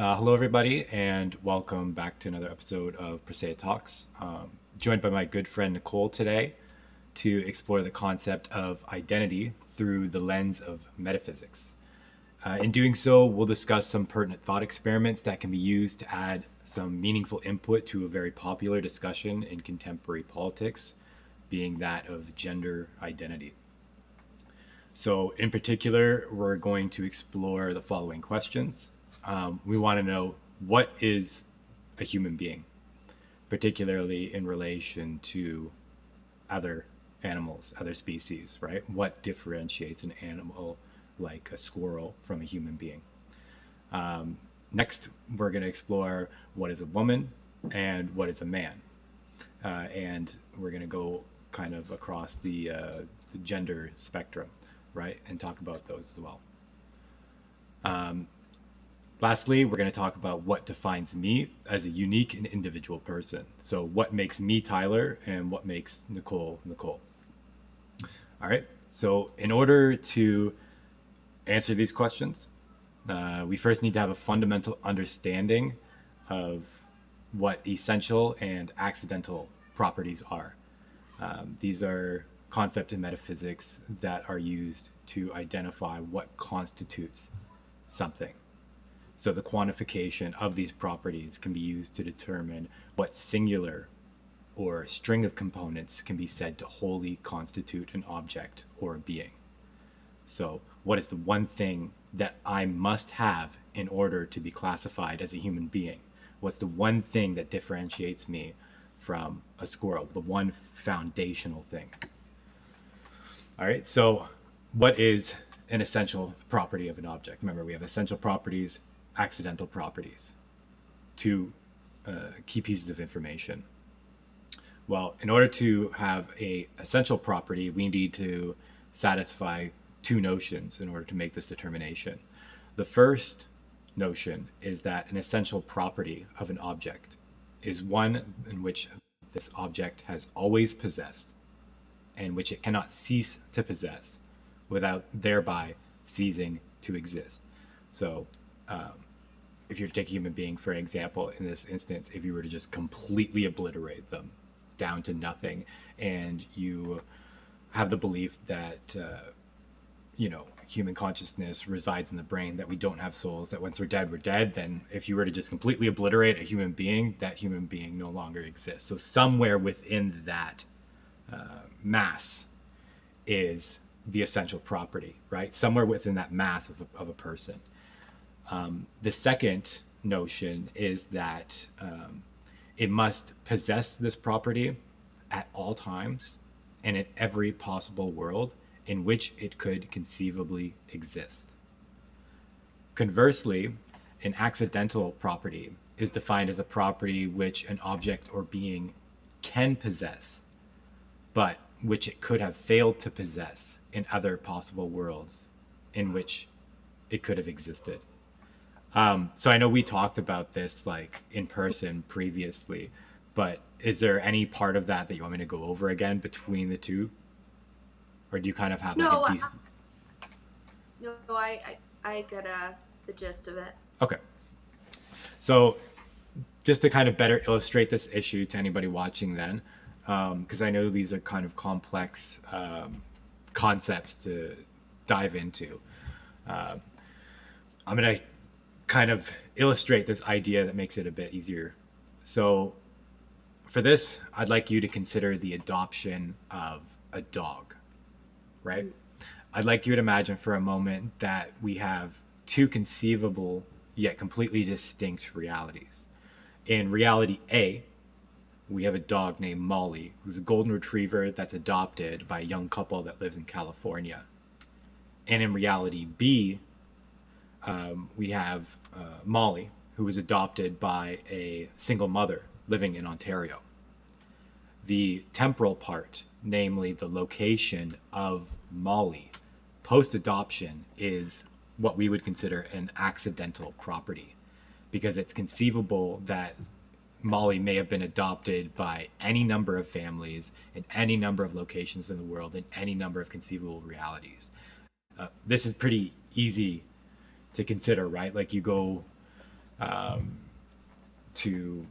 Hello, everybody, and welcome back to another episode of PreseaTalks. Joined by my good friend Nicole today to explore the concept of identity through the lens of metaphysics. In doing so, we'll discuss some pertinent thought experiments that can be used to add some meaningful input to a very popular discussion in contemporary politics, being that of gender identity. So, in particular, we're going to explore the following questions. We want to know, what is a human being, particularly in relation to other animals, other species, right? What differentiates an animal like a squirrel from a human being? Next, we're going to explore what is a woman and what is a man. And we're going to go kind of across the gender spectrum, right? And talk about those as well. Lastly, we're going to talk about what defines me as a unique and individual person. So, what makes me Tyler and what makes Nicole Nicole. All right. So, in order to answer these questions, we first need to have a fundamental understanding of what essential and accidental properties are. These are concepts in metaphysics that are used to identify what constitutes something. So the quantification of these properties can be used to determine what singular or string of components can be said to wholly constitute an object or a being. So what is the one thing that I must have in order to be classified as a human being? What's the one thing that differentiates me from a squirrel? The one foundational thing. All right, so what is an essential property of an object? Remember, we have essential properties, accidental properties, two key pieces of information. Well, in order to have a essential property, we need to satisfy two notions in order to make this determination. The first notion is that an essential property of an object is one in which this object has always possessed and which it cannot cease to possess without thereby ceasing to exist. So if you take a human being, for example, in this instance, if you were to just completely obliterate them down to nothing, and you have the belief that, human consciousness resides in the brain, that we don't have souls, that once we're dead, then if you were to just completely obliterate a human being, that human being no longer exists. So somewhere within that mass is the essential property, right? Somewhere within that mass of a person. The second notion is that it must possess this property at all times and in every possible world in which it could conceivably exist. Conversely, an accidental property is defined as a property which an object or being can possess, but which it could have failed to possess in other possible worlds in which it could have existed. So I know we talked about this like in person previously, but is there any part of that you want me to go over again between the two? Or do you kind of have like No, a decent... I get the gist of it. Okay. So just to kind of better illustrate this issue to anybody watching then, because I know these are kind of complex concepts to dive into. I'm going to kind of illustrate this idea that makes it a bit easier. So for this, I'd like you to consider the adoption of a dog, right? I'd like you to imagine for a moment that we have two conceivable yet completely distinct realities. In reality A, we have a dog named Molly, who's a golden retriever that's adopted by a young couple that lives in California. And in reality B, we have Molly, who was adopted by a single mother living in Ontario. The temporal part, namely the location of Molly, post-adoption is what we would consider an accidental property, because it's conceivable that Molly may have been adopted by any number of families in any number of locations in the world in any number of conceivable realities. This is pretty easy to consider, right? Like you go to,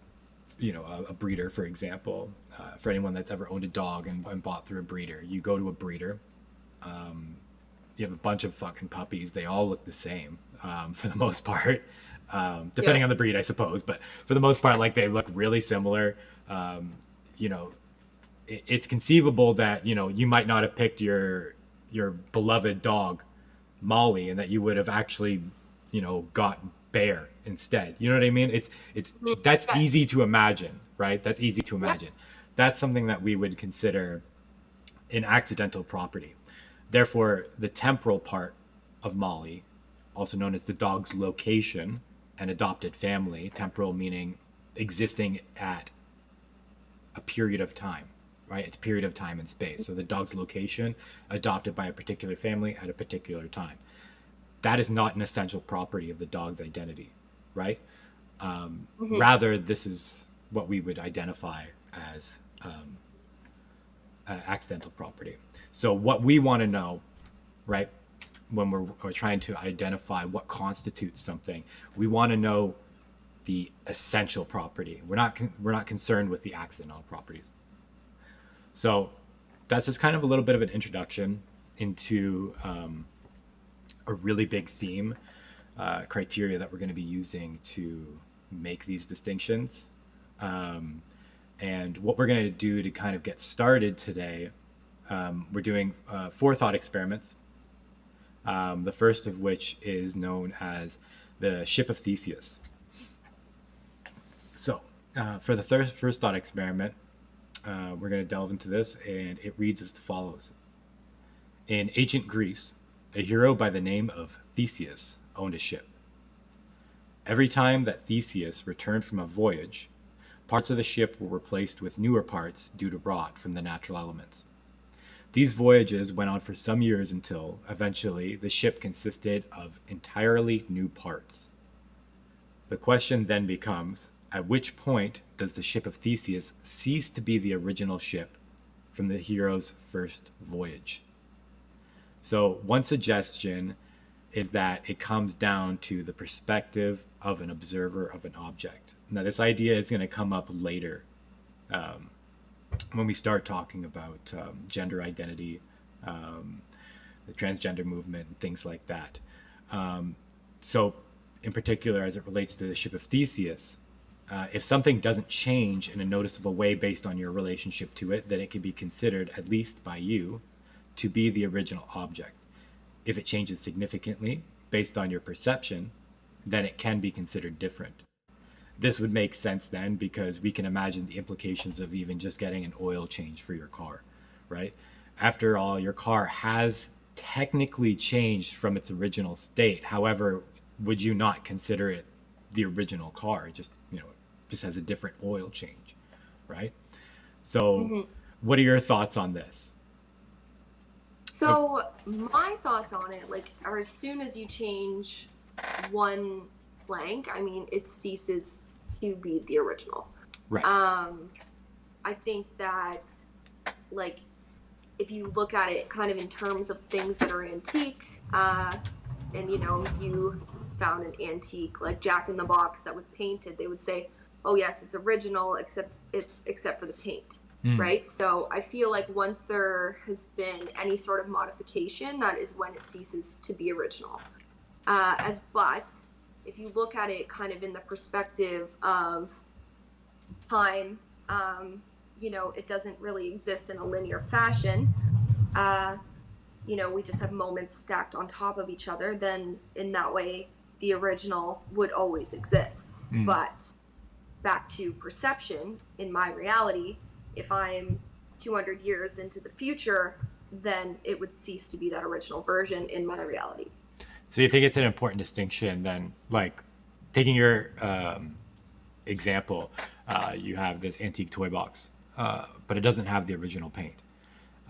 a breeder, for example. For anyone that's ever owned a dog and bought through a breeder, you go to a breeder, you have a bunch of fucking puppies. They all look the same, for the most part, depending on the breed, I suppose. But for the most part, like, they look really similar. You know, it's conceivable that, you might not have picked your beloved dog Molly, and that you would have actually, got Bear instead. You know what I mean? It's That's Yes. easy to imagine, right? That's easy to Yeah. imagine. That's something that we would consider an accidental property. Therefore, the temporal part of Molly, also known as the dog's location and adopted family, temporal meaning existing at a period of time, right? It's a period of time and space. So the dog's location, adopted by a particular family at a particular time. That is not an essential property of the dog's identity, right? Hmm. Rather, this is what we would identify as accidental property. So what we want to know, right, when we're trying to identify what constitutes something, we want to know the essential property. We're not concerned with the accidental properties. So that's just kind of a little bit of an introduction into a really big theme, criteria that we're going to be using to make these distinctions. And what we're going to do to kind of get started today, we're doing 4 thought experiments. The first of which is known as the ship of Theseus. So, for the first thought experiment, we're going to delve into this, and it reads as follows. In ancient Greece, a hero by the name of Theseus owned a ship. Every time that Theseus returned from a voyage, parts of the ship were replaced with newer parts due to rot from the natural elements. These voyages went on for some years until, eventually, the ship consisted of entirely new parts. The question then becomes, at which point does the ship of Theseus cease to be the original ship from the hero's first voyage? So one suggestion is that it comes down to the perspective of an observer of an object. Now, this idea is going to come up later, when we start talking about gender identity, the transgender movement, and things like that. So, in particular, as it relates to the ship of Theseus, if something doesn't change in a noticeable way based on your relationship to it, then it can be considered, at least by you, to be the original object. If it changes significantly based on your perception, then it can be considered different. This would make sense then, because we can imagine the implications of even just getting an oil change for your car, right? After all, your car has technically changed from its original state. However, would you not consider it the original car? It just has a different oil change, right? So, Hmm. what are your thoughts on this? Oh, So my thoughts on it, like, are as soon as you change one blank, I mean, it ceases to be the original. right. Um, I think that, like, if you look at it kind of in terms of things that are antique, and you found an antique like Jack in the Box that was painted, they would say, "Oh yes, it's original, except for the paint." Mm, Right? So I feel like once there has been any sort of modification, that is when it ceases to be original. But if you look at it kind of in the perspective of time, it doesn't really exist in a linear fashion. Uh, we just have moments stacked on top of each other. Then in that way, the original would always exist. mm. But back to perception, in my reality, if I'm 200 years into the future, then it would cease to be that original version in my reality. So you think it's an important distinction then, like taking your example, you have this antique toy box, but it doesn't have the original paint.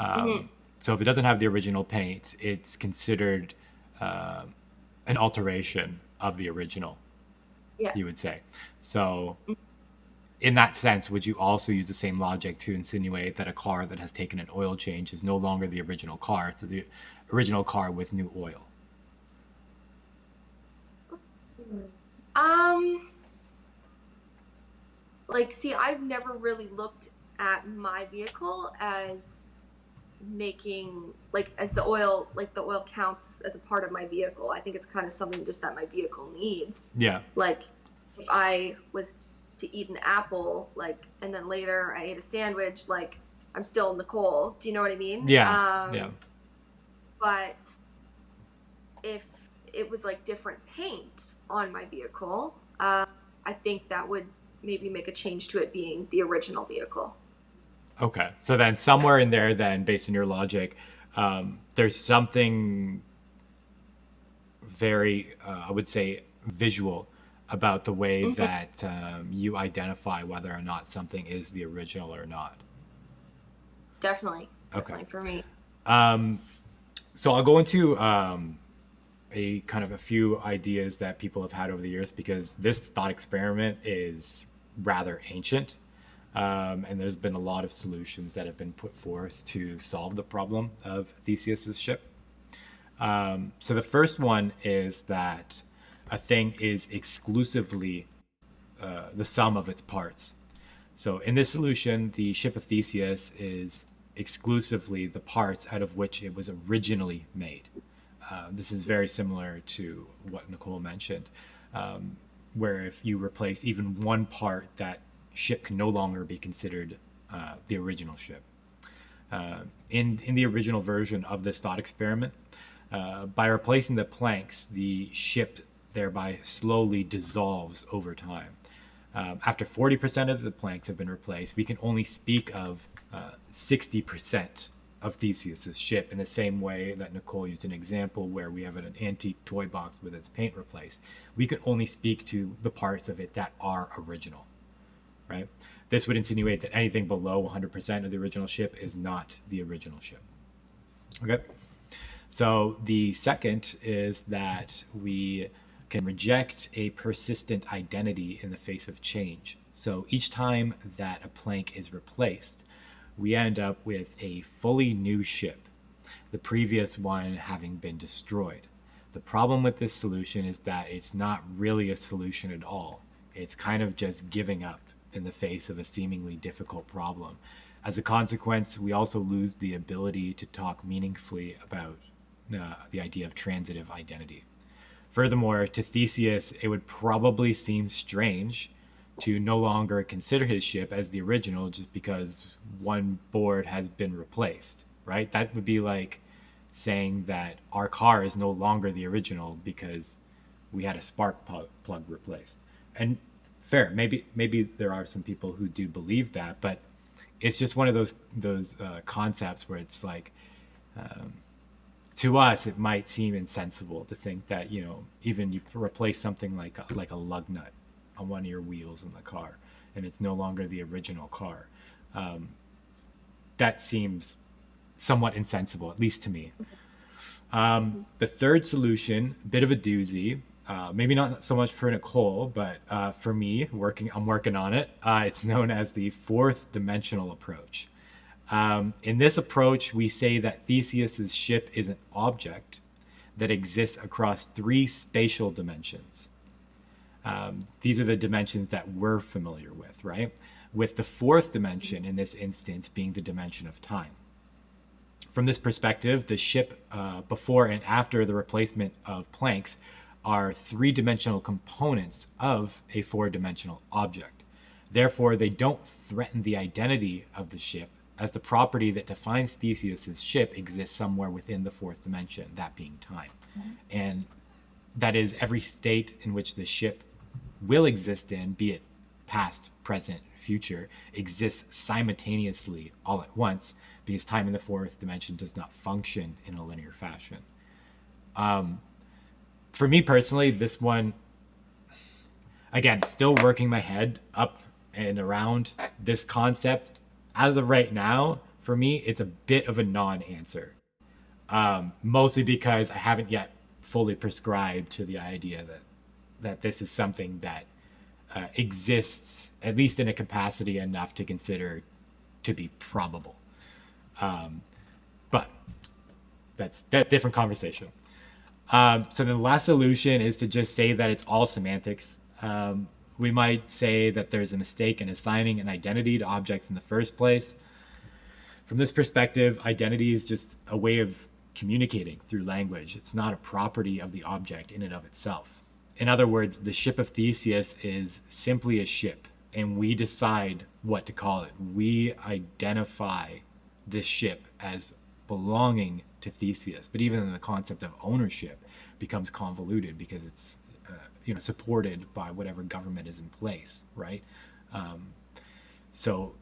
Mm-hmm. So if it doesn't have the original paint, it's considered an alteration of the original, Yeah. you would say. So in that sense, would you also use the same logic to insinuate that a car that has taken an oil change is no longer the original car? It's the original car with new oil. Um, like, see, I've never really looked at my vehicle as making, like, as the oil, like the oil counts as a part of my vehicle. I think it's kind of something just that my vehicle needs. Yeah. Like, if I was to eat an apple, like, and then later I ate a sandwich, like, I'm still Nicole. Do you know what I mean? Yeah. Yeah. But if it was like different paint on my vehicle, I think that would maybe make a change to it being the original vehicle. Okay. So then somewhere in there, then based on your logic, there's something very, I would say, visual about the way Mhm. that you identify whether or not something is the original or not. Definitely, Okay. definitely for me. So I'll go into a kind of a few ideas that people have had over the years because this thought experiment is rather ancient. And there's been a lot of solutions that have been put forth to solve the problem of Theseus's ship. So the first one is that a thing is exclusively the sum of its parts. So in this solution, the ship of Theseus is exclusively the parts out of which it was originally made. This is very similar to what Nicole mentioned, where if you replace even one part, that ship can no longer be considered the original ship. In the original version of this thought experiment, by replacing the planks, the ship thereby slowly dissolves over time. After 40% of the planks have been replaced, we can only speak of 60% of Theseus's ship in the same way that Nicole used an example where we have an antique toy box with its paint replaced. We can only speak to the parts of it that are original, right? This would insinuate that anything below 100% of the original ship is not the original ship. Okay. So the second is that we can reject a persistent identity in the face of change. So each time that a plank is replaced, we end up with a fully new ship, the previous one having been destroyed. The problem with this solution is that it's not really a solution at all. It's kind of just giving up in the face of a seemingly difficult problem. As a consequence, we also lose the ability to talk meaningfully about the idea of transitive identity. Furthermore, to Theseus, it would probably seem strange to no longer consider his ship as the original just because one board has been replaced, right? That would be like saying that our car is no longer the original because we had a spark plug replaced. And fair, maybe there are some people who do believe that, but it's just one of those concepts where it's like, to us, it might seem insensible to think that, you know, even you replace something like a lug nut on one of your wheels in the car, and it's no longer the original car. That seems somewhat insensible, at least to me. The third solution, a bit of a doozy, maybe not so much for Nicole, but for me, I'm working on it. It's known as the fourth dimensional approach. In this approach, we say that Theseus's ship is an object that exists across three spatial dimensions. These are the dimensions that we're familiar with, right? With the fourth dimension in this instance being the dimension of time. From this perspective, the ship before and after the replacement of planks are three-dimensional components of a four-dimensional object. Therefore, they don't threaten the identity of the ship, as the property that defines Theseus's ship exists somewhere within the fourth dimension, that being time. And that is every state in which the ship will exist in, be it past, present, future, exists simultaneously all at once, because time in the fourth dimension does not function in a linear fashion. For me personally, this one, again, still working my head up and around this concept. As of right now, for me, it's a bit of a non-answer. Mostly because I haven't yet fully prescribed to the idea that this is something that exists, at least in a capacity enough to consider to be probable. But that's a different conversation. So the last solution is to just say that it's all semantics. We might say that there's a mistake in assigning an identity to objects in the first place. From this perspective, identity is just a way of communicating through language. It's not a property of the object in and of itself. In other words, the ship of Theseus is simply a ship, and we decide what to call it. We identify this ship as belonging to Theseus. But even the concept of ownership becomes convoluted because it's supported by whatever government is in place, right? So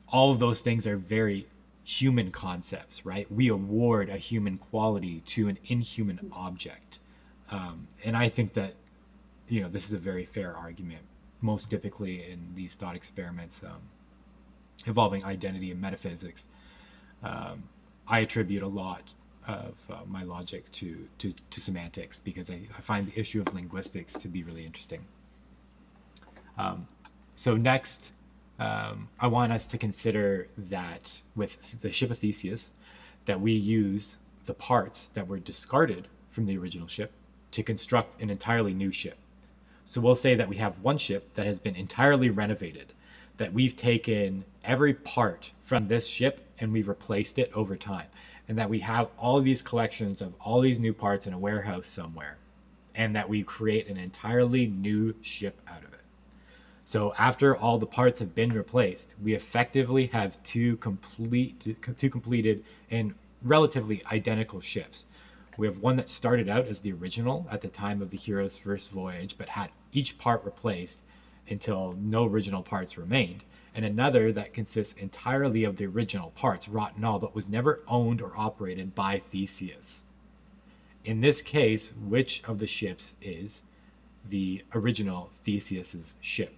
all of those things are very human concepts, right? We award a human quality to an inhuman object. And I think that, this is a very fair argument, most typically in these thought experiments involving identity and metaphysics. I attribute a lot of my logic to semantics because I find the issue of linguistics to be really interesting. So next, I want us to consider that with the ship of Theseus, that we use the parts that were discarded from the original ship to construct an entirely new ship. So we'll say that we have one ship that has been entirely renovated, that we've taken every part from this ship and we've replaced it over time, and that we have all of these collections of all these new parts in a warehouse somewhere, and that we create an entirely new ship out of it. So after all the parts have been replaced, we effectively have two completed and relatively identical ships. We have one that started out as the original at the time of the hero's first voyage, but had each part replaced until no original parts remained, and another that consists entirely of the original parts, wrought and all, but was never owned or operated by Theseus. In this case, which of the ships is the original Theseus's ship?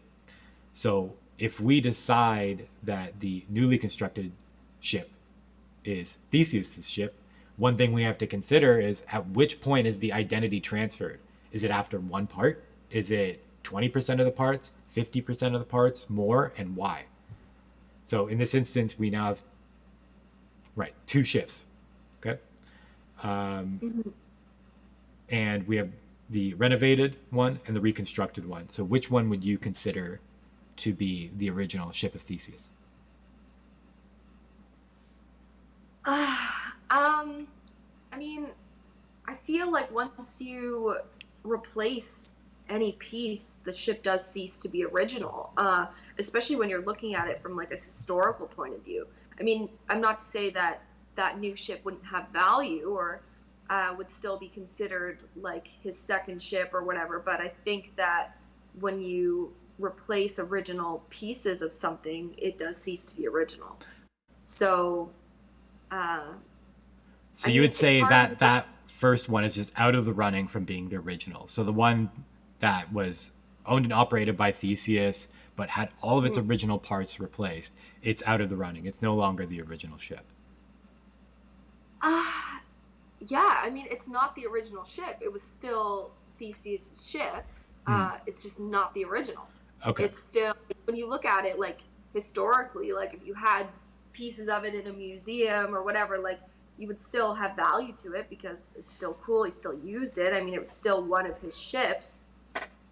So if we decide that the newly constructed ship is Theseus's ship, one thing we have to consider is at which point is the identity transferred? Is it after one part? Is it 20% of the parts, 50% of the parts, more, and why? So in this instance, we now have, two ships, okay? And we have the renovated one and the reconstructed one. So which one would you consider to be the original ship of Theseus? I mean, I feel like once you replace any piece, the ship does cease to be original, especially when you're looking at it from like a historical point of view. I mean, I'm not to say that that new ship wouldn't have value or would still be considered like his second ship or whatever, but I think that when you replace original pieces of something, it does cease to be original. So you would say that that first one is just out of the running from being the original. So the one that was owned and operated by Theseus but had all of its original parts replaced, it's out of the running. It's no longer the original ship. Yeah, I mean, it's not the original ship. It was still Theseus' ship. It's just not the original. Okay. It's still, when you look at it, like, historically, like, if you had pieces of it in a museum or whatever, like, you would still have value to it because it's still cool. He still used it. I mean, it was still one of his ships.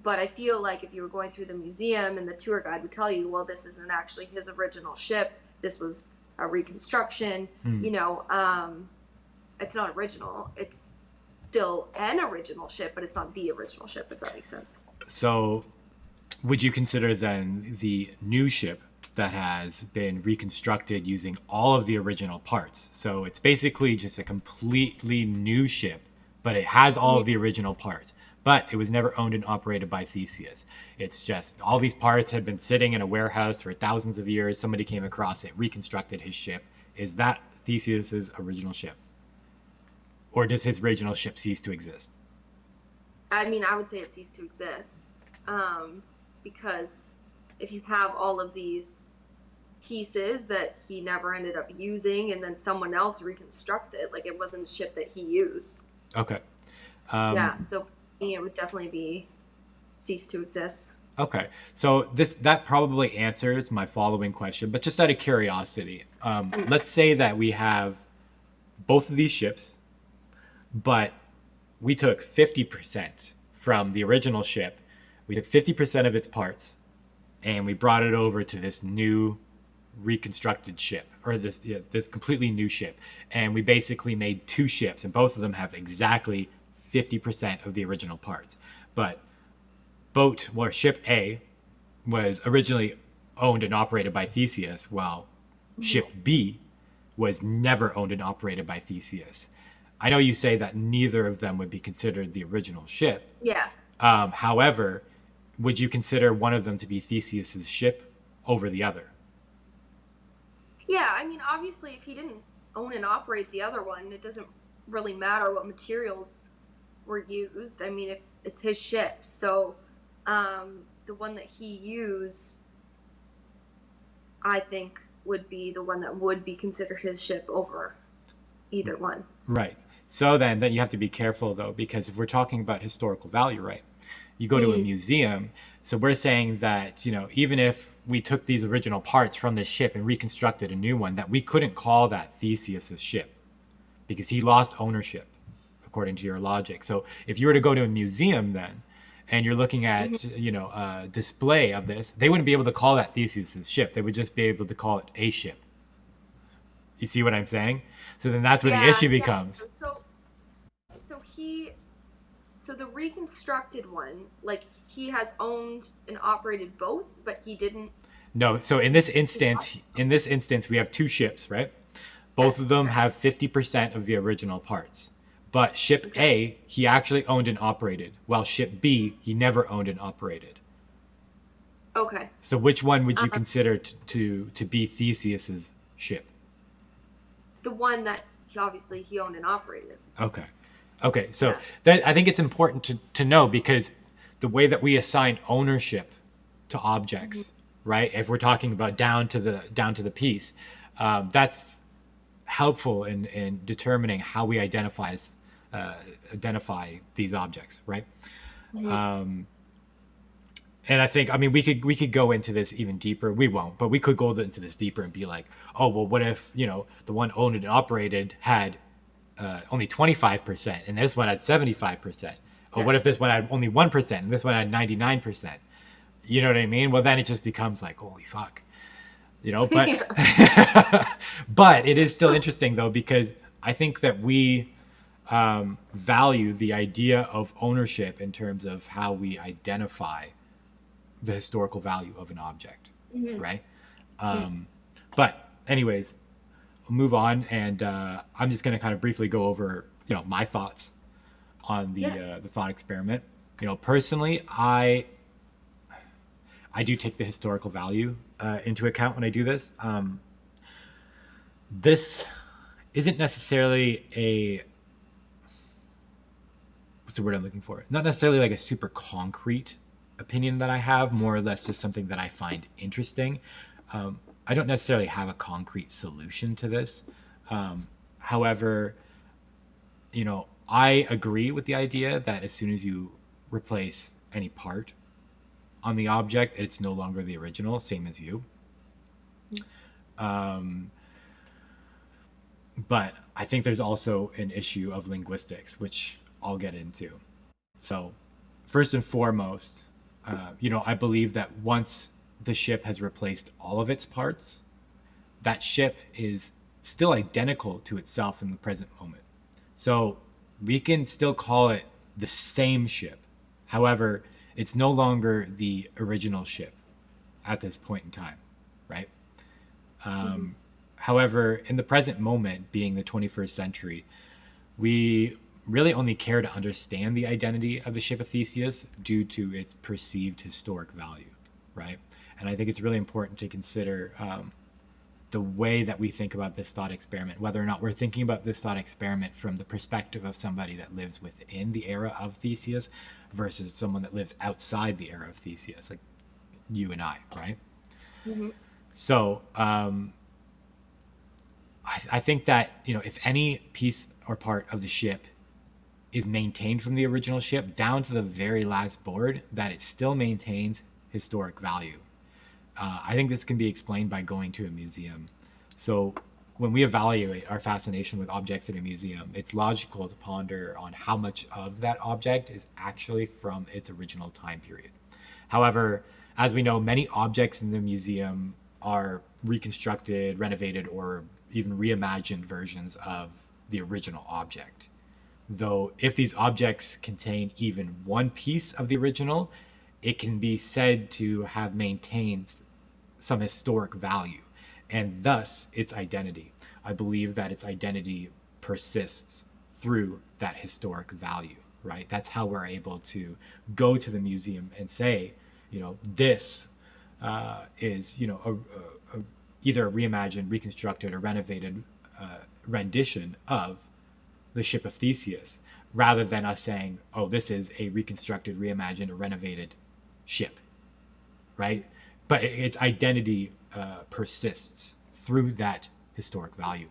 But I feel like if you were going through the museum and the tour guide would tell you, well, this isn't actually his original ship. This was a reconstruction, it's not original. It's still an original ship, but it's not the original ship, if that makes sense. So would you consider then the new ship that has been reconstructed using all of the original parts? So it's basically just a completely new ship, but it has all of the original parts. But it was never owned and operated by Theseus. It's just all these parts had been sitting in a warehouse for thousands of years. Somebody came across it, reconstructed his ship. Is that Theseus's original ship? Or does his original ship cease to exist? I mean, I would say it ceased to exist. Because if you have all of these pieces that he never ended up using and then someone else reconstructs it, like it wasn't a ship that he used. Okay. Yeah, so it would definitely be cease to exist. Okay, so that probably answers my following question, but just out of curiosity, let's say that we have both of these ships, but we took 50% from the original ship, We took 50% of its parts and we brought it over to this new reconstructed ship, or this completely new ship, and we basically made two ships, and both of them have exactly 50% of the original parts. But ship A was originally owned and operated by Theseus, while ship B was never owned and operated by Theseus. I know you say that neither of them would be considered the original ship. Yeah. However, would you consider one of them to be Theseus's ship over the other? Yeah, I mean, obviously, if he didn't own and operate the other one, it doesn't really matter what materials were used. I mean, if it's his ship, so the one that he used, I think, would be the one that would be considered his ship over either one. Right. So then you have to be careful, though, because if we're talking about historical value, right, you go to a museum. So we're saying that, even if we took these original parts from this ship and reconstructed a new one, that we couldn't call that Theseus's ship because he lost ownership, according to your logic. So if you were to go to a museum then, and you're looking at, a display of this, they wouldn't be able to call that Theseus's ship. They would just be able to call it a ship. You see what I'm saying? So then that's where the issue becomes. So the reconstructed one, like, he has owned and operated both, but he didn't. No. So in this instance, we have two ships, right? Both of them have 50% of the original parts. But ship A, he actually owned and operated, while ship B, he never owned and operated. Okay. So which one would you consider to be Theseus's ship? The one that he owned and operated. Okay. So that, I think it's important to know, because the way that we assign ownership to objects, right? If we're talking about down to the piece, that's helpful in determining how we identify these objects, right? And I think, we could go into this even deeper. We won't, but we could go into this deeper and be like, oh, well, what if, the one owned and operated had only 25% and this one had 75%? Or what if this one had only 1% and this one had 99%? You know what I mean? Well, then it just becomes like, holy fuck, but but it is still interesting, though, because I think that we value the idea of ownership in terms of how we identify the historical value of an object, right? But anyways, we'll move on, and I'm just going to kind of briefly go over, my thoughts on the thought experiment. Personally, I do take the historical value into account when I do this. This isn't necessarily what's the word I'm looking for? Not necessarily like a super concrete opinion that I have, more or less just something that I find interesting. I don't necessarily have a concrete solution to this. However, I agree with the idea that as soon as you replace any part on the object, it's no longer the original, same as you. But I think there's also an issue of linguistics, which I'll get into. So first and foremost, I believe that once the ship has replaced all of its parts, that ship is still identical to itself in the present moment. So we can still call it the same ship. However, it's no longer the original ship at this point in time, right? However, in the present moment, being the 21st century, we really only care to understand the identity of the ship of Theseus due to its perceived historic value, right? And I think it's really important to consider the way that we think about this thought experiment, whether or not we're thinking about this thought experiment from the perspective of somebody that lives within the era of Theseus versus someone that lives outside the era of Theseus, like you and I, right? So I think that, if any piece or part of the ship is maintained from the original ship down to the very last board, that it still maintains historic value. I think this can be explained by going to a museum. So when we evaluate our fascination with objects in a museum, it's logical to ponder on how much of that object is actually from its original time period. However, as we know, many objects in the museum are reconstructed, renovated, or even reimagined versions of the original object. Though, if these objects contain even one piece of the original, it can be said to have maintained some historic value and thus its identity. I believe that its identity persists through that historic value, right? That's how we're able to go to the museum and say, this is, either a reimagined, reconstructed, or renovated rendition of the ship of Theseus, rather than us saying, oh, this is a reconstructed, reimagined, or renovated ship, right? But its identity persists through that historic value.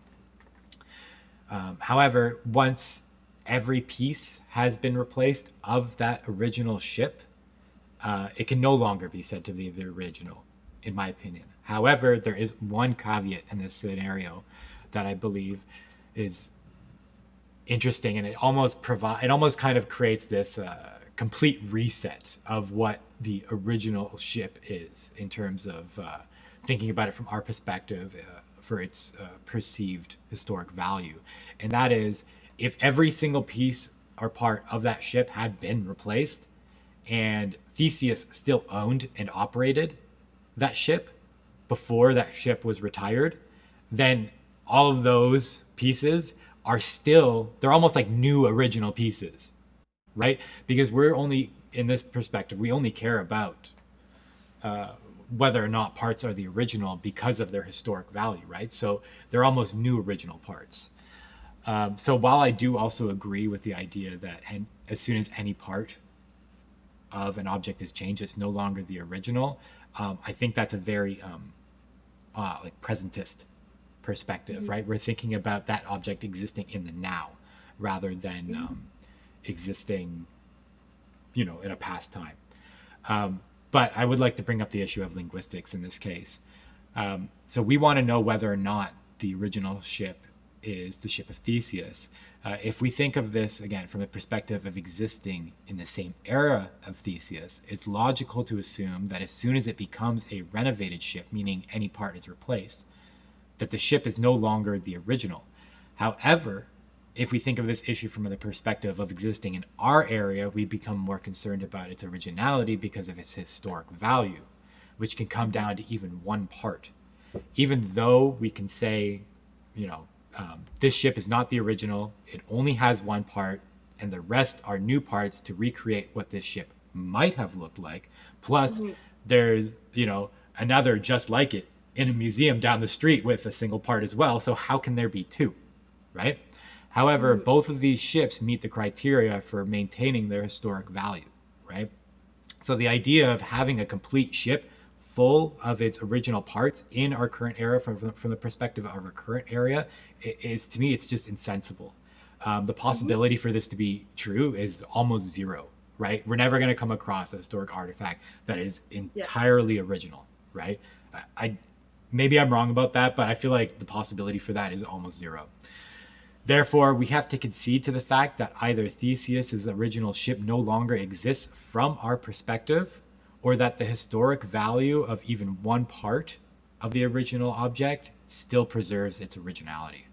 However, once every piece has been replaced of that original ship, it can no longer be said to be the original, in my opinion. However, there is one caveat in this scenario that I believe is interesting, and it almost kind of creates this complete reset of what the original ship is in terms of thinking about it from our perspective for its perceived historic value. And that is, if every single piece or part of that ship had been replaced and Theseus still owned and operated that ship before that ship was retired, then all of those pieces they're almost like new original pieces, right? Because we're only, in this perspective, we only care about whether or not parts are the original because of their historic value, right? So they're almost new original parts. So while I do also agree with the idea that as soon as any part of an object is changed, it's no longer the original, I think that's a very like presentist perspective, right? We're thinking about that object existing in the now rather than existing, in a past time. But I would like to bring up the issue of linguistics in this case. So we want to know whether or not the original ship is the ship of Theseus. If we think of this, again, from the perspective of existing in the same era of Theseus, it's logical to assume that as soon as it becomes a renovated ship, meaning any part is replaced, that the ship is no longer the original. However, if we think of this issue from the perspective of existing in our area, we become more concerned about its originality because of its historic value, which can come down to even one part. Even though we can say, this ship is not the original, it only has one part, and the rest are new parts to recreate what this ship might have looked like. Plus, there's, another just like it in a museum down the street with a single part as well. So how can there be two, right? However, both of these ships meet the criteria for maintaining their historic value, right? So the idea of having a complete ship full of its original parts in our current era, from the perspective of our current area, is, to me, it's just insensible. The possibility for this to be true is almost zero, right? We're never going to come across a historic artifact that is entirely original, right? Maybe I'm wrong about that, but I feel like the possibility for that is almost zero. Therefore, we have to concede to the fact that either Theseus's original ship no longer exists from our perspective, or that the historic value of even one part of the original object still preserves its originality.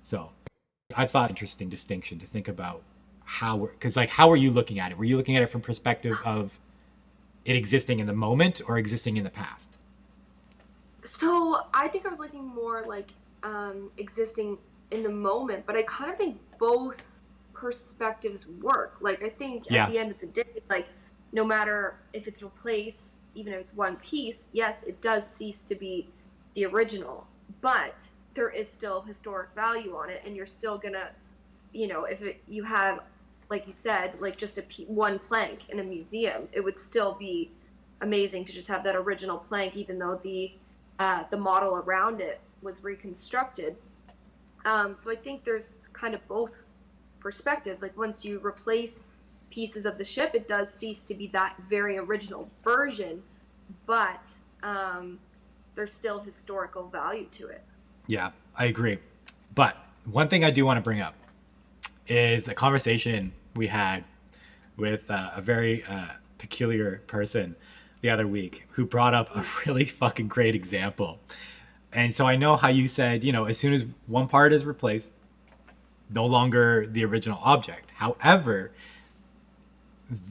So I thought interesting distinction to think about how are you looking at it? Were you looking at it from perspective of it existing in the moment or existing in the past? So I think I was looking more like existing in the moment, but I kind of think both perspectives work. Like, I think at the end of the day, like, no matter if it's replaced, even if it's one piece, yes, it does cease to be the original, but there is still historic value on it, and you're still gonna, if you had, like you said, like just one plank in a museum, it would still be amazing to just have that original plank, even though the model around it was reconstructed. So I think there's kind of both perspectives. Like, once you replace pieces of the ship, it does cease to be that very original version, but there's still historical value to it. Yeah, I agree. But one thing I do want to bring up is a conversation we had with a very peculiar person the other week who brought up a really fucking great example. And so I know how you said, as soon as one part is replaced, no longer the original object. However,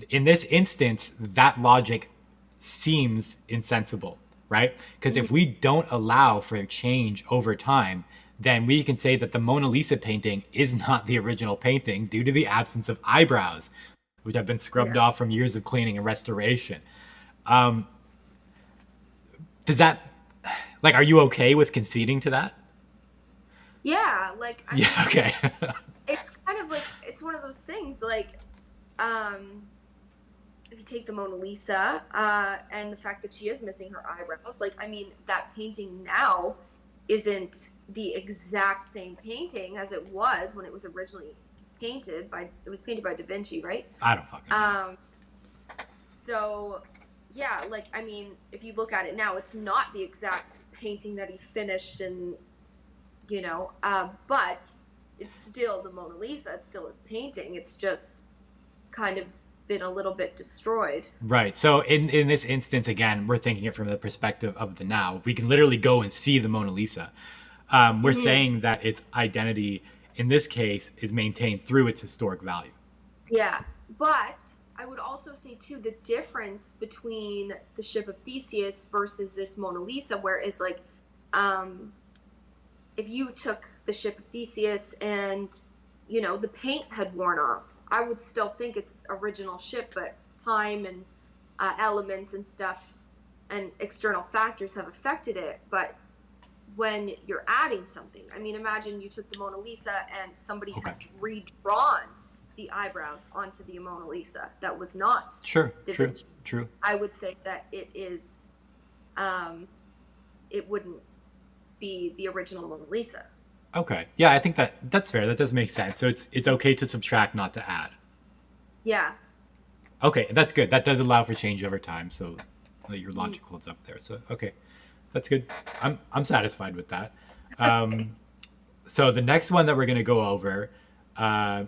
in this instance, that logic seems insensible, right? Because if we don't allow for change over time, then we can say that the Mona Lisa painting is not the original painting due to the absence of eyebrows, which have been scrubbed Yeah. off from years of cleaning and restoration. Um, does that, like, are you okay with conceding to that? Yeah, like I Yeah, mean, okay. it's kind of like it's one of those things like um if you take the Mona Lisa and the fact that she is missing her eyebrows, like I mean that painting now isn't the exact same painting as it was when it was originally painted by Da Vinci, right? I don't fucking know. Um so yeah, like I mean if you look at it now, it's not the exact painting that he finished and but it's still the Mona Lisa, it's still his painting, it's just kind of been a little bit destroyed. Right. So in this instance, again, we're thinking it from the perspective of the now. We can literally go and see the Mona Lisa. We're Mm-hmm. saying that its identity, in this case, is maintained through its historic value. Yeah, but I would also say too the difference between the ship of Theseus versus this Mona Lisa, where it's like, um, if you took the ship of Theseus and the paint had worn off, I would still think it's original ship, but time and elements and stuff and external factors have affected it. But when you're adding something, I mean, imagine you took the Mona Lisa and somebody Okay. had redrawn the eyebrows onto the Mona Lisa that was not Sure. Da True. Vinci. True. I would say that um, it wouldn't be the original Mona Lisa. Okay. Yeah, I think that's fair. That does make sense. So it's okay to subtract, not to add. Yeah. Okay, that's good. That does allow for change over time. So your Mm. logic holds up there. So okay, that's good. I'm satisfied with that. Okay. So the next one that we're going to go over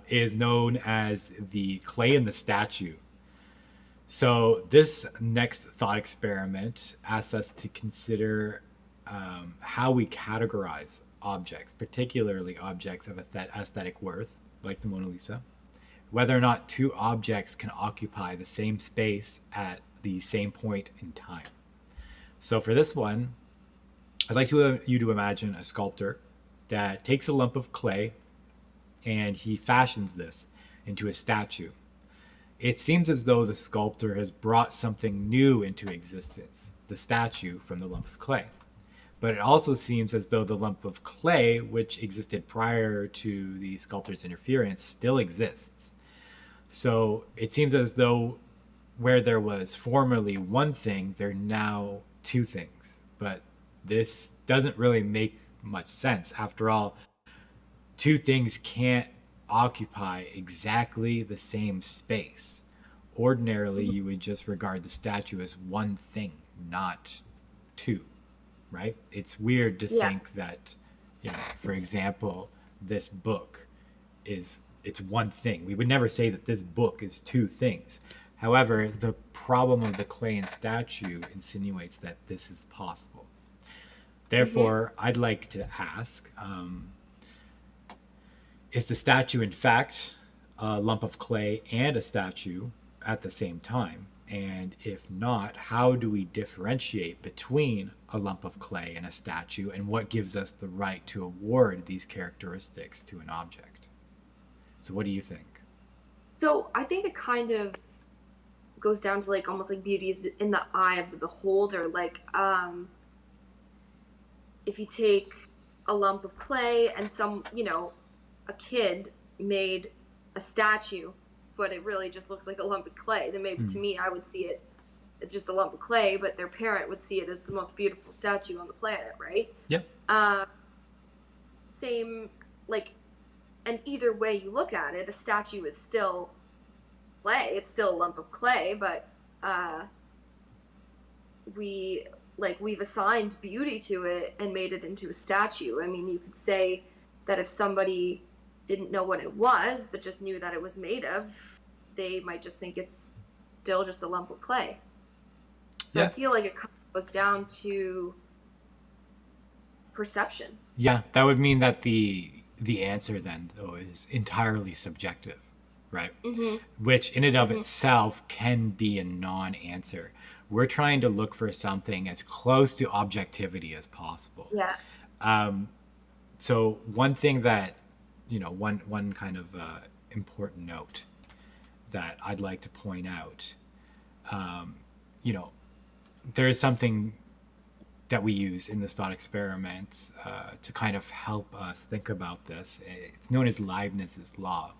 is known as the clay and the statue. So this next thought experiment asks us to consider how we categorize objects, particularly objects of aesthetic worth, like the Mona Lisa, whether or not two objects can occupy the same space at the same point in time. So for this one, I'd like you to imagine a sculptor that takes a lump of clay and he fashions this into a statue. It seems as though the sculptor has brought something new into existence, the statue from the lump of clay. But it also seems as though the lump of clay, which existed prior to the sculptor's interference, still exists. So it seems as though where there was formerly one thing, there are now two things. But this doesn't really make much sense. After all, two things can't occupy exactly the same space. Ordinarily, you would just regard the statue as one thing, not two, right? It's weird to Yeah. think that, for example, this book it's one thing. We would never say that this book is two things. However, the problem of the clay and statue insinuates that this is possible. Mm-hmm. Therefore, I'd like to ask, is the statue in fact a lump of clay and a statue at the same time? And if not, how do we differentiate between a lump of clay and a statue, and what gives us the right to award these characteristics to an object? So, what do you think? So I think it kind of goes down to like almost like beauty is in the eye of the beholder. Like, if you take a lump of clay and a kid made a statue, but it really just looks like a lump of clay, then maybe to Hmm. me, I would see it as just a lump of clay, but their parent would see it as the most beautiful statue on the planet, right? Yep. Uh, Same, like, and either way you look at it, a statue is still clay. It's still a lump of clay, but uh, we've assigned beauty to it and made it into a statue. I mean, you could say that if somebody didn't know what it was, but just knew that it was made of, they might just think it's still just a lump of clay. So I Yeah. feel like it goes down to perception. Yeah, that would mean that the answer then though is entirely subjective, right? Mm-hmm. Which in and of Mm-hmm. itself can be a non-answer. We're trying to look for something as close to objectivity as possible. Yeah. So one thing that, one kind of important note that I'd like to point out, you know, there is something that we use in this thought experiment to kind of help us think about this. It's known as Leibniz's law.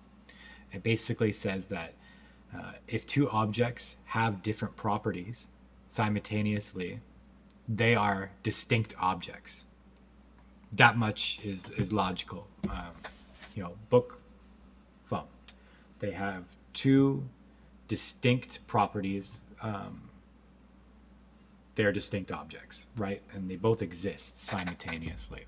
It basically says that if two objects have different properties simultaneously, they are distinct objects. That much is logical. Book, phone. They have two distinct properties. They're distinct objects, right? And they both exist simultaneously.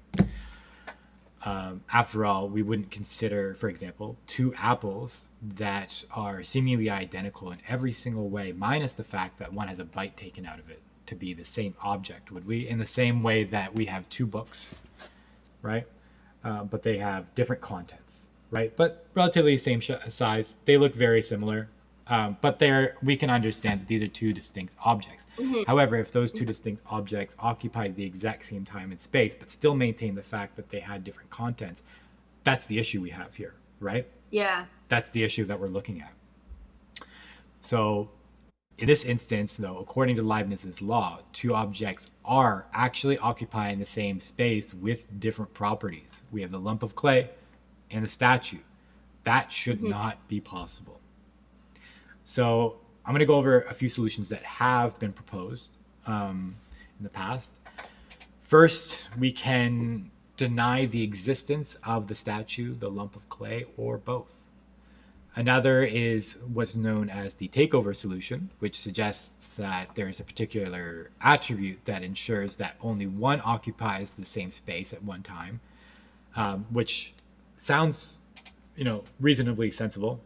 After all, we wouldn't consider, for example, two apples that are seemingly identical in every single way, minus the fact that one has a bite taken out of it, to be the same object, would we? In the same way that we have two books, right? But they have different contents, right? But relatively same size. They look very similar. But we can understand that these are two distinct objects. Mm-hmm. However, if those two distinct objects occupied the exact same time and space, but still maintain the fact that they had different contents, that's the issue we have here, right? Yeah. That's the issue that we're looking at. So in this instance, though, according to Leibniz's law, two objects are actually occupying the same space with different properties. We have the lump of clay and the statue. That should not be possible. So I'm going to go over a few solutions that have been proposed in the past. First, we can deny the existence of the statue, the lump of clay, or both. Another is what's known as the takeover solution, which suggests that there is a particular attribute that ensures that only one occupies the same space at one time, which sounds, reasonably sensible.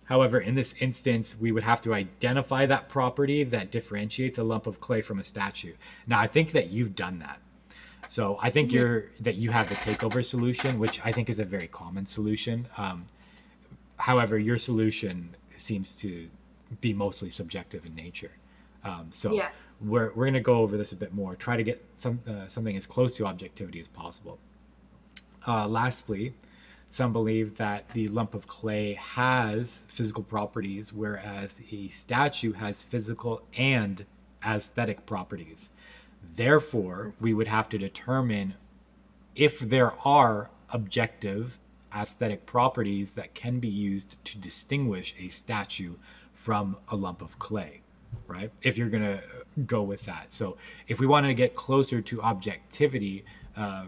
However, in this instance, we would have to identify that property that differentiates a lump of clay from a statue. Now, I think that you've done that. So I think that you have the takeover solution, which I think is a very common solution. However, your solution seems to be mostly subjective in nature. Yeah. We're going to go over this a bit more, try to get something as close to objectivity as possible. Lastly, some believe that the lump of clay has physical properties, whereas a statue has physical and aesthetic properties. Therefore, we would have to determine if there are objective aesthetic properties that can be used to distinguish a statue from a lump of clay, right? If you're going to go with that. So if we wanted to get closer to objectivity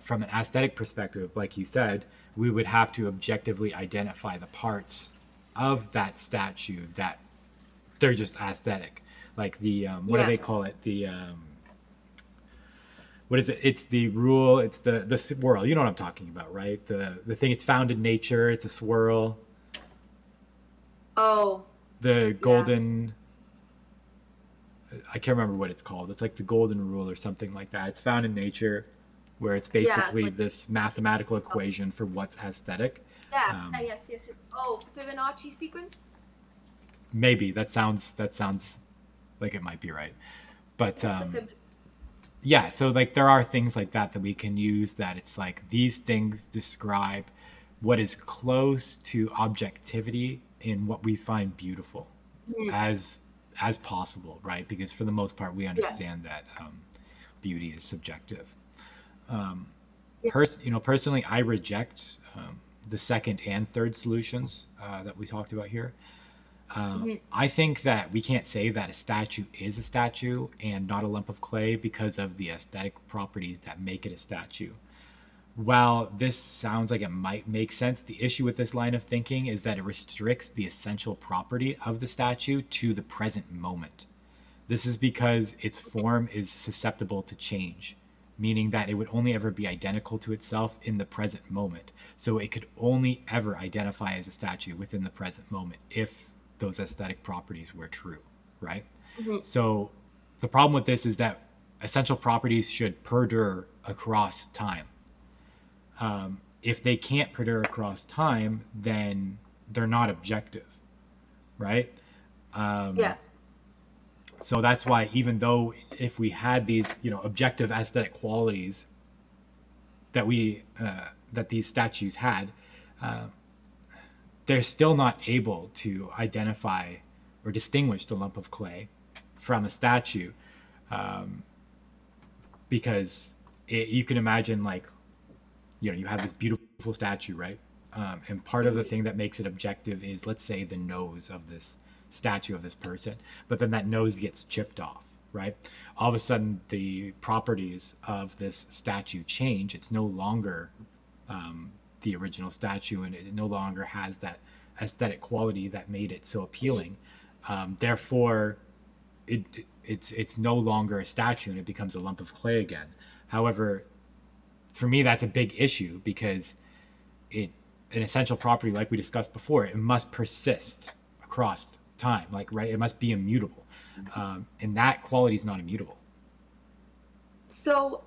from an aesthetic perspective, like you said, we would have to objectively identify the parts of that statue that they're just aesthetic. Like the, what do they call it? The, what is it? It's the rule. It's the swirl. You know what I'm talking about, right? The thing. It's found in nature. It's a swirl. Oh. The golden. I can't remember what it's called. It's like the golden rule or something like that. It's found in nature, where it's basically this mathematical equation for what's aesthetic. Yeah. Yes. Oh, the Fibonacci sequence. Maybe that sounds like it might be right, but yeah. So like there are things like that we can use that it's like these things describe what is close to objectivity in what we find beautiful as possible, right? Because for the most part, we understand that beauty is subjective. Personally, I reject the second and third solutions that we talked about here. I think that we can't say that a statue is a statue and not a lump of clay because of the aesthetic properties that make it a statue. While this sounds like it might make sense, the issue with this line of thinking is that it restricts the essential property of the statue to the present moment. This is because its form is susceptible to change, meaning that it would only ever be identical to itself in the present moment. So it could only ever identify as a statue within the present moment if those aesthetic properties were true. right? Mm-hmm. So the problem with this is that essential properties should perdure across time. If they can't perdure across time, then they're not objective, right? Yeah. So that's why, even though if we had these, objective aesthetic qualities that that these statues had, they're still not able to identify or distinguish the lump of clay from a statue, because you can imagine, like, you have this beautiful statue, right? And part of the thing that makes it objective is, let's say, the nose of this statue of this person, but then that nose gets chipped off, right? All of a sudden, the properties of this statue change. It's no longer the original statue, and it no longer has that aesthetic quality that made it so appealing. Therefore, it's no longer a statue, and it becomes a lump of clay again. However, for me, that's a big issue, because an essential property, like we discussed before, it must persist across time, like, right? It must be immutable, and that quality is not immutable. So,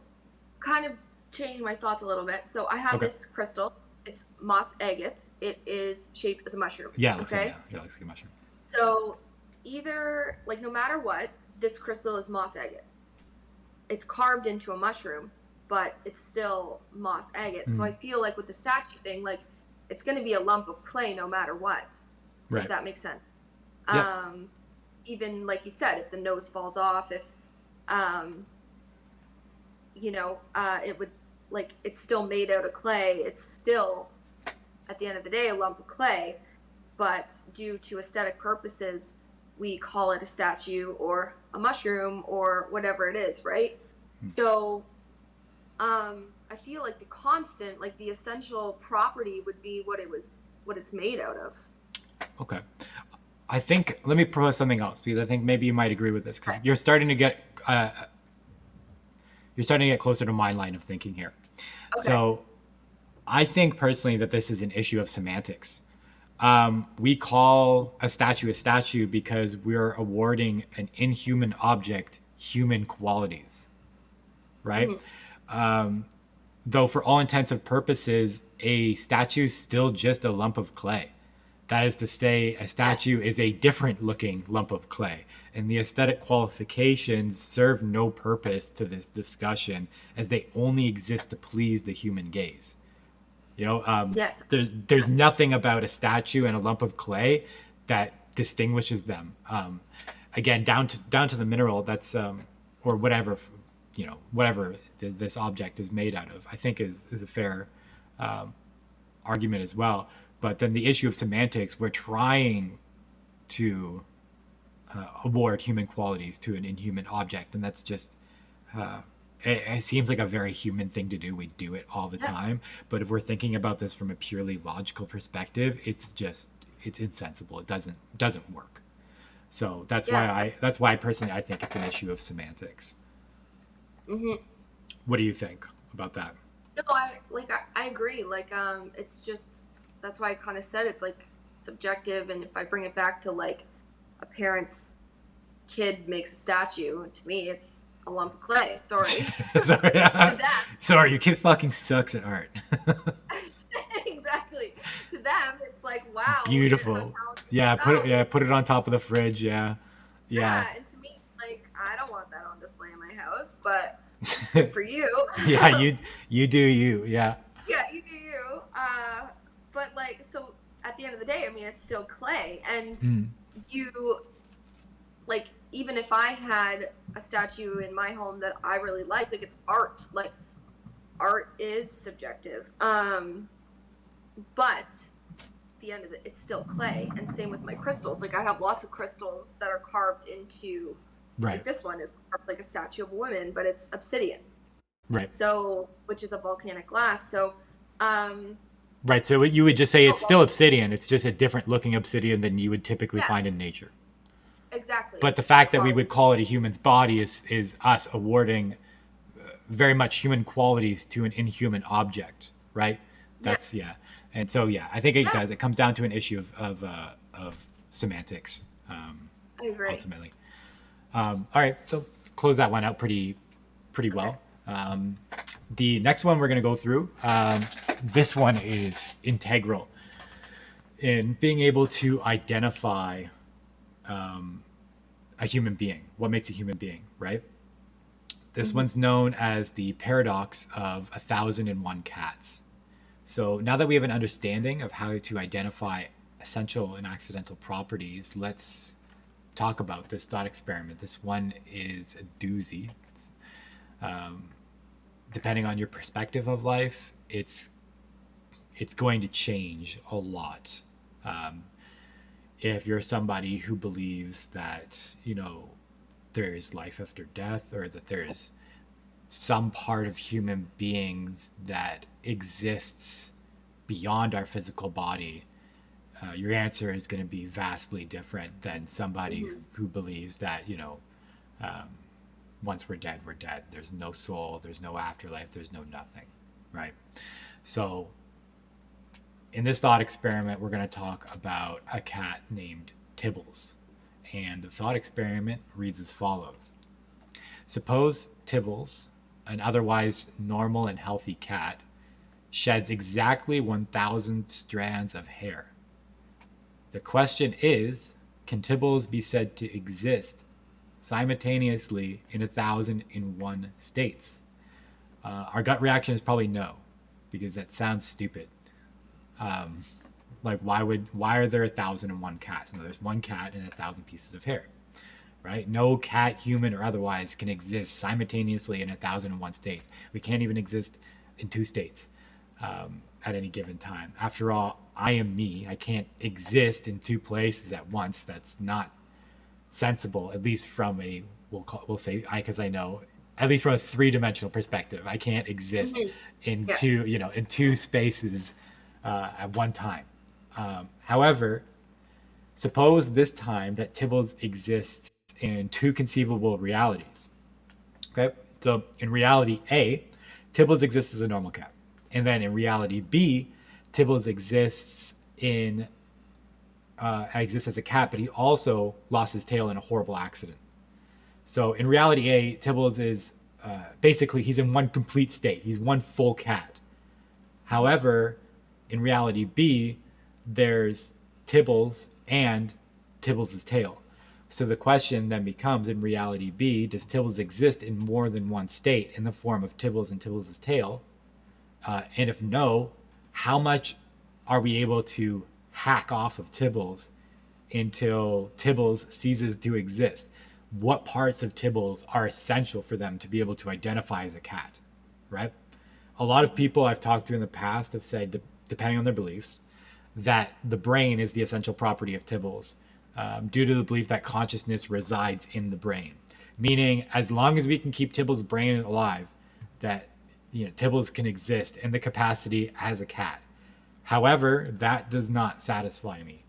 kind of changing my thoughts a little bit. So I have this crystal. It's moss agate. It is shaped as a mushroom. Yeah, it looks like a mushroom. So either, like, no matter what, this crystal is moss agate. It's carved into a mushroom, but it's still moss agate. So I feel like with the statue thing, like, it's going to be a lump of clay no matter what, if that makes sense. Yep. Even like you said, if the nose falls off, if it would, like, it's still made out of clay. It's still, at the end of the day, a lump of clay, but due to aesthetic purposes, we call it a statue or a mushroom or whatever it is, right? So I feel like the constant, like the essential property, would be what it's made out of. Okay. I think, let me propose something else, because I think maybe you might agree with this, because you're starting to get closer to my line of thinking here. Okay. So I think personally that this is an issue of semantics. We call a statue because we're awarding an inhuman object human qualities, right? Though for all intents and purposes, a statue is still just a lump of clay. That is to say, a statue is a different looking lump of clay, and the aesthetic qualifications serve no purpose to this discussion, as they only exist to please the human gaze. There's nothing about a statue and a lump of clay that distinguishes them. Again, down to the mineral that's or whatever whatever this object is made out of, I think is a fair argument as well. But then the issue of semantics, we're trying to award human qualities to an inhuman object, and that's just it seems like a very human thing to do. We do it all the time. But if we're thinking about this from a purely logical perspective, it's insensible. It doesn't work. So that's why personally I think it's an issue of semantics. What do you think about that? No, I agree. Like, it's just, that's why I kind of said it's like subjective, and if I bring it back to, like, a parent's kid makes a statue, to me it's a lump of clay. Sorry. Sorry, your kid fucking sucks at art. Exactly. To them, it's like, wow, beautiful. Yeah, put it on top of the fridge. Yeah. And to me, like, I don't want that on display in my house, but good for you. Yeah, you do you. Yeah. Yeah, you do you. But, like, so at the end of the day, I mean, it's still clay, and you, like, even if I had a statue in my home that I really liked, like, it's art. Like, art is subjective. But at the end of it, it's still clay. And same with my crystals. Like, I have lots of crystals that are carved into, like, this one is carved like a statue of a woman, but it's obsidian. Right. So, which is a volcanic glass. So, right. So you would just say it's still obsidian. It's just a different looking obsidian than you would typically find in nature. Exactly. But the fact that we would call it a human's body is us awarding very much human qualities to an inhuman object, right? That's And so I think it does. It comes down to an issue of semantics. I agree. Ultimately. All right, so close that one out pretty Okay. well. The next one we're going to go through, this one is integral in being able to identify a human being, what makes a human being, right? This Mm-hmm. one's known as the paradox of 1,001 cats. So now that we have an understanding of how to identify essential and accidental properties, let's talk about this thought experiment. This one is a doozy. Depending on your perspective of life, it's going to change a lot. If you're somebody who believes that there's life after death, or that there's some part of human beings that exists beyond our physical body, your answer is going to be vastly different than somebody Mm-hmm. who believes that once we're dead, we're dead. There's no soul, there's no afterlife, there's no nothing, right? So, in this thought experiment, we're going to talk about a cat named Tibbles. And the thought experiment reads as follows. Suppose Tibbles, an otherwise normal and healthy cat, sheds exactly 1,000 strands of hair. The question is, can Tibbles be said to exist simultaneously in 1,001 states? Our gut reaction is probably no, because that sounds stupid. Like, why are there 1,001 cats? No, there's one cat and 1,000 pieces of hair, right? No cat, human or otherwise, can exist simultaneously in 1,001 states. We can't even exist in two states at any given time. After all, I am me. I can't exist in two places at once. That's not sensible, at least from a we'll say I because I know at least from a three-dimensional perspective. I can't exist Mm-hmm. in Yeah. two spaces at one time. However, suppose this time that Tibbles exists in two conceivable realities. Okay, so in reality A, Tibbles exists as a normal cat, and then in reality B, Tibbles exists as a cat, but he also lost his tail in a horrible accident. So in reality A, Tibbles is basically he's in one complete state. He's one full cat. However, in reality B, there's Tibbles and Tibbles' tail. So the question then becomes, in reality B, does Tibbles exist in more than one state in the form of Tibbles and Tibbles' tail? And if no, how much are we able to hack off of Tibbles until Tibbles ceases to exist? What parts of Tibbles are essential for them to be able to identify as a cat, right? A lot of people I've talked to in the past have said, depending on their beliefs, that the brain is the essential property of Tibbles, due to the belief that consciousness resides in the brain. Meaning, as long as we can keep Tibbles' brain alive, that Tibbles can exist in the capacity as a cat. However, that does not satisfy me.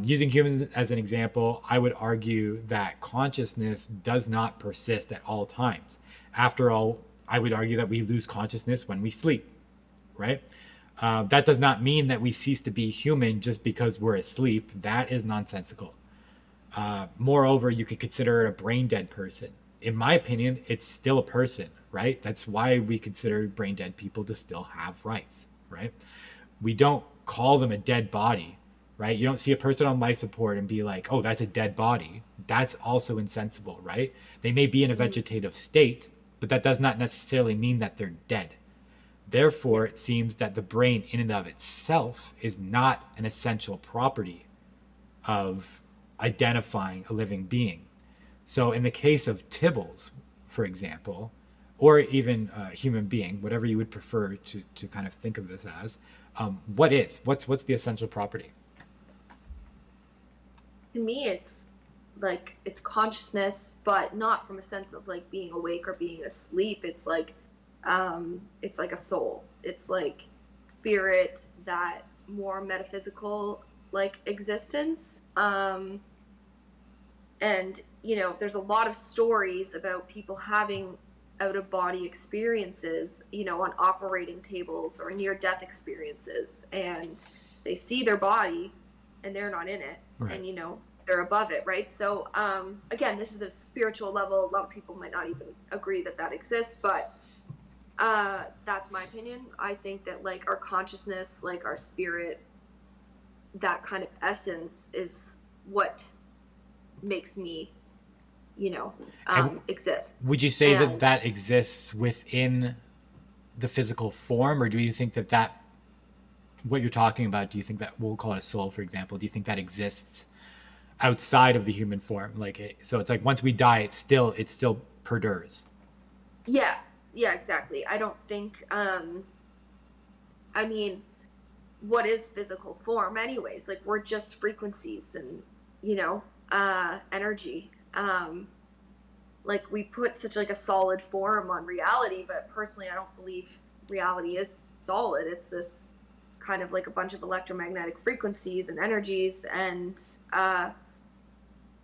Using humans as an example, I would argue that consciousness does not persist at all times. After all, I would argue that we lose consciousness when we sleep, right? That does not mean that we cease to be human just because we're asleep. That is nonsensical. Moreover, you could consider it a brain dead person. In my opinion, it's still a person, right? That's why we consider brain dead people to still have rights, right? We don't call them a dead body, right? You don't see a person on life support and be like, oh, that's a dead body. That's also insensible, right? They may be in a Mm-hmm. vegetative state, but that does not necessarily mean that they're dead. Yeah. Therefore, it seems that the brain in and of itself is not an essential property of identifying a living being. So, in the case of Tibbles, for example, or even a human being, whatever you would prefer to kind of think of this as, what's the essential property? To me, it's like it's consciousness, but not from a sense of like being awake or being asleep. It's like a soul. It's like spirit, that more metaphysical like existence. And there's a lot of stories about people having out of body experiences, on operating tables or near death experiences, and they see their body and they're not in it. Right. And they're above it, right? So again, this is a spiritual level. A lot of people might not even agree that that exists, but that's my opinion. I think that like our consciousness, like our spirit, that kind of essence is what makes me, exist. Would you say that And that exists within the physical form, or do you think that what you're talking about, do you think that, we'll call it a soul, for example, do you think that exists outside of the human form? So it's like once we die, it still perdures. yes, yeah, exactly. I don't think, I mean, what is physical form anyways? Like we're just frequencies and, energy. Like we put such like a solid form on reality, but personally I don't believe reality is solid. It's this kind of like a bunch of electromagnetic frequencies and energies, and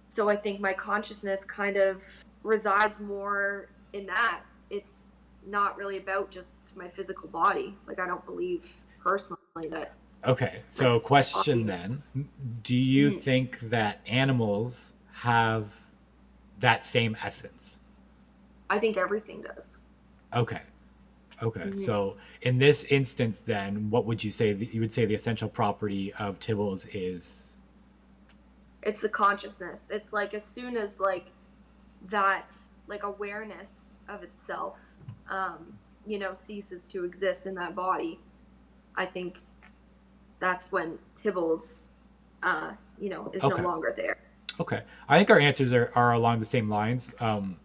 so I think my consciousness kind of resides more in that. It's not really about just my physical body. Like I don't believe personally that Okay, my so physical question body. then, do you Mhm. think that animals have that same essence? I think everything does. Okay. Okay. Hmm. So in this instance, then, what would you say? You would say the essential property of Tibbles is. It's the consciousness. It's like as soon as like that like awareness of itself ceases to exist in that body, I think that's when Tibbles is no Okay. longer there. Okay. I think our answers are along the same lines, Mm.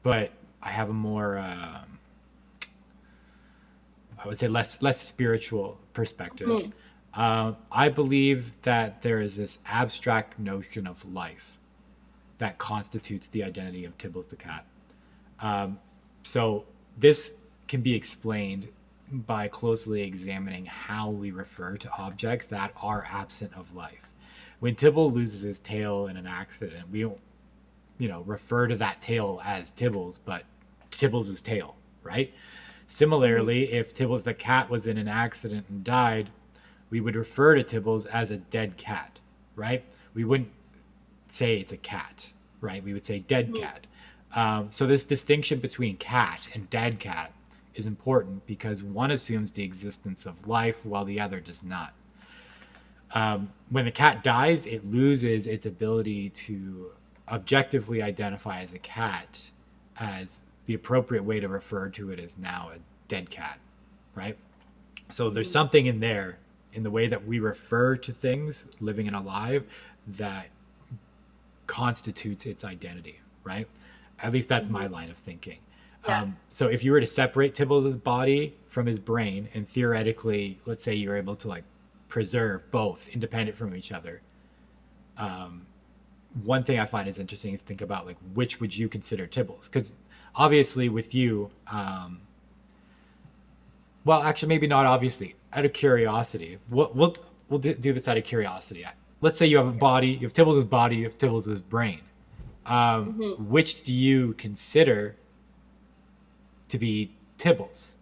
but I have a more, I would say, less spiritual perspective. Mhm. I believe that there is this abstract notion of life that constitutes the identity of Tibbles the cat. So this can be explained by closely examining how we refer to objects that are absent of life. When Tibble loses his tail in an accident, we don't, refer to that tail as Tibbles, but Tibbles' tail, right? Mhm. Similarly, if Tibbles the cat was in an accident and died, we would refer to Tibbles as a dead cat, right? We wouldn't say it's a cat, right? We would say dead Mhm. cat. So this distinction between cat and dead cat is important because one assumes the existence of life while the other does not. When the cat dies, it loses its ability to objectively identify as a cat, as the appropriate way to refer to it is now a dead cat, right? So there's Mhm. something in there in the way that we refer to things living and alive that constitutes its identity, right? At least that's my Mhm. line of thinking. Yeah. So if you were to separate Tibbles' body from his brain, and theoretically, let's say you're able to like preserve both independent from each other, one thing I find is interesting is think about like which would you consider Tibbles? Because obviously with you, well, actually maybe not obviously. Out of curiosity, we'll do this out of curiosity. Let's say you have a body, you have Tibbles' body, you have Tibbles' brain. Mhm. Which do you consider to be Tibbles?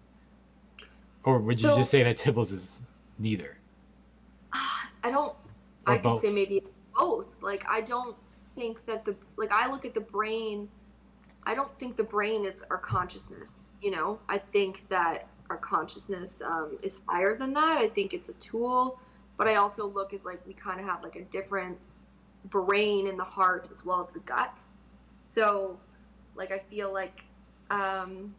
Or would you So just say that Tibbles is neither I don't. or I could say both? maybe both. Like I don't think that the like I look at the brain. I don't think the brain is our consciousness. I think that our consciousness is higher than that. I think it's a tool, but I also look as like we kind of have like a different brain in the heart as well as the gut. So, like I feel um,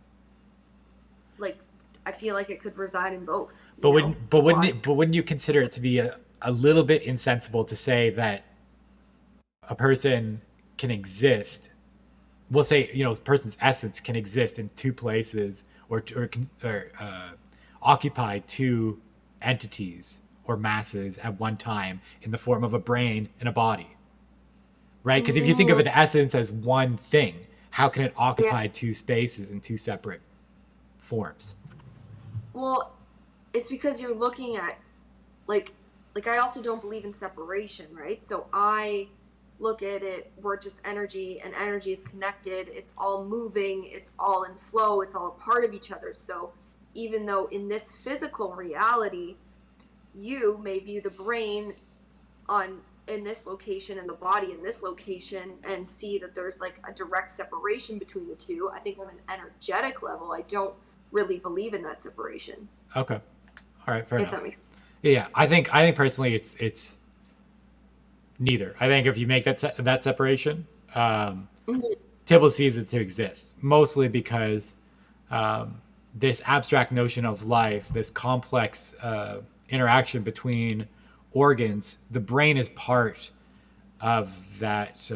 like I feel like it could reside in both. But wouldn't The body. but wouldn't you consider it to be a little bit insensible to say that a person can exist? We'll say a person's essence can exist in two places or occupy two entities or masses at one time in the form of a brain and a body, right? Because if you think of Mm, an essence as one thing, how can it yeah. occupy two spaces in two separate forms? Well, it's because you're looking at like I also don't believe in separation, right? So I look at it, we're just energy, and energy is connected, it's all moving, it's all in flow, it's all a part of each other. So even though in this physical reality you may view the brain on in this location and the body in this location and see that there's like a direct separation between the two. I think on an energetic level, I don't really believe in that separation. Okay. All right. Fair If enough. that makes sense. Yeah. I think personally, it's neither. I think if you make that separation, Mhm. Tibble sees it to exist mostly because this abstract notion of life, this complex interaction between organs, the brain is part of that.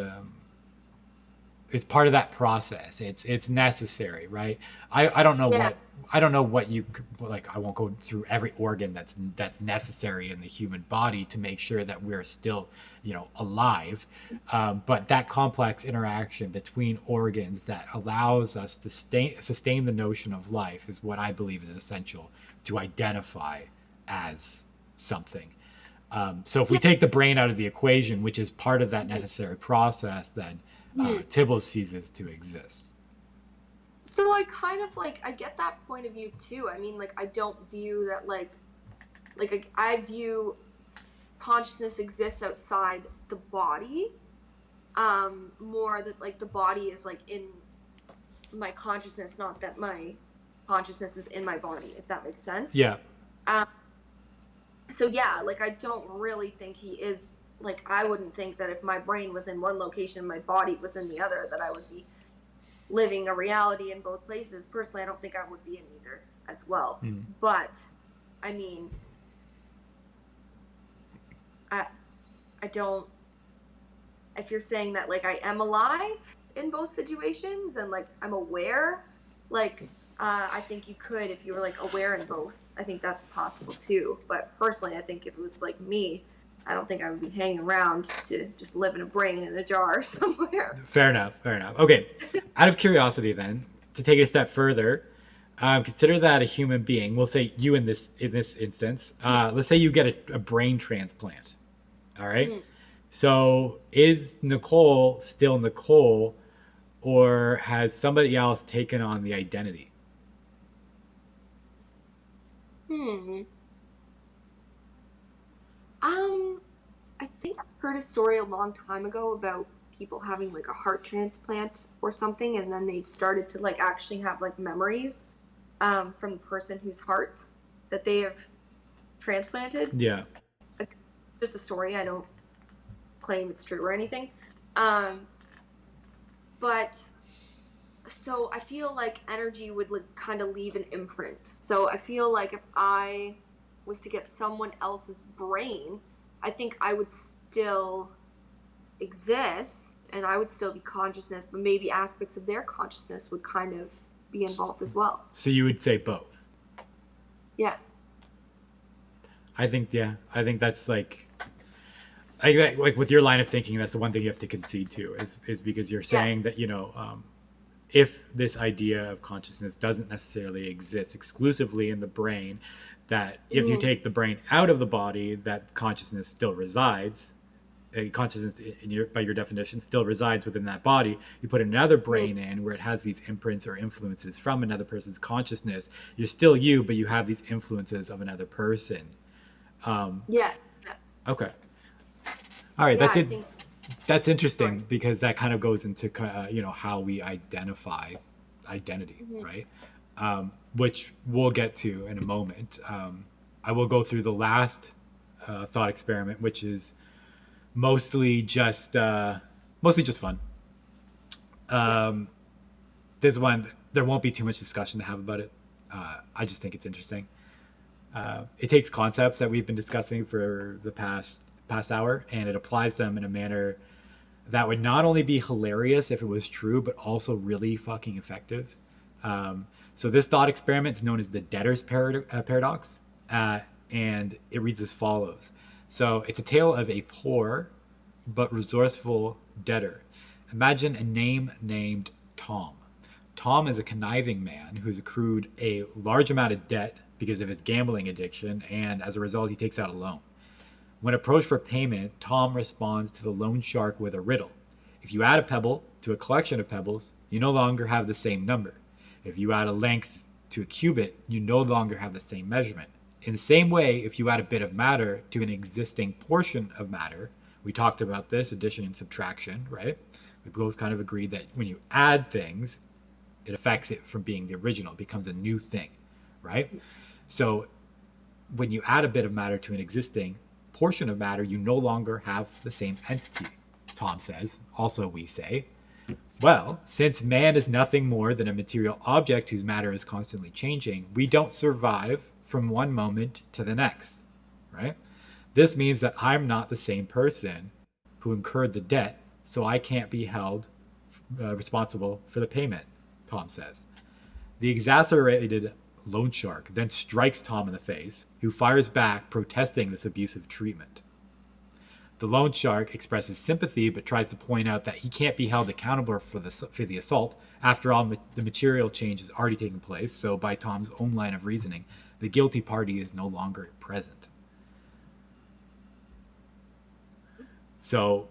It's part of that process. It's necessary, right? I don't know Yeah. what you like. I won't go through every organ that's necessary in the human body to make sure that we're still, alive. But that complex interaction between organs that allows us to sustain the notion of life is what I believe is essential to identify as something. So if we Yeah. take the brain out of the equation, which is part of that necessary process, then Mhm. Tibble ceases to exist. So I kind of like I get that point of view too. I mean, like I don't view that I view consciousness exists outside the body. More that like the body is like in my consciousness, not that my consciousness is in my body, if that makes sense. Yeah. Um, so yeah, like I don't really think he is like I wouldn't think that if my brain was in one location and my body was in the other that I would be living a reality in both places. Personally, I don't think I would be in either as well. Mm. But I mean, I I don't. If you're saying that like I am alive in both situations and like I'm aware, like I think you could if you were like aware in both. I think that's possible too. But personally, I think if it was like me, I don't think I would be hanging around to just live in a brain in a jar somewhere. Fair enough. Fair enough. Okay. Out of curiosity, then, to take it a step further, consider that a human being. We'll say you in this instance. Let's say you get a brain transplant. All right. Mhm. So is Nicole still Nicole, or has somebody else taken on the identity? Hmm. I think I heard a story a long time ago about people having like a heart transplant or something, and then they've started to like actually have like memories from the person whose heart that they have transplanted. Yeah. Like, just a story. I don't claim it's true or anything. Um, but so I feel like energy would like kind of leave an imprint. So I feel like if I was to get someone else's brain, I think I would still exist and I would still be consciousness, but maybe aspects of their consciousness would kind of be involved as well. So you would say both. Yeah. I think, yeah. I think that's like with your line of thinking, that's the one thing you have to concede to is because you're Yeah. saying that if this idea of consciousness doesn't necessarily exist exclusively in the brain, that if you Mhm. take the brain out of the body, that consciousness still resides. Consciousness, by your definition, still resides within that body. You put another Mhm. brain in where it has these imprints or influences from another person's consciousness. You're still you, but you have these influences of another person. Yes. Yeah. Okay. All right. Yeah, That's I it. think That's interesting sorry. because that kind of goes into how we identify identity, Mhm. right? Which we'll get to in a moment. I will go through the last thought experiment, which is mostly just fun. Yeah. This one, there won't be too much discussion to have about it. I just think it's interesting. It takes concepts that we've been discussing for the past hour, and it applies them in a manner that would not only be hilarious if it was true, but also really fucking effective. So this thought experiment is known as the debtor's paradox, and it reads as follows. So it's a tale of a poor but resourceful debtor. Imagine a name named Tom. Tom is a conniving man who's accrued a large amount of debt because of his gambling addiction, and as a result, he takes out a loan. When approached for payment, Tom responds to the loan shark with a riddle. If you add a pebble to a collection of pebbles, you no longer have the same number. If you add a length to a cubit, you no longer have the same measurement. In the same way, if you add a bit of matter to an existing portion of matter, We talked about this, addition and subtraction, right? We both kind of agreed that when you add things, it affects it from being the original. It becomes a new thing, right? So when you add a bit of matter to an existing portion of matter, you no longer have the same entity, Tom says. Also, we say, well, since man is nothing more than a material object whose matter is constantly changing, we don't survive from one moment to the next, right? This means that I'm not the same person who incurred the debt, so I can't be held responsible for the payment, Tom says. The exasperated loan shark then strikes Tom in the face, who fires back, protesting this abusive treatment. The loan shark expresses sympathy but tries to point out that he can't be held accountable for the assault. After all, the material change has already taken place, so by Tom's own line of reasoning, the guilty party is no longer present. So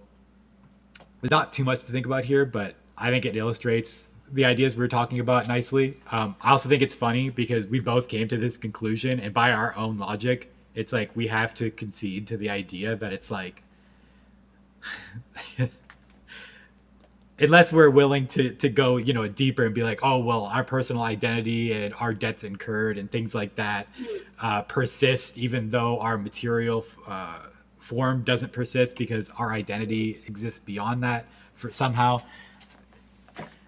there's not too much to think about here, but I think it illustrates the ideas we were talking about nicely. I also think it's funny because we both came to this conclusion, and by our own logic, it's like we have to concede to the idea that it's like, unless we're willing to go, deeper and be like, oh, well, our personal identity and our debts incurred and things like that persist, even though our material form doesn't persist because our identity exists beyond that for somehow.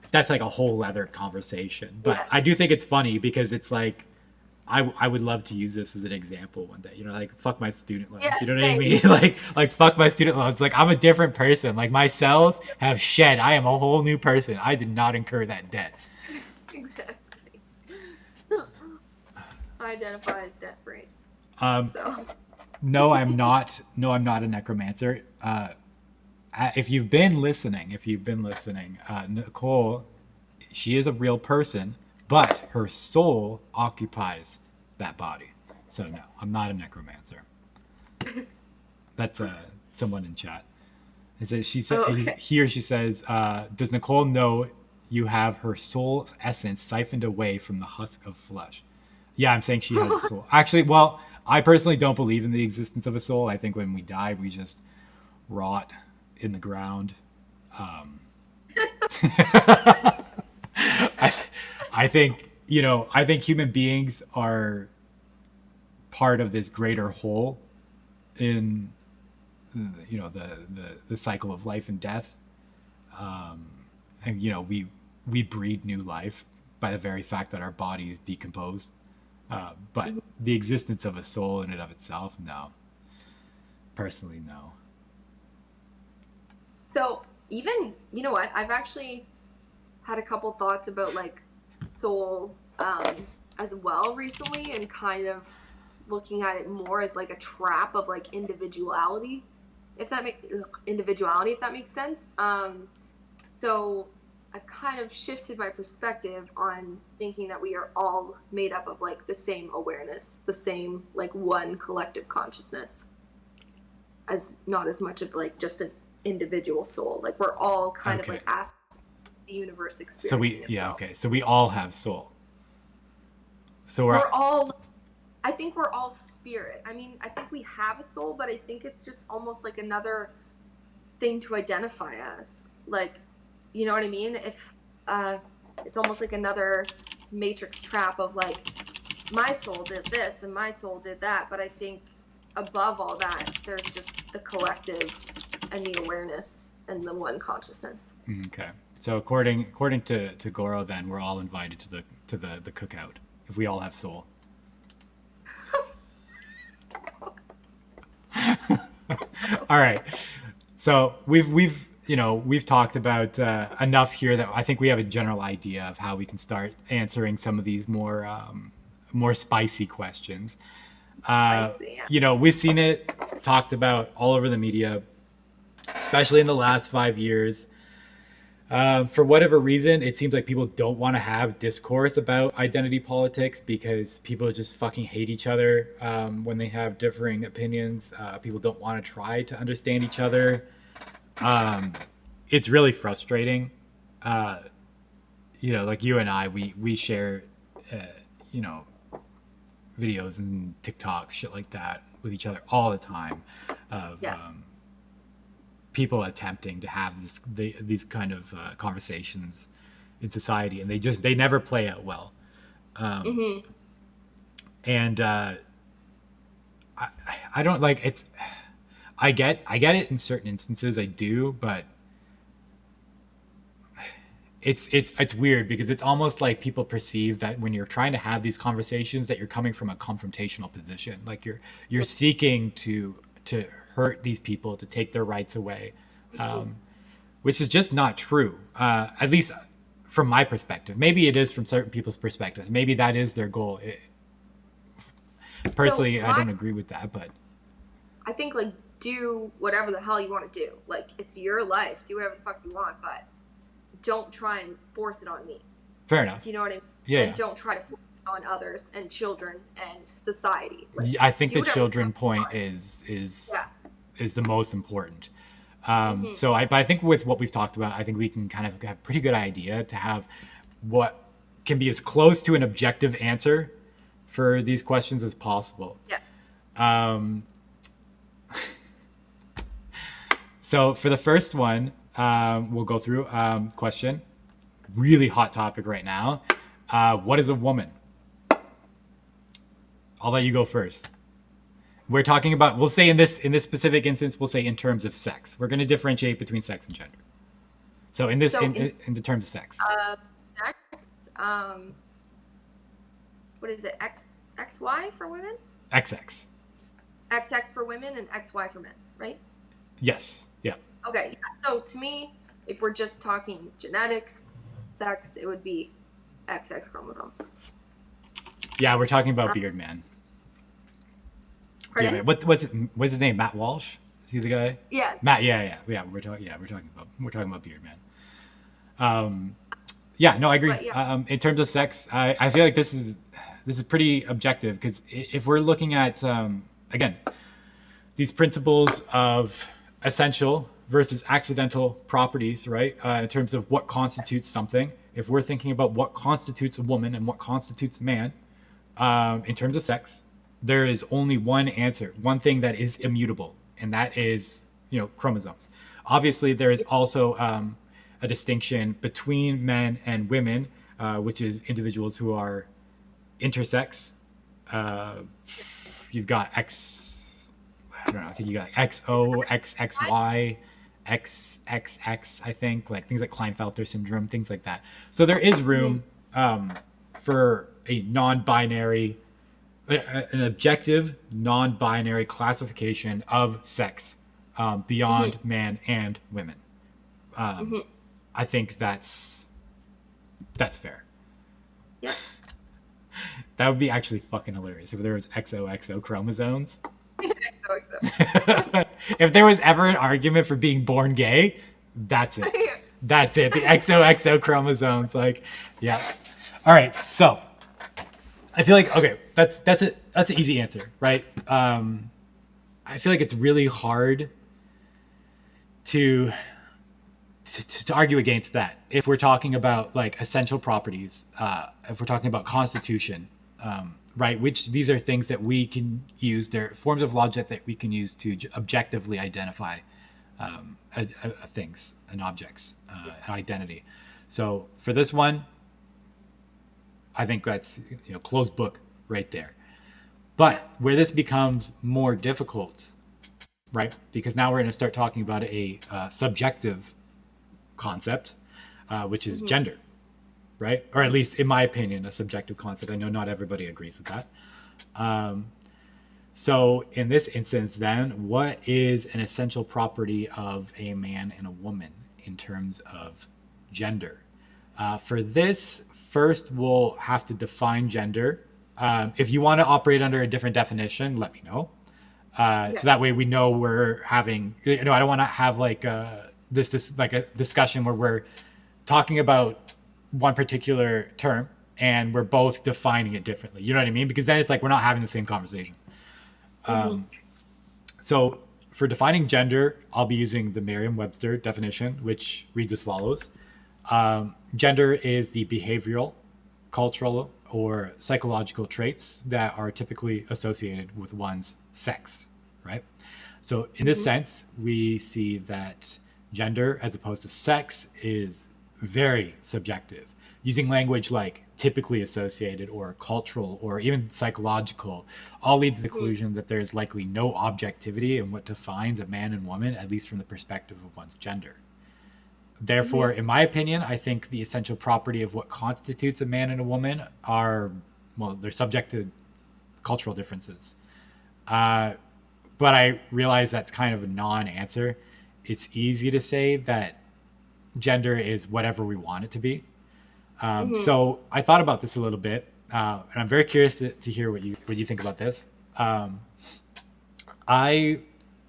That's like a whole other conversation. But I do think it's funny because it's like, I would love to use this as an example one day, like fuck my student loans. Yes, you know what I mean? like fuck my student loans. Like I'm a different person. Like my cells have shed. I am a whole new person. I did not incur that debt. Exactly. I identify as debt free. So. No, I'm not. No, I'm not a necromancer. If you've been listening, Nicole, she is a real person, but her soul occupies that body. So no, I'm not a necromancer. That's someone in chat. She said here. She says, "Does Nicole know you have her soul's essence siphoned away from the husk of flesh?" Yeah, I'm saying she has a soul. Actually, well, I personally don't believe in the existence of a soul. I think when we die, we just rot in the ground. I think human beings are part of this greater whole in the cycle of life and death, and we breed new life by the very fact that our bodies decompose, but the existence of a soul in and of itself, no. Personally, no. So even, you know what, I've actually had a couple thoughts about like soul as well recently, and kind of looking at it more as like a trap of like individuality, if that makes sense. So I've kind of shifted my perspective on thinking that we are all made up of like the same awareness, the same like one collective consciousness, as not as much of like just an individual soul. Like we're all kind of like aspects of the universe experiencing itself. So we all have soul. So we're all, I think we're all spirit. I mean, I think we have a soul, but I think it's just almost like another thing to identify as. Like, you know what I mean? If it's almost like another matrix trap of like, my soul did this and my soul did that, but I think above all that, there's just the collective and the awareness and the one consciousness. Okay. So according to Goro, then we're all invited to the cookout if we all have soul. All right. So we've talked about enough here that I think we have a general idea of how we can start answering some of these more spicy questions. We've seen it talked about all over the media, especially in the last 5 years. For whatever reason, it seems like people don't want to have discourse about identity politics because people just fucking hate each other when they have differing opinions. People don't want to try to understand each other. It's really frustrating. Like you and I, we share, videos and TikToks, shit like that with each other all the time. people attempting to have these kind of conversations in society, and they never play out well. And I don't like it's. I get it in certain instances, I do, but it's weird because it's almost like people perceive that when you're trying to have these conversations that you're coming from a confrontational position, like you're seeking to hurt these people, to take their rights away, which is just not true. At least from my perspective. Maybe it is from certain people's perspectives. Maybe that is their goal. Personally, I don't agree with that, but I think like do whatever the hell you want to do. Like it's your life. Do whatever the fuck you want, but don't try and force it on me. Fair enough. Do you know what I mean? Yeah. And don't try to force it on others and children and society. Like, I think the children point is the most important. So I think with what we've talked about, I think we can kind of have a pretty good idea to have what can be as close to an objective answer for these questions as possible. Yeah. So for the first one, we'll go through question. Really hot topic right now. What is a woman? I'll let you go first. We're talking about, we'll say in this specific instance, we'll say in terms of sex. We're going to differentiate between sex and gender. So in the terms of sex. What is it? XY for women? XX. XX for women and XY for men, right? Yes. Yeah. Okay. So to me, if we're just talking genetics, sex, it would be XX chromosomes. Yeah, we're talking about Beard Man. Pardon? Yeah, what's his name? Matt Walsh? Is he the guy? Yeah. Matt. Yeah. We're talking about Beard Man. Yeah. No, I agree. Yeah. In terms of sex, I feel like this is pretty objective because if we're looking at again these principles of essential versus accidental properties, right? In terms of what constitutes something, if we're thinking about what constitutes a woman and what constitutes a man, in terms of sex, there is only one answer, one thing that is immutable, and that is, chromosomes. Obviously, there is also a distinction between men and women, which is individuals who are intersex. You've got I don't know, I think you got XO, XXY, XXX, I think, like things like Klinefelter syndrome, things like that. So there is room for a non-binary, an objective non-binary classification of sex beyond man and women. I think that's fair. Yeah. That would be actually fucking hilarious if there was XOXO chromosomes. XOXO. If there was ever an argument for being born gay, that's it. That's it. The XOXO chromosomes. Like, yeah. All right. So I feel like, okay, that's an easy answer, right? I feel like it's really hard to argue against that. If we're talking about like essential properties, if we're talking about constitution, right? Which these are things that we can use. They're forms of logic that we can use to objectively identify things and objects, an identity. So for this one, I think that's closed book right there. But where this becomes more difficult, right? Because now we're going to start talking about a subjective concept, which is gender. Right? Or at least, in my opinion, a subjective concept. I know not everybody agrees with that. So in this instance, then, what is an essential property of a man and a woman in terms of gender? For this, first, we'll have to define gender. If you want to operate under a different definition, let me know. So that way we know we're having, I don't want to have like this like a discussion where we're talking about one particular term and we're both defining it differently. You know what I mean? Because then it's like we're not having the same conversation. So for defining gender, I'll be using the Merriam-Webster definition, which reads as follows. Gender is the behavioral, cultural, or psychological traits that are typically associated with one's sex, right? So in this sense, we see that gender as opposed to sex is very subjective. Using language like typically associated or cultural or even psychological all lead to the conclusion that there is likely no objectivity in what defines a man and woman, at least from the perspective of one's gender. Therefore, in my opinion, I think the essential property of what constitutes a man and a woman are, well, they're subject to cultural differences. But I realize that's kind of a non-answer. It's easy to say that gender is whatever we want it to be. So I thought about this a little bit, and I'm very curious to hear what you think about this. I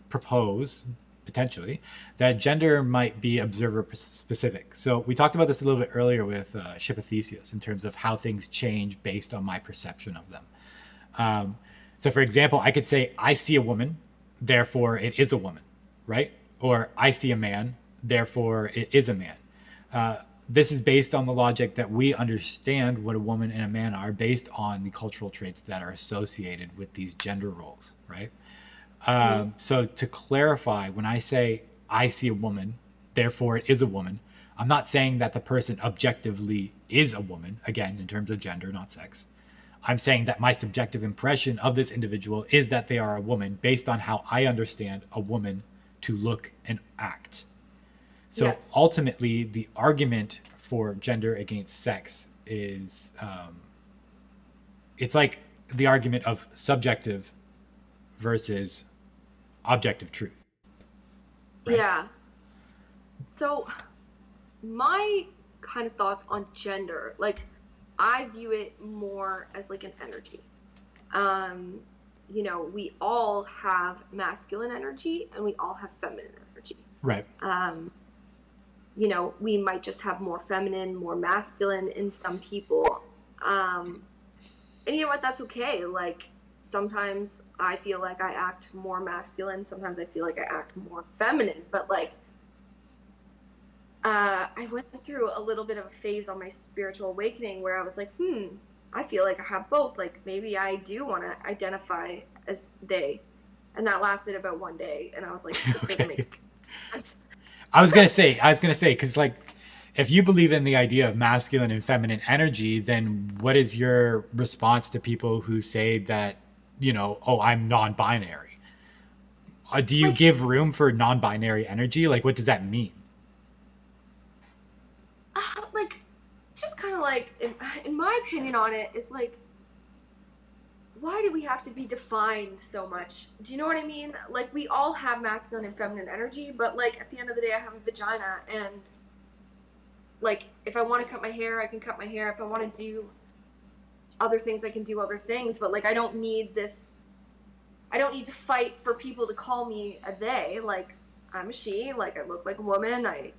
propose potentially that gender might be observer specific. So we talked about this a little bit earlier with Theseus in terms of how things change based on my perception of them. So for example, I could say I see a woman, therefore it is a woman, right? Or I see a man, therefore it is a man. This is based on the logic that we understand what a woman and a man are based on the cultural traits that are associated with these gender roles, right? So to clarify, when I say I see a woman, therefore it is a woman, I'm not saying that the person objectively is a woman, again, in terms of gender, not sex. I'm saying that my subjective impression of this individual is that they are a woman based on how I understand a woman to look and act. So ultimately, the argument for gender against sex is, it's like the argument of subjective versus objective truth. Right? Yeah. So my kind of thoughts on gender, like I view it more as like an energy. You know, we all have masculine energy and we all have feminine energy. Right. You know, we might just have more feminine, more masculine in some people. And you know what? That's okay. Like, sometimes I feel like I act more masculine. Sometimes I feel like I act more feminine. But, like, I went through a little bit of a phase on my spiritual awakening where I was like, I feel like I have both. Like, maybe I do want to identify as they. And that lasted about one day. And I was like, this doesn't make sense. I was gonna say, because like, if you believe in the idea of masculine and feminine energy, then what is your response to people who say that, you know, oh, I'm non-binary? Do you give room for non-binary energy? Like, what does that mean? Like, just kind of like, in my opinion on it, is like, why do we have to be defined so much? Do you know what I mean? Like, we all have masculine and feminine energy, but like at the end of the day, I have a vagina, and like if I want to cut my hair, I can cut my hair. If I want to do other things, I can do other things. But like, I don't need to fight for people to call me a they. Like, I'm a she. Like, I look like a woman. I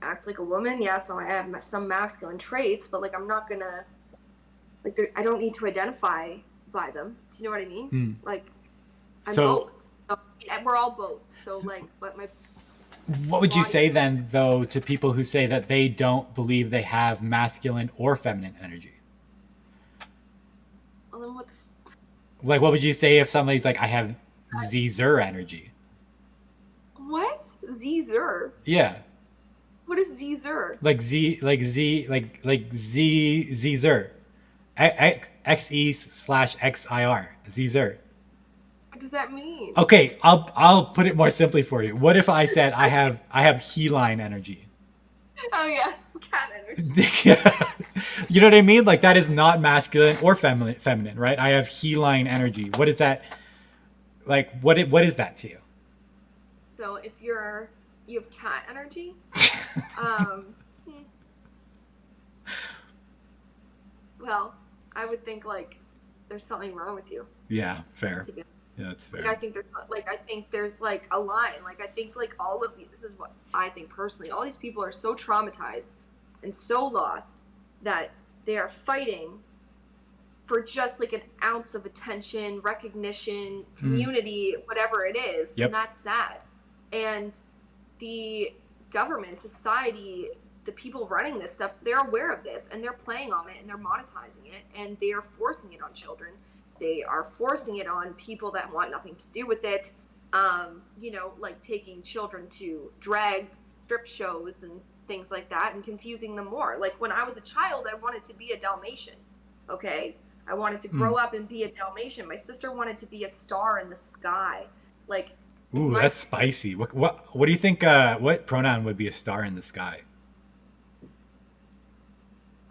act like a woman. Yeah, so I have some masculine traits, but like, I'm not gonna like. I don't need to identify by them. Do you know what I mean? Like, I'm both. So, we're all both. So like, but my. What would you say then, though, to people who say that they don't believe they have masculine or feminine energy? Well, then what? Like, what would you say if somebody's like, I have Z-Zer energy? What? Z-Zer? Yeah. What is Z-Zer? Like Z-Zer. XE/XIR. Z-Zer. What does that mean? Okay, I'll put it more simply for you. What if I said I have heline energy? Oh yeah, cat energy. You know what I mean? Like, that is not masculine or feminine, right? I have heline energy. What is that? Like, what is that to you? So if you have cat energy, well, I would think like there's something wrong with you. Yeah, fair. Yeah, that's fair. Like, I think there's like a line. Like, I think like all of these, this is what I think personally, all these people are so traumatized and so lost that they are fighting for just like an ounce of attention, recognition, community, whatever it is. Yep. And that's sad. And the government, society, the people running this stuff, they're aware of this and they're playing on it and they're monetizing it and they are forcing it on children. They are forcing it on people that want nothing to do with it. You know, like taking children to drag strip shows and things like that and confusing them more. Like when I was a child, I wanted to be a Dalmatian. Okay. I wanted to Mm. grow up and be a Dalmatian. My sister wanted to be a star in the sky. Like in Ooh, my, that's spicy. What do you think? What pronoun would be a star in the sky?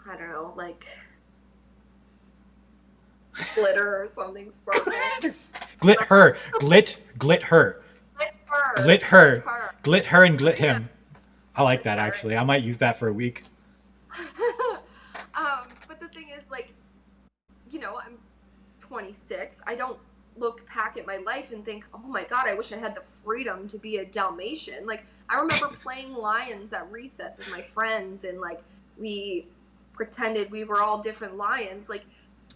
I don't know, like glitter or something sparkle. Glit her, glit her, glit Glit her, her. glit her, and glit Yeah, him. I like glit that her. actually. I might use that for a week. But the thing is, like, you know, I'm 26. I don't look back at my life and think, oh my God, I wish I had the freedom to be a Dalmatian. Like, I remember playing lions at recess with my friends, and like, we pretended we were all different lions. Like,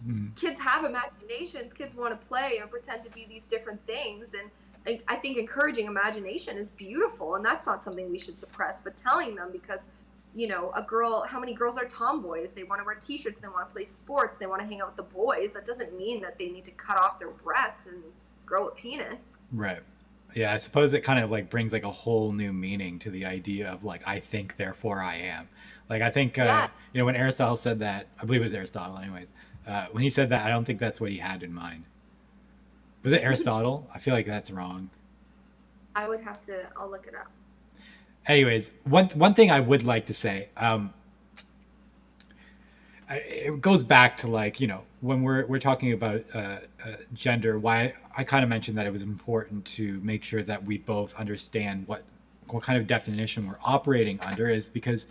Mm. kids have imaginations, kids want to play and pretend to be these different things. And I think encouraging imagination is beautiful, and that's not something we should suppress, but telling them, because you know, a girl, how many girls are tomboys? They want to wear t-shirts, they want to play sports, they want to hang out with the boys. That doesn't mean that they need to cut off their breasts and grow a penis. Right. Yeah, I suppose it kind of like brings like a whole new meaning to the idea of like I think therefore I am. Like I think Yeah, when Aristotle said that, I believe it was Aristotle anyways. When he said that, I don't think that's what he had in mind. Was it Aristotle? I feel like that's wrong. I would have to, I'll look it up. Anyways, one thing I would like to say, it goes back to like when we're talking about gender. Why I kind of mentioned that it was important to make sure that we both understand what kind of definition we're operating under is because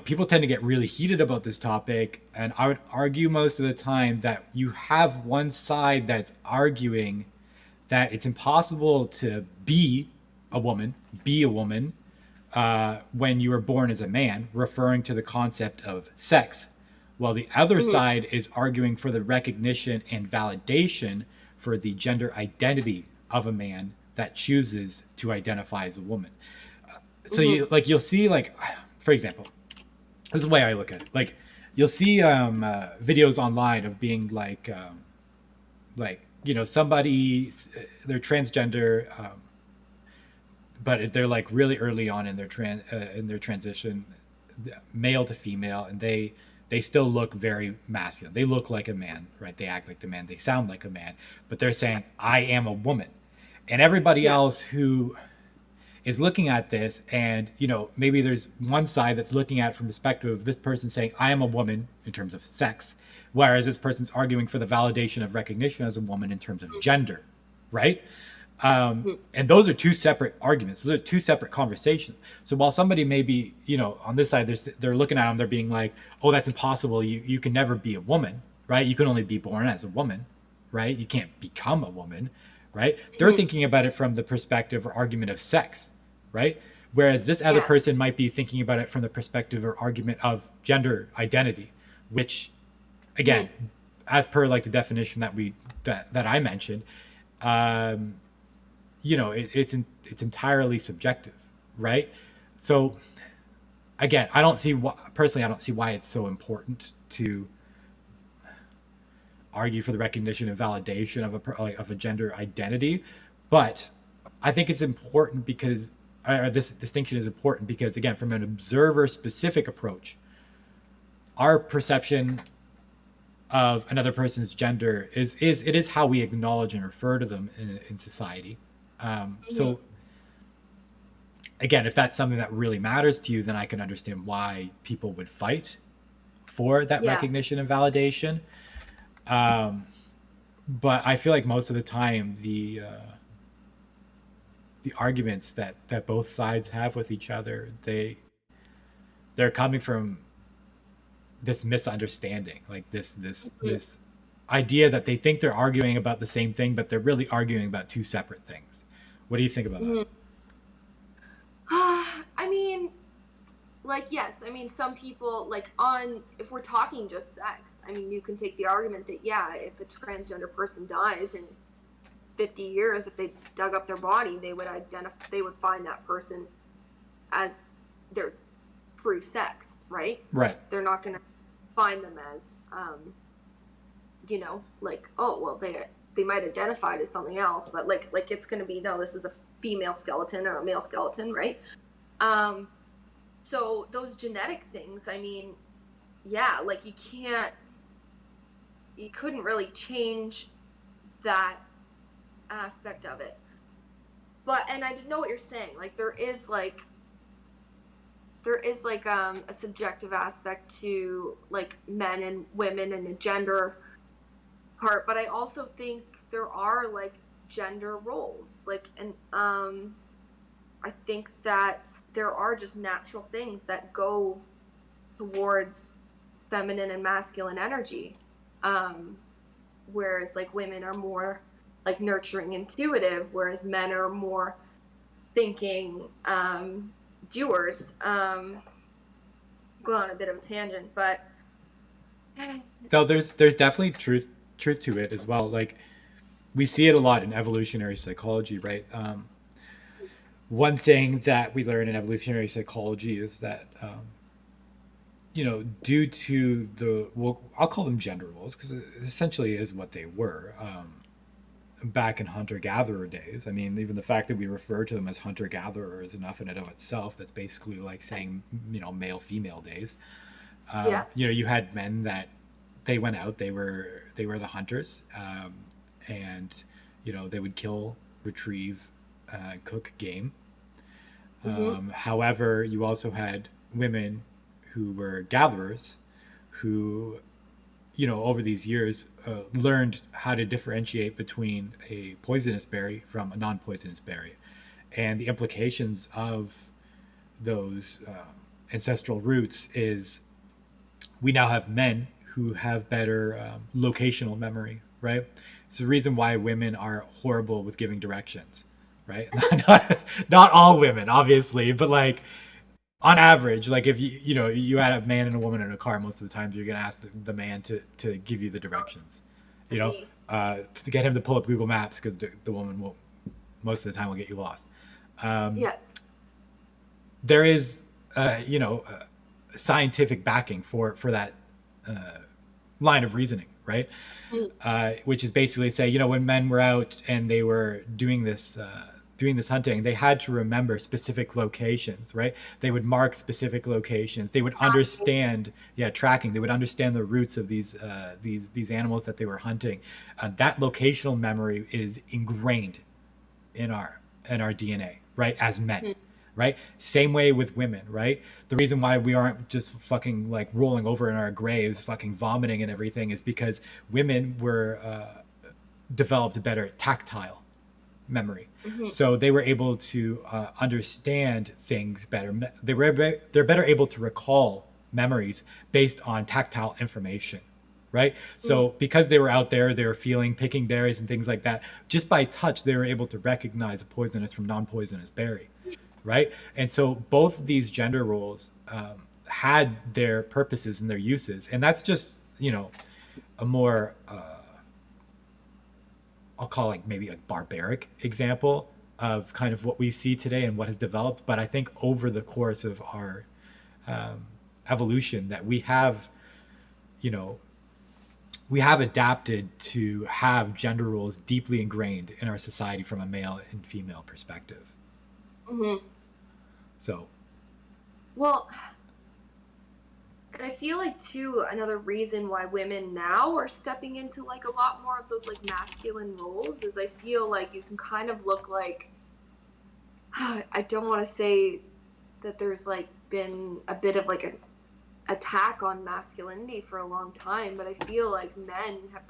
people tend to get really heated about this topic, and I would argue most of the time that you have one side that's arguing that it's impossible to be a woman when you were born as a man, referring to the concept of sex, while the other Mm-hmm. side is arguing for the recognition and validation for the gender identity of a man that chooses to identify as a woman. So Mm-hmm. you'll see like, for example, this is the way I look at it. Like you'll see videos online of being like somebody they're transgender, but they're like really early on in their transition, male to female, and they still look very masculine. They look like a man, right? They act like the man. They sound like a man, but they're saying I am a woman, and everybody Yeah. else who is looking at this, and maybe there's one side that's looking at it from the perspective of this person saying I am a woman in terms of sex, whereas this person's arguing for the validation of recognition as a woman in terms of gender, right? Mm-hmm. And those are two separate arguments. Those are two separate conversations. So while somebody may be, on this side, they're looking at them, they're being like, oh, that's impossible. You can never be a woman, right? You can only be born as a woman, right? You can't become a woman, right? They're Mm-hmm. thinking about it from the perspective or argument of sex, right? Whereas this other Yeah. person might be thinking about it from the perspective or argument of gender identity, which, Mm-hmm. again, as per like the definition that I mentioned, um, it's entirely subjective, right? So again, I don't see why it's so important to argue for the recognition and validation of a gender identity, but I think it's important because this distinction is important because again, from an observer specific approach, our perception of another person's gender is how we acknowledge and refer to them in society. Mm-hmm. So again, if that's something that really matters to you, then I can understand why people would fight for that Yeah. recognition and validation. But I feel like most of the time, the arguments that both sides have with each other, they're coming from this misunderstanding, like this idea that they think they're arguing about the same thing, but they're really arguing about two separate things. What do you think about that? Mm-hmm. I mean, like, yes, I mean, some people, like, if we're talking just sex, I mean, you can take the argument that, yeah, if a transgender person dies in 50 years, if they dug up their body, they would find that person as their true sex, right? Right. They're not going to find them as, like, oh, well, they might identify it as something else, but like it's going to be, no, this is a female skeleton or a male skeleton, right? So those genetic things, I mean, yeah, like you couldn't really change that aspect of it. But, and I didn't know what you're saying. Like there is like a subjective aspect to like men and women and the gender part, but I also think there are like gender roles, like, and I think that there are just natural things that go towards feminine and masculine energy, whereas like women are more like nurturing, intuitive, whereas men are more thinking, doers. Go on a bit of a tangent, but No, there's definitely truth to it as well. Like we see it a lot in evolutionary psychology, right? One thing that we learn in evolutionary psychology is that due to well, I'll call them gender roles because it essentially is what they were back in hunter-gatherer days. I mean, even the fact that we refer to them as hunter-gatherer is enough in and of itself. That's basically like saying, male-female days. yeah. You had men that they went out, they were the hunters, and they would kill, retrieve, cook game. However, you also had women who were gatherers who, over these years learned how to differentiate between a poisonous berry from a non-poisonous berry. And the implications of those ancestral roots is we now have men who have better locational memory, right? It's the reason why women are horrible with giving directions, right? Not all women, obviously, but like on average, like if you had a man and a woman in a car, most of the times you're gonna ask the man to give you the directions, to get him to pull up Google Maps because the woman will most of the time will get you lost. Yeah. There is scientific backing for that line of reasoning, right? Which is basically say, when men were out and they were doing this hunting, they had to remember specific locations, right? They would mark specific locations. They would understand, tracking. They would understand the routes of these animals that they were hunting. That locational memory is ingrained in our DNA, right? As men. Right? Same way with women, right? The reason why we aren't just fucking like rolling over in our graves, fucking vomiting and everything is because women were developed a better tactile memory. So they were able to understand things better. They're better able to recall memories based on tactile information, right? So because they were out there, they were feeling, picking berries and things like that. Just by touch, they were able to recognize a poisonous from non-poisonous berry. Right. And so both these gender roles had their purposes and their uses. And that's just, a more, I'll call like maybe a barbaric example of kind of what we see today and what has developed. But I think over the course of our evolution that we have adapted to have gender roles deeply ingrained in our society from a male and female perspective. So, Well, and I feel like too another reason why women now are stepping into like a lot more of those like masculine roles is I feel like you can kind of look like I don't want to say that there's like been a bit of like an attack on masculinity for a long time, but I feel like men have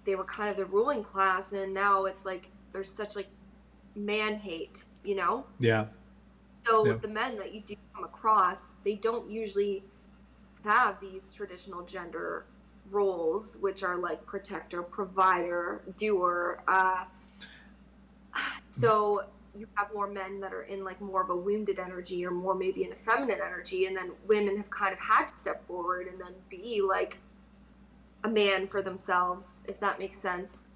they were kind of the ruling class, and now it's like there's such like man hate, yeah. So the men that you do come across, they don't usually have these traditional gender roles, which are like protector, provider, doer. So you have more men that are in like more of a wounded energy or more maybe in a feminine energy, and then women have kind of had to step forward and then be like a man for themselves, if that makes sense.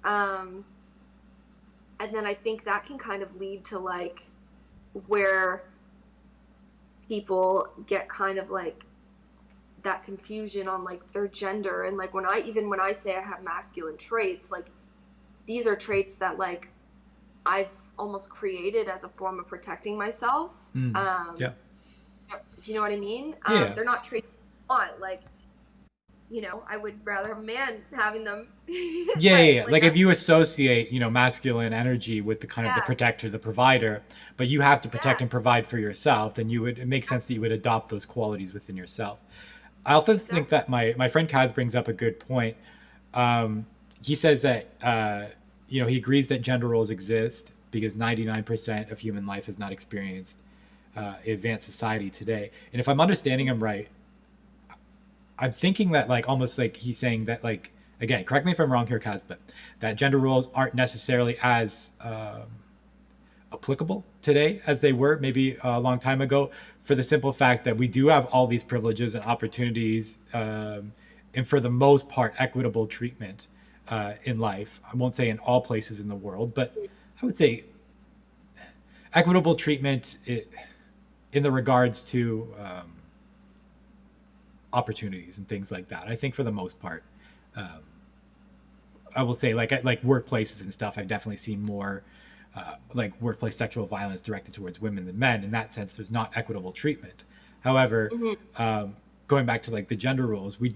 And then I think that can kind of lead to like where people get kind of like that confusion on like their gender. And like when I say I have masculine traits, like these are traits that like I've almost created as a form of protecting myself. Yeah. Do you know what I mean? Yeah. They're not traits I want. Like, you know, I would rather a man having them. Right. Yeah. Like Like that's, if you associate, masculine energy with the kind of the yeah, protector, the provider, but you have to protect yeah, and provide for yourself, then it makes sense that you would adopt those qualities within yourself. I also think exactly. that my friend Kaz brings up a good point. He says that, he agrees that gender roles exist because 99% of human life is not experienced advanced society today. And if I'm understanding him right, I'm thinking that like almost like he's saying that like again, correct me if I'm wrong here, Kaz, but that gender roles aren't necessarily as applicable today as they were maybe a long time ago, for the simple fact that we do have all these privileges and opportunities, and for the most part, equitable treatment in life. I won't say in all places in the world, but I would say equitable treatment in the regards to opportunities and things like that. I think for the most part, I will say like workplaces and stuff. I've definitely seen more like workplace sexual violence directed towards women than men. In that sense, there's not equitable treatment. However, Hmm. going back to like the gender roles, we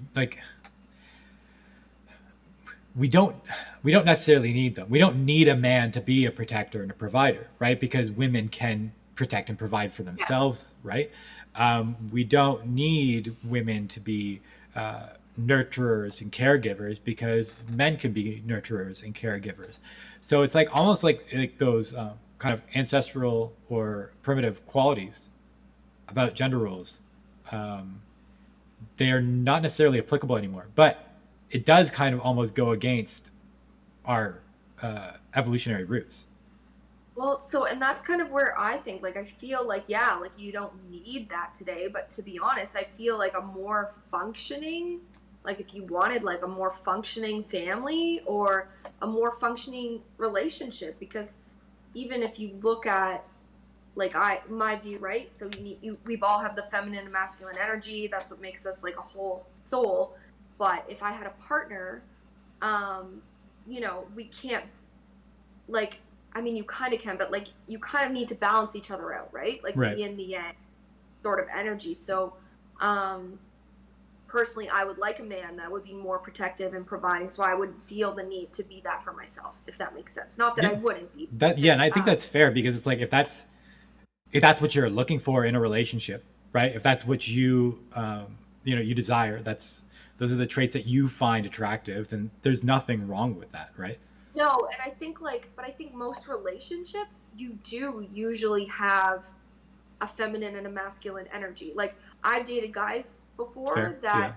don't we don't necessarily need them. We don't need a man to be a protector and a provider, right? Because women can protect and provide for Yeah. themselves, right? We don't need women to be nurturers and caregivers because men can be nurturers and caregivers. So it's like almost like those kind of ancestral or primitive qualities about gender roles. They are not necessarily applicable anymore, but it does kind of almost go against our evolutionary roots. Well, so, and that's kind of where I think, like, I feel like, yeah, like you don't need that today. But to be honest, I feel like a more functioning, like if you wanted like a more functioning family or a more functioning relationship, because even if you look at like my view, right? So we've all have the feminine and masculine energy. That's what makes us like a whole soul. But if I had a partner, um, you know, we can't like, I mean, you kind of can, but like you kind of need to balance each other out, right? Like the Right. yin, the yang sort of energy. So, um, personally, I would like a man that would be more protective and providing, so I wouldn't feel the need to be that for myself, if that makes sense. Not that I Yeah. wouldn't be, That yeah, and just I think that's fair because it's like if that's what you're looking for in a relationship, right? If that's what you desire, those are the traits that you find attractive, then there's nothing wrong with that, right? no. And I think like, but I think most relationships you do usually have a feminine and a masculine energy. Like I've dated guys before Fair. that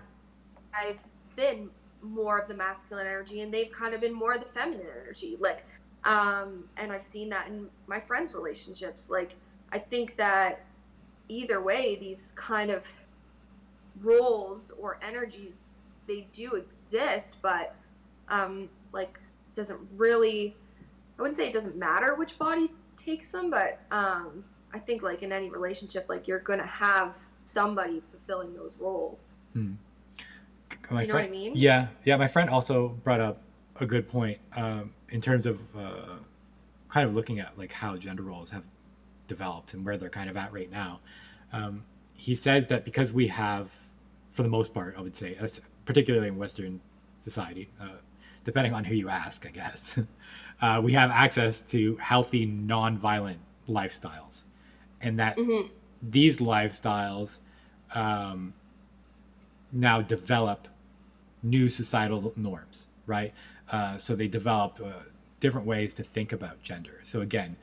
Yeah. I've been more of the masculine energy and they've kind of been more of the feminine energy. Like, and I've seen that in my friends' relationships. Like, I think that either way, these kind of roles or energies, they do exist, but, like, doesn't really, I wouldn't say it doesn't matter which body takes them, but, I think like in any relationship, like you're gonna have somebody fulfilling those roles. Hmm. Do My you know what friend, I mean? yeah, my friend also brought up a good point in terms of kind of looking at like how gender roles have developed and where they're kind of at right now. He says that because we have, for the most part, I would say, particularly in Western society, depending on who you ask, I guess, we have access to healthy, non-violent lifestyles, and that Hmm. these lifestyles now develop new societal norms, right? So they develop different ways to think about gender. So again,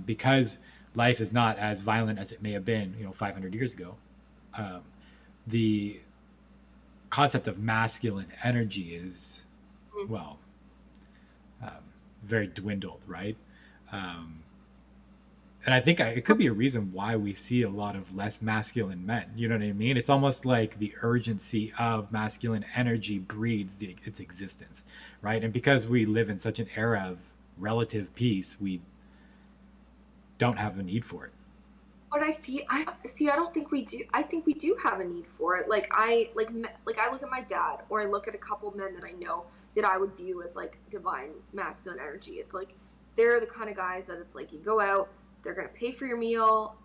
because life is not as violent as it may have been, 500 years ago, the concept of masculine energy is, well, very dwindled, right? And I think it could be a reason why we see a lot of less masculine men. You know what I mean? It's almost like the urgency of masculine energy breeds its existence, right? And because we live in such an era of relative peace, we don't have a need for it. what I feel, I see. I don't think we do. I think we do have a need for it. Like I look at my dad, or I look at a couple of men that I know that I would view as like divine masculine energy. It's like they're the kind of guys that it's like you go out, they're gonna pay for your meal.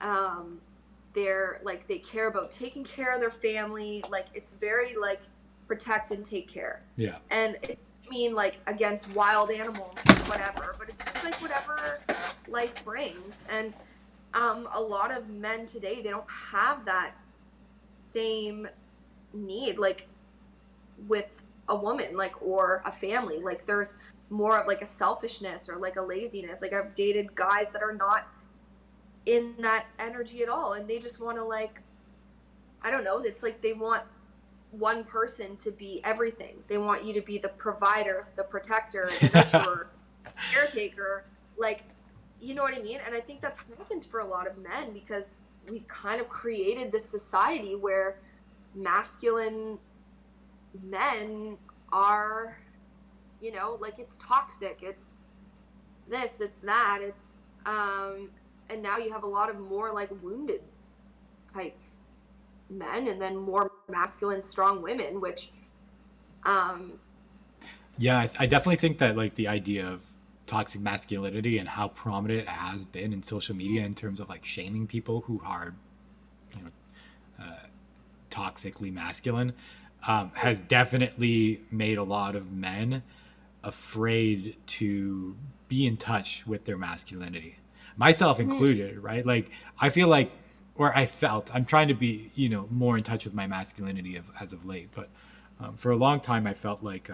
They're like they care about taking care of their family. Like it's very like protect and take care. Yeah. And it mean like against wild animals or whatever, but it's just like whatever life brings. And a lot of men today, they don't have that same need like with a woman, like, or a family. Like there's more of like a selfishness or like a laziness. Like I've dated guys that are not in that energy at all, and they just want to like, I don't know, it's like they want one person to be everything. They want you to be the provider, the protector, the nurturer, caretaker, like, you know what I mean? And I think that's happened for a lot of men because we've kind of created this society where masculine men are, you know, like it's toxic, it's this, it's that, it's and now you have a lot of more like wounded type men, and then more masculine strong women, which Yeah, I definitely think that like the idea of toxic masculinity and how prominent it has been in social media in terms of like shaming people who are, you know, toxically masculine, has definitely made a lot of men afraid to be in touch with their masculinity, myself included, right? Like I feel like, or I felt, I'm trying to be, you know, more in touch with my masculinity as of late, but for a long time I felt like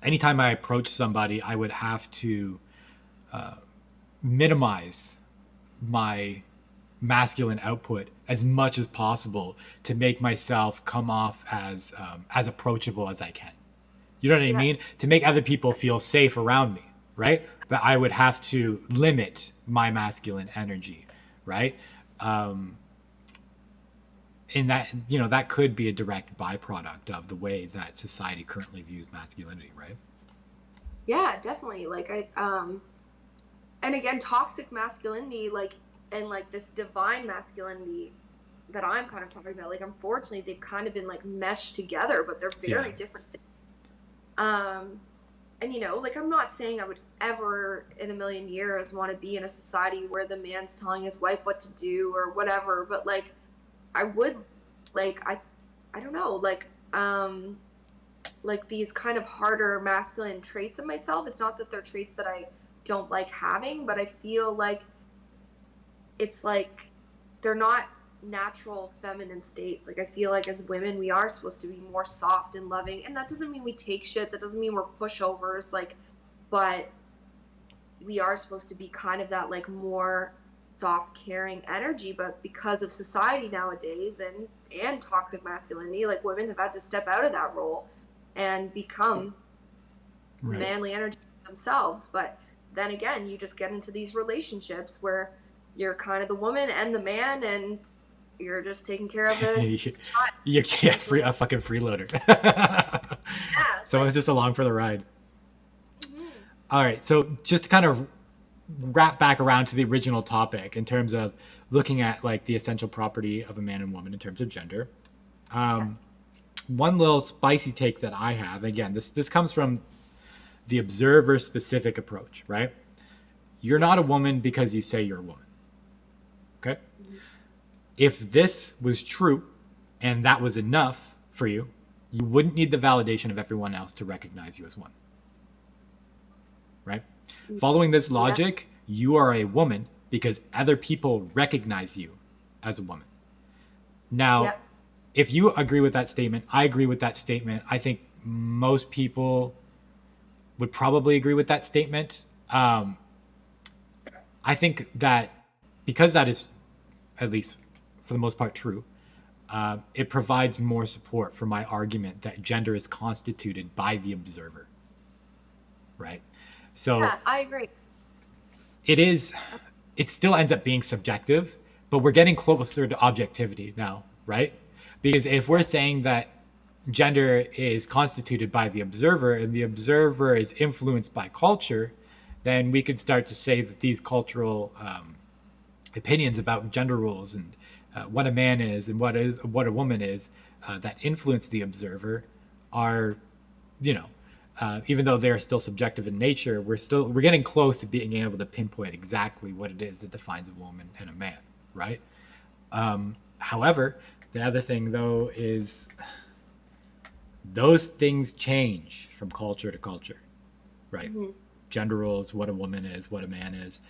anytime I approached somebody, I would have to minimize my masculine output as much as possible to make myself come off as approachable as I can. You know what I yeah, mean? To make other people feel safe around me, right? But I would have to limit my masculine energy, right? And that, you know, that could be a direct byproduct of the way that society currently views masculinity, right? yeah, definitely. Like and again, toxic masculinity, like, and like this divine masculinity that I'm kind of talking about, like unfortunately they've kind of been like meshed together, but they're Yeah. very different things. And you know, like I'm not saying I would ever in a million years want to be in a society where the man's telling his wife what to do or whatever, but like I would, like I don't know, like these kind of harder masculine traits of myself. It's not that they're traits that I don't like having, but I feel like it's like they're not natural feminine states. Like I feel like as women we are supposed to be more soft and loving, and that doesn't mean we take shit, that doesn't mean we're pushovers, like, but we are supposed to be kind of that like more soft caring energy. But because of society nowadays and toxic masculinity, like women have had to step out of that role and become Right. manly energy themselves. But then again, you just get into these relationships where you're kind of the woman and the man, and you're just taking care of the child. You can't a fucking freeloader. Yeah, it's Someone's like, just along for the ride. mhm. All right, so just to kind of wrap back around to the original topic in terms of looking at like the essential property of a man and woman in terms of gender. Yeah, One little spicy take that I have, again, this comes from the observer specific approach, right? You're yeah, not a woman because you say you're a woman. Okay? mhm. If this was true and that was enough for you, you wouldn't need the validation of everyone else to recognize you as one. Right? Following this Yeah, logic, you are a woman because other people recognize you as a woman. Now, yeah, if you agree with that statement, I agree with that statement. I think most people would probably agree with that statement. I think that because that is, at least for the most part, true, it provides more support for my argument that gender is constituted by the observer, right? So yeah, I agree. it is, it still ends up being subjective, but we're getting closer to objectivity now, right? Because if we're Yeah, saying that gender is constituted by the observer and the observer is influenced by culture, then we could start to say that these cultural opinions about gender roles and what a man is and what a woman is that influence the observer are, you know, even though they're still subjective in nature, we're getting close to being able to pinpoint exactly what it is that defines a woman and a man, right? However, the other thing though is those things change from culture to culture, right? Mm-hmm. Gender roles, what a woman is, what a man is.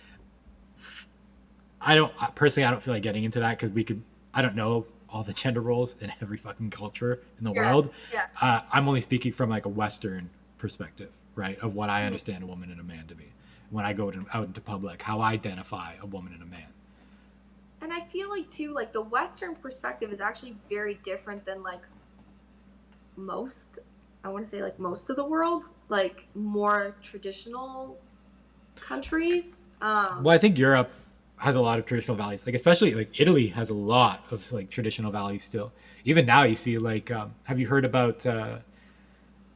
I don't personally. I don't feel like getting into that because we could. I don't know all the gender roles in every fucking culture in the Yeah, world. yeah. I'm only speaking from like a Western perspective, right? Of what I Mm-hmm. understand a woman and a man to be. When I go out into public, how I identify a woman and a man. And I feel like too, like the Western perspective is actually very different than like most. I want to say like most of the world, like more traditional countries. Well, I think Europe has a lot of traditional values. Like especially like Italy has a lot of like traditional values still. Even now, you see like, have you heard about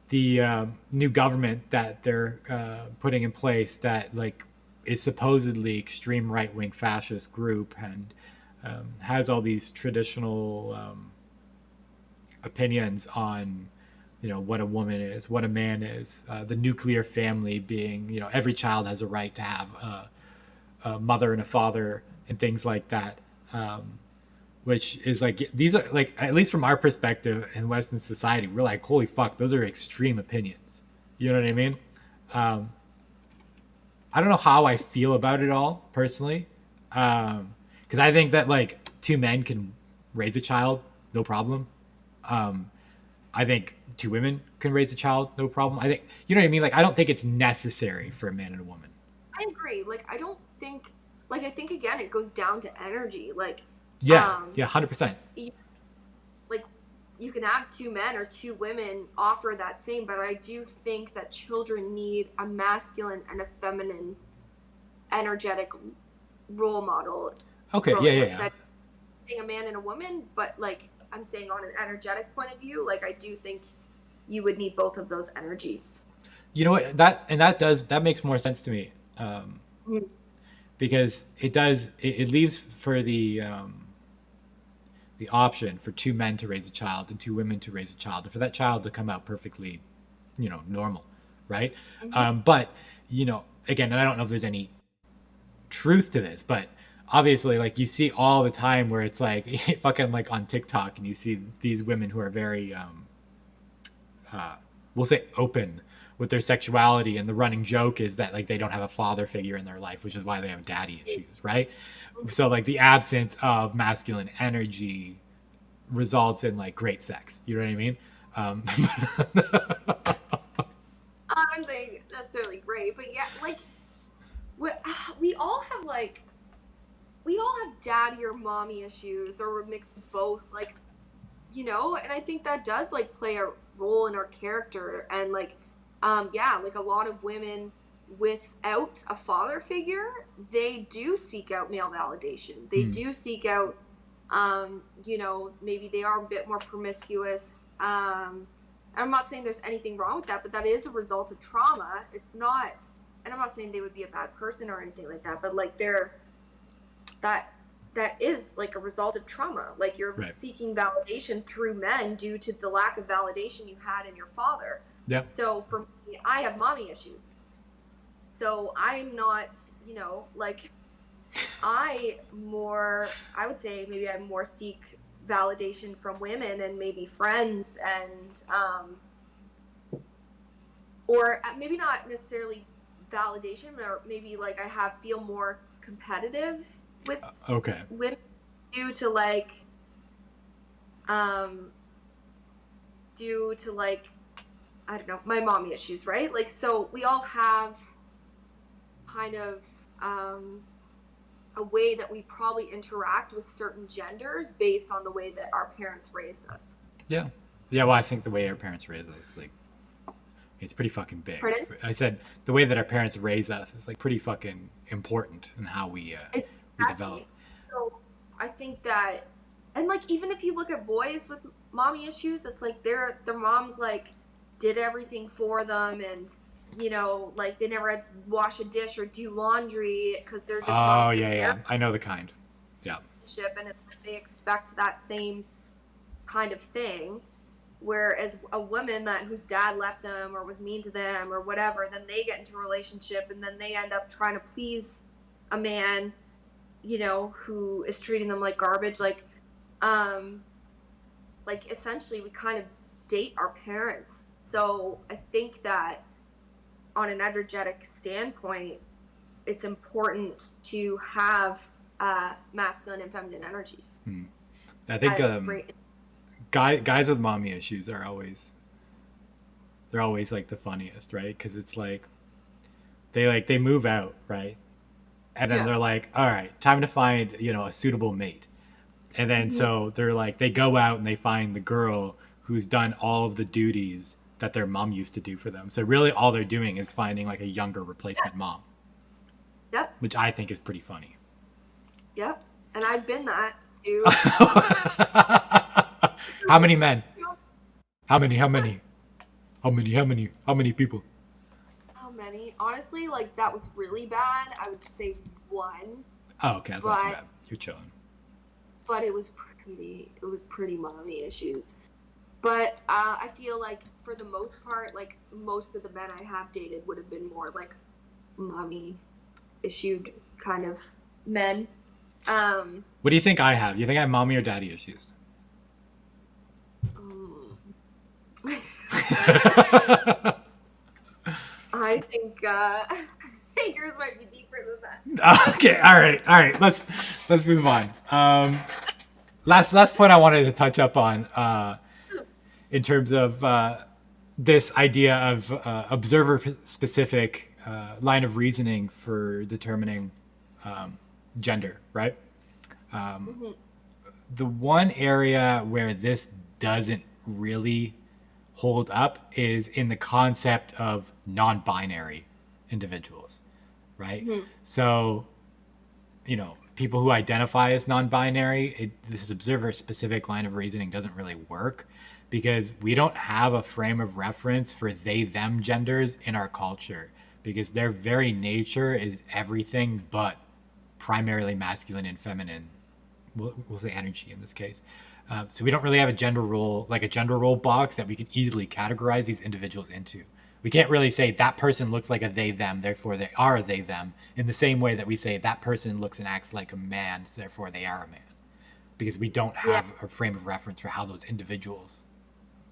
the new government that they're putting in place that like is supposedly extreme right wing fascist group and has all these traditional opinions on what a woman is, what a man is, the nuclear family being every child has a right to have a mother and a father and things like that. Which is like these are like at least from our perspective in Western society, we're like holy fuck, those are extreme opinions. You know what I mean? Um, I don't know how I feel about it all personally, because I think that like two men can raise a child no problem. Um, I think two women can raise a child no problem. I think you know what I mean. Like I don't think it's necessary for a man and a woman. I agree. Like I don't think like I think again it goes down to energy. Like Yeah, um yeah, 100%. y- like you can have two men or two women offer that same, but I do think that children need a masculine and a feminine energetic role model Okay, yeah, growing yeah, up. yeah. That being a man and a woman, but like I'm saying on an energetic point of view, like I do think you would need both of those energies. You know what? That makes more sense to me. Mhm. Because it leaves for the option for two men to raise a child and two women to raise a child, and for that child to come out perfectly, normal, right? Mhm. But again, and I don't know if there's any truth to this, but obviously, like you see all the time where it's like fucking like on TikTok, and you see these women who are very we'll say open with their sexuality, and the running joke is that like they don't have a father figure in their life, which is why they have daddy issues, right? So like the absence of masculine energy results in like great sex, you know what I mean? um, I'm saying necessarily great, but yeah, like we, we all have like we all have daddy or mommy issues or a mix of both, like and I think that does like play a role in our character and like yeah, like a lot of women without a father figure, they do seek out male validation. They hmm, do seek out maybe they are a bit more promiscuous. I'm not saying there's anything wrong with that, but that is a result of trauma. It's not, and I'm not saying they would be a bad person or anything like that, but like they're that that is like a result of trauma. Like you're right. seeking validation through men due to the lack of validation you had in your father. Yeah. So for me, I have mommy issues. So I'm not, like I would say maybe I more seek validation from women and maybe friends and or maybe not necessarily validation, or maybe like I have feel more competitive with Okay. women due to like um due to like I don't know, my mommy issues, right? Like so we all have kind of um a way that we probably interact with certain genders based on the way that our parents raised us. Yeah. Yeah. Well, I think the way our parents raise us, like, it's pretty fucking big. Pardon? I said the way that our parents raise us is like pretty fucking important in how we develop. Exactly. So I think that, and like even if you look at boys with mommy issues, it's like their moms like did everything for them, and like they never had to wash a dish or do laundry because their just moms Oh took yeah, care. yeah. I know the kind. relationship, and it's like they expect that same kind of thing. Whereas a woman whose dad left them or was mean to them or whatever, then they get into a relationship and then they end up trying to please a man, who is treating them like garbage. Like essentially we kind of date our parents. So I think that on an energetic standpoint, it's important to have masculine and feminine energies. I think guys with mommy issues are always like the funniest, right? Because it's like they move out, right? And then they're like, all right, time to find a suitable mate. And then so they're like, they go out and they find the girl who's done all of the duties that their mom used to do for them. So really all they're doing is finding like a younger replacement mom. Yep. Which I think is pretty funny. Yep. And I've been that too. How many men? How many people? How many? Honestly, like that was really bad. I would say one. Oh, okay. That's not too bad. You're chilling. But it was pretty mommy issues. But I feel like for the most part, like most of the men I have dated would have been more like mommy issued kind of men. What do you think I have? You think I have mommy or daddy issues? I think yours might be deeper than that. Okay, all right. Let's move on. Last point I wanted to touch up on in terms of this idea of observer specific line of reasoning for determining gender, right? The one area where this doesn't really hold up is in the concept of non-binary individuals, right? So, people who identify as non-binary, this observer-specific line of reasoning doesn't really work because we don't have a frame of reference for they-them genders in our culture because their very nature is everything but primarily masculine and feminine. We'll say energy in this case. So we don't really have a gender role box that we can easily categorize these individuals into. We can't really say that person looks like a they them, therefore they are they them, in the same way that we say that person looks and acts like a man, so therefore they are a man, because we don't have a frame of reference for how those individuals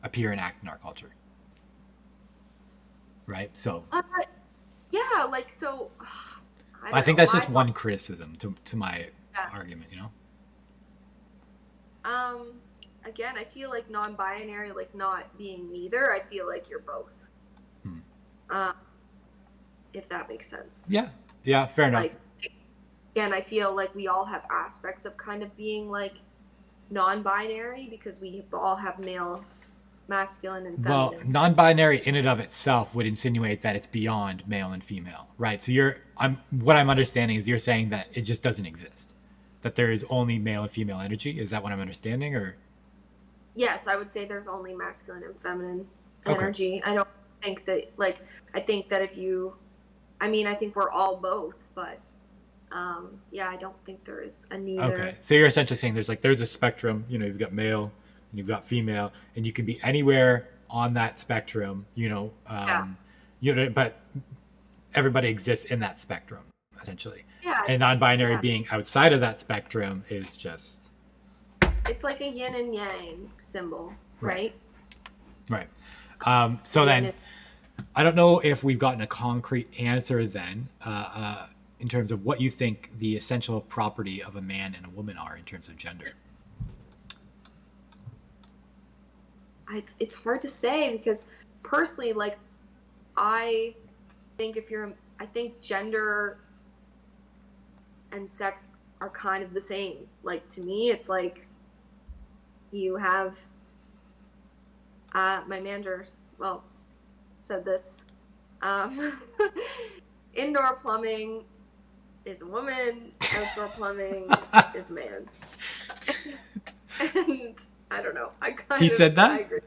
appear and act in our culture, right? So I think that's just one criticism to my argument, Again, I feel like non-binary, like not being neither, I feel like you're both. If that makes sense. Yeah, fair enough. Again, I feel like we all have aspects of kind of being like non-binary because we all have male, masculine, and feminine. Well, non-binary in and of itself would insinuate that it's beyond male and female, right? So what I'm understanding is you're saying that it just doesn't exist, that there is only male and female energy. Is that what I'm understanding, or? Yes, I would say there's only masculine and feminine energy. I don't think that, I think that I think we're all both, but I don't think there is a neither. Okay, so you're essentially saying there's a spectrum, you've got male and you've got female, and you can be anywhere on that spectrum, but everybody exists in that spectrum, essentially. Yeah. And non-binary being outside of that spectrum is just... It's like a yin and yang symbol, right? Right. So then, I don't know if we've gotten a concrete answer then in terms of what you think the essential property of a man and a woman are in terms of gender. It's hard to say because personally, I think gender and sex are kind of the same. To me, it's like you have my manager said this, indoor plumbing is a woman, outdoor plumbing is a man. And I don't know, he said that? I agree.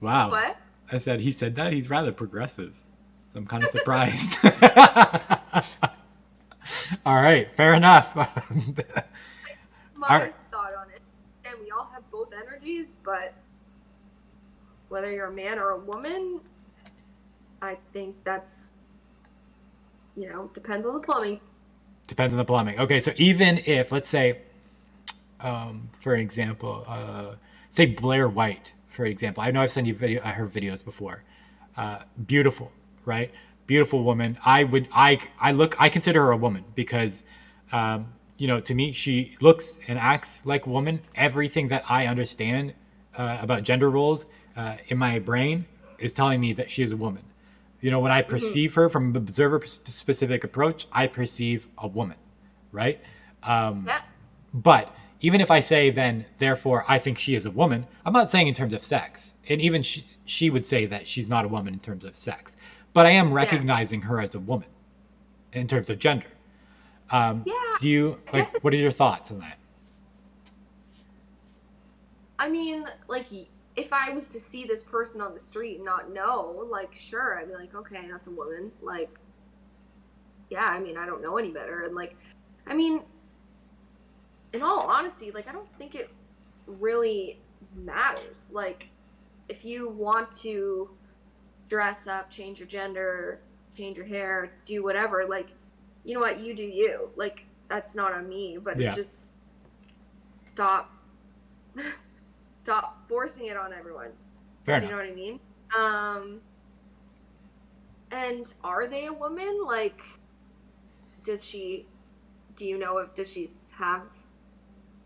Wow. What? I said he said that? He's rather progressive, so I'm kind of surprised. All right, fair enough. All my right. thought on it. And we all have both energies, but whether you're a man or a woman, I think that's, depends on the plumbing. Depends on the plumbing. Okay, so even if, let's say, for example, say Blair White, for example. I know I've sent you her videos before. Beautiful, right? Beautiful woman. I consider her a woman because, to me, she looks and acts like a woman. Everything that I understand about gender roles in my brain is telling me that she is a woman. When I perceive her from an observer specific approach, I perceive a woman, right? Yeah. But even if I say then, therefore, I think she is a woman, I'm not saying in terms of sex. And even she would say that she's not a woman in terms of sex. But I am recognizing her as a woman in terms of gender. Do you, what are your thoughts on that? I mean, like, if I was to see this person on the street and not know, like, sure, I'd be like, okay, that's a woman. Like, yeah, I mean, I don't know any better. And, like, I mean, in all honesty, like, I don't think it really matters. Like, if you want to dress up, change your gender, change your hair, do whatever, like, you know what, you do you. Like, that's not on me, but it's just stop forcing it on everyone. Fair do enough. You know what I mean? And are they a woman? Like, do you know if does she have,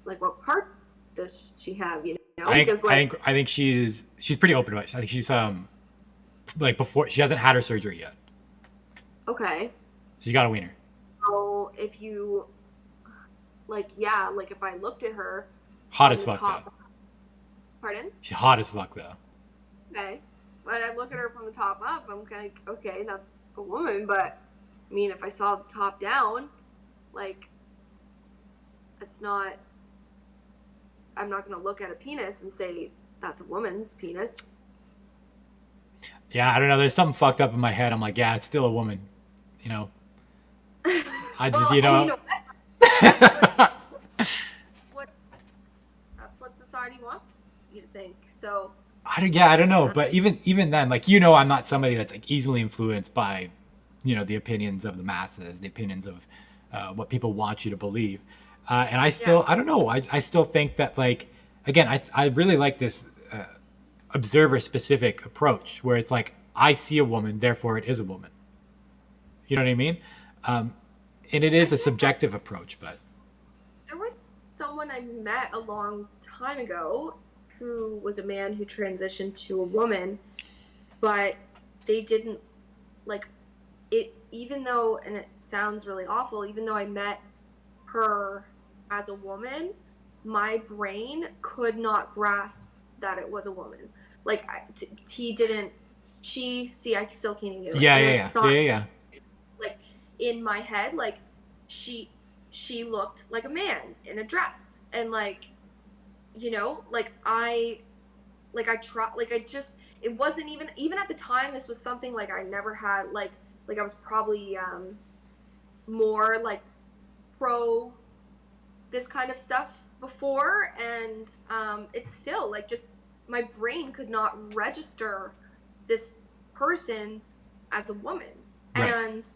like, what part does she have, I think she's pretty open to it. I think she's like, before, she hasn't had her surgery yet. Okay. She got a wiener. So if you, like, yeah, like, if I looked at her hot as fuck though. Pardon? She's hot as fuck though. Okay. But I look at her from the top up, I'm kind of, okay, that's a woman, but I mean, if I saw the top down, like, it's not, I'm not going to look at a penis and say that's a woman's penis. Yeah, I don't know. There's something fucked up in my head. I'm like, yeah, it's still a woman. I just, that's what society wants you to think. So I don't know. But even then, like, I'm not somebody that's, like, easily influenced by, the opinions of the masses, the opinions of what people want you to believe. And I still, I don't know. I still think that, like, again, I really like this observer specific approach where it's like, I see a woman, therefore it is a woman. You know what I mean? And it is a subjective approach, but there was someone I met a long time ago who was a man who transitioned to a woman, but they didn't, like, it, even though, and it sounds really awful, even though I met her as a woman, my brain could not grasp that it was a woman. Like, he didn't, I still can't even do it. Yeah. Like, in my head, like, she looked like a man in a dress, and, like, it wasn't even at the time, this was something, like, I never had, like I was probably more, like, pro this kind of stuff before, and it's still, like, just my brain could not register this person as a woman. Right. And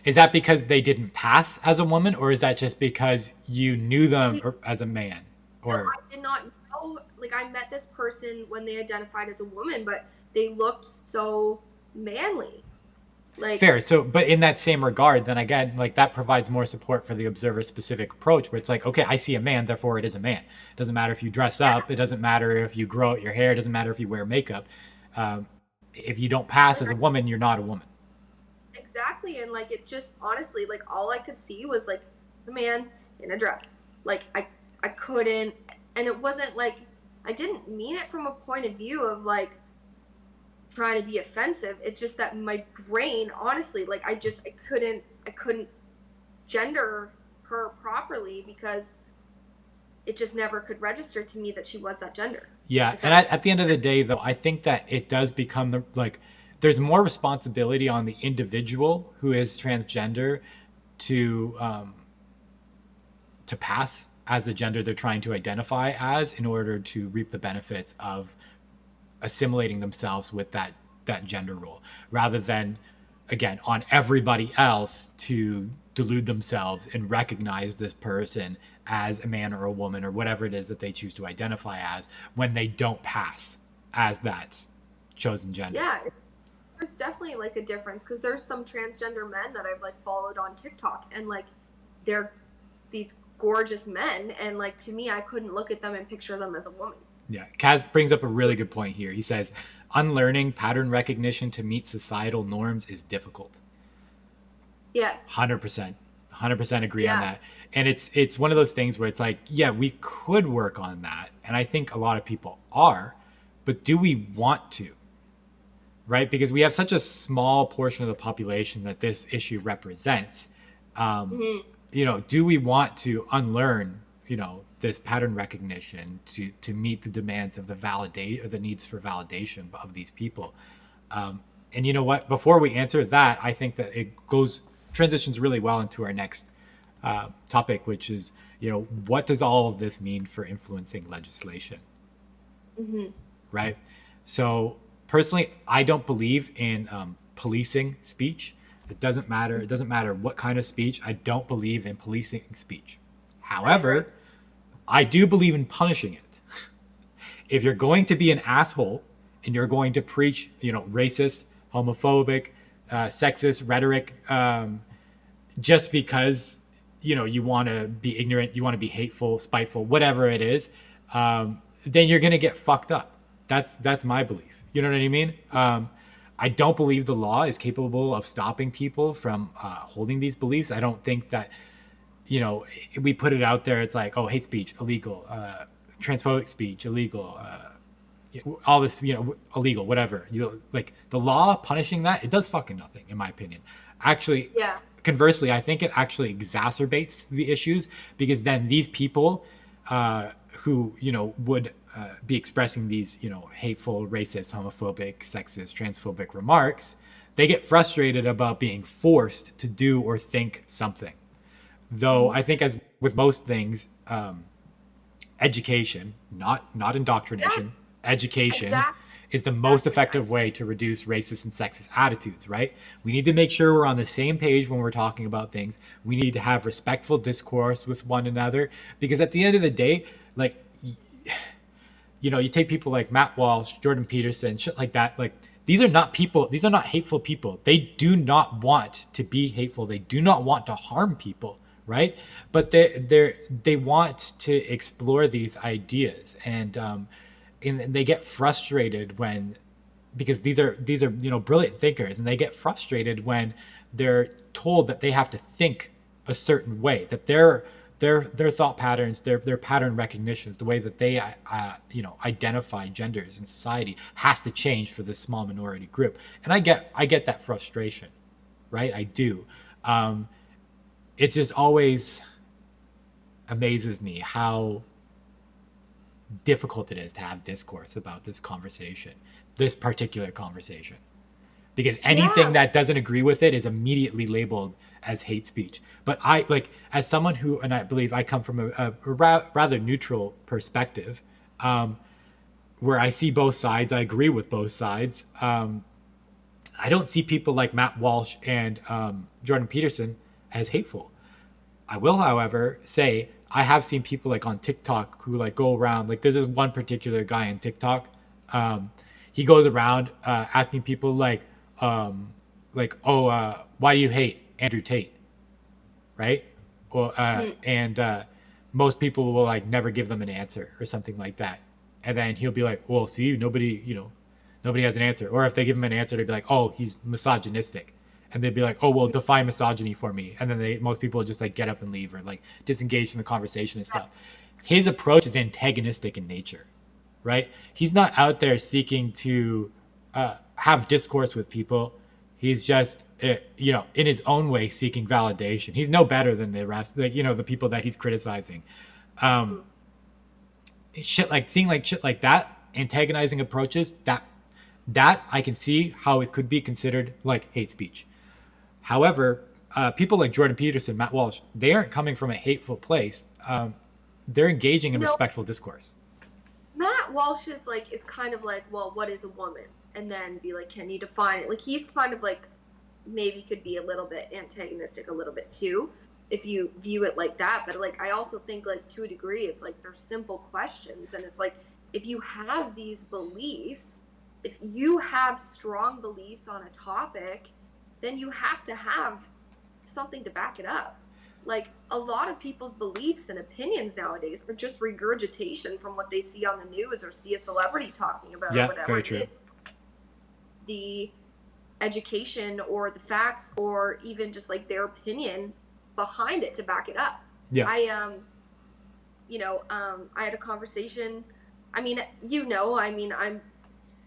is that because they didn't pass as a woman, or is that just because you knew them as a man? Or no, I did not know. Like, I met this person when they identified as a woman, but they looked so manly. Like, fair. So, but in that same regard, then again, like, that provides more support for the observer specific approach, where it's like, okay, I see a man, therefore it is a man. It doesn't matter if you dress up. It doesn't matter if you grow out your hair. It doesn't matter if you wear makeup. If you don't pass as a woman, you're not a woman. Exactly. And, like, it just, honestly, like, all I could see was, like, a man in a dress. Like, I couldn't, and it wasn't, like, I didn't mean it from a point of view of, like, trying to be offensive. It's just that my brain, honestly, like, I couldn't gender her properly because it just never could register to me that she was that gender. Yeah. And at the end of the day, though, I think that it does become there's more responsibility on the individual who is transgender to pass as the gender they're trying to identify as in order to reap the benefits of assimilating themselves with that gender role, rather than, again, on everybody else to delude themselves and recognize this person as a man or a woman or whatever it is that they choose to identify as when they don't pass as that chosen gender. Yeah, there's definitely like a difference, because there's some transgender men that I've like followed on TikTok, and like they're these gorgeous men, and like to me I couldn't look at them and picture them as a woman. Yeah, Kaz brings up a really good point here. He says, unlearning pattern recognition to meet societal norms is difficult. Yes. 100%. 100% agree on Yeah. that. And it's one of those things where it's like, yeah, we could work on that. And I think a lot of people are, but do we want to? Right? Because we have such a small portion of the population that this issue represents. Do we want to unlearn, this pattern recognition to meet the demands of the needs for validation of these people? And you know what? Before we answer that, I think that it transitions really well into our next topic, which is, what does all of this mean for influencing legislation? Right? So personally, I don't believe in policing speech. It doesn't matter. It doesn't matter what kind of speech. I don't believe in policing speech. However, I do believe in punishing it. If you're going to be an asshole and you're going to preach, racist, homophobic, sexist rhetoric, just because, you want to be ignorant, you want to be hateful, spiteful, whatever it is, then you're going to get fucked up. That's my belief. You know what I mean? I don't believe the law is capable of stopping people from holding these beliefs. I don't think that, we put it out there. It's like, oh, hate speech, illegal, transphobic speech, illegal, all this, illegal, whatever. Like the law punishing that, it does fucking nothing, in my opinion. Actually, Yeah. Conversely, I think it actually exacerbates the issues, because then these people who, would be expressing these, hateful, racist, homophobic, sexist, transphobic remarks, they get frustrated about being forced to do or think something. Though I think, as with most things, education, not indoctrination, education Exactly. is the most effective way to reduce racist and sexist attitudes, right? We need to make sure we're on the same page when we're talking about things. We need to have respectful discourse with one another, because at the end of the day, like, you take people like Matt Walsh, Jordan Peterson, shit like that. Like, these are not hateful people. They do not want to be hateful. They do not want to harm people, right? But they want to explore these ideas, and they get frustrated because these are brilliant thinkers, and they get frustrated when they're told that they have to think a certain way, that their thought patterns, their pattern recognitions, the way that they identify genders in society has to change for this small minority group. And I get that frustration, right? I do. It just always amazes me how difficult it is to have discourse about this particular conversation, because anything that doesn't agree with it is immediately labeled as hate speech. But I, like, as someone who, and I believe I come from a rather neutral perspective, where I see both sides, I agree with both sides. I don't see people like Matt Walsh and Jordan Peterson as hateful. I will, however, say I have seen people like on TikTok who like go around, like there's this one particular guy on TikTok. He goes around asking people like, why do you hate Andrew Tate? Right? Or and most people will like never give them an answer or something like that. And then he'll be like, well, see, nobody has an answer. Or if they give him an answer, they'd be like, oh, he's misogynistic. And they'd be like, oh, well, define misogyny for me. And then most people just like get up and leave or like disengage from the conversation and stuff. His approach is antagonistic in nature, right? He's not out there seeking to have discourse with people. He's just, in his own way, seeking validation. He's no better than the rest, like, the people that he's criticizing. Shit like that, antagonizing approaches, that I can see how it could be considered like hate speech. However, people like Jordan Peterson, Matt Walsh, they aren't coming from a hateful place. they're engaging in No, respectful discourse. Matt Walsh is kind of like, well, what is a woman? And then be like, can you define it? Like he's kind of like maybe could be a little bit antagonistic a little bit too if you view it like that. But like I also think like to a degree it's like they're simple questions, and it's like if you have these beliefs, if you have strong beliefs on a topic, then you have to have something to back it up. Like a lot of people's beliefs and opinions nowadays are just regurgitation from what they see on the news or see a celebrity talking about or Yeah, whatever very it true. is. The education or the facts or even just like their opinion behind it to back it up. Yeah. I had a conversation. I mean, I'm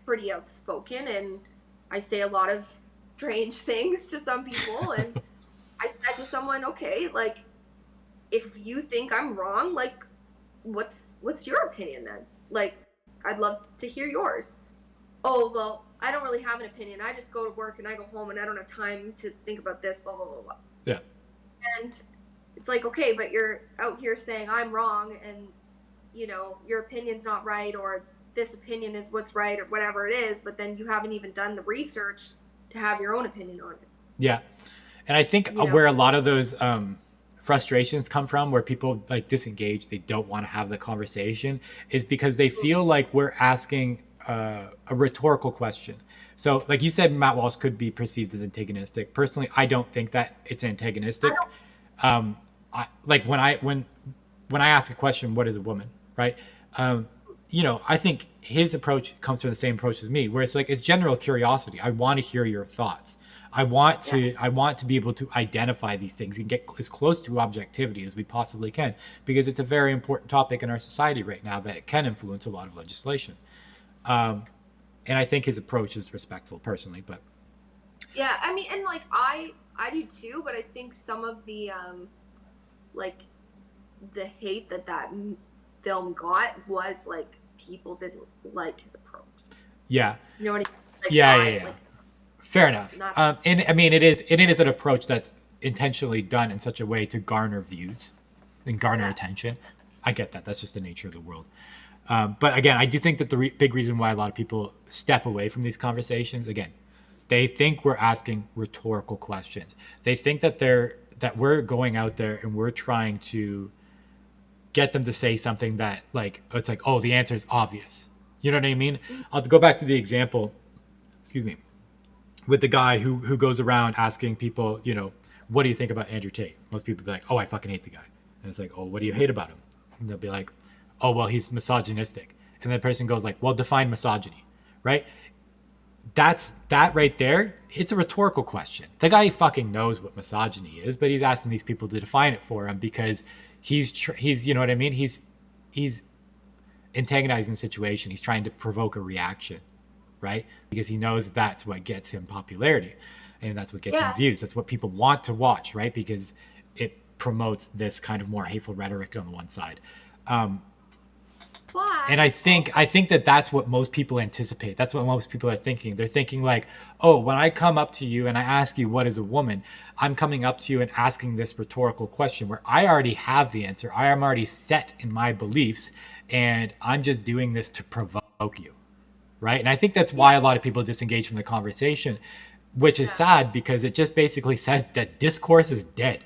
pretty outspoken and I say a lot of strange things to some people. And I said to someone, okay, like, if you think I'm wrong, like, what's your opinion then? Like, I'd love to hear yours. Oh, well, I don't really have an opinion. I just go to work and I go home and I don't have time to think about this, blah, blah, blah, blah. Yeah. And it's like, okay, but you're out here saying I'm wrong and, your opinion's not right or this opinion is what's right or whatever it is, but then you haven't even done the research to have your own opinion on it. Yeah. And I think where a lot of those frustrations come from, where people like disengage, they don't want to have the conversation, is because they feel like we're asking a rhetorical question. So like you said, Matt Walsh could be perceived as antagonistic. Personally, I don't think that it's antagonistic. Like when I ask a question, what is a woman, right? I think his approach comes from the same approach as me, where it's like it's general curiosity. I want to hear your thoughts. I want to be able to identify these things and get as close to objectivity as we possibly can, because it's a very important topic in our society right now that it can influence a lot of legislation. And I think his approach is respectful personally, but yeah, I mean, and like I do too, but I think some of the like the hate that film got was like people didn't like his approach. Yeah. You know what I mean? Like, Yeah. Like, fair enough. And I mean, it is an approach that's intentionally done in such a way to garner views and garner attention. I get that. That's just the nature of the world. But again, I do think that the big reason why a lot of people step away from these conversations, again, they think we're asking rhetorical questions. They think that we're going out there and we're trying to get them to say something that like, it's like, oh, the answer is obvious. You know what I mean? I'll go back to the example, excuse me, with the guy who goes around asking people, what do you think about Andrew Tate? Most people be like, oh, I fucking hate the guy. And it's like, oh, what do you hate about him? And they'll be like, oh, well, he's misogynistic. And the person goes like, well, define misogyny, right? That right there, it's a rhetorical question. The guy fucking knows what misogyny is, but he's asking these people to define it for him because he's you know what I mean? He's antagonizing the situation. He's trying to provoke a reaction, right? Because he knows that's what gets him popularity and that's what gets him views. That's what people want to watch, right? Because it promotes this kind of more hateful rhetoric on the one side. And I think that that's what most people anticipate. That's what most people are thinking. They're thinking like, oh, when I come up to you and I ask you what is a woman, I'm coming up to you and asking this rhetorical question where I already have the answer. I am already set in my beliefs and I'm just doing this to provoke you, right? And I think that's why a lot of people disengage from the conversation, which is sad because it just basically says that discourse is dead,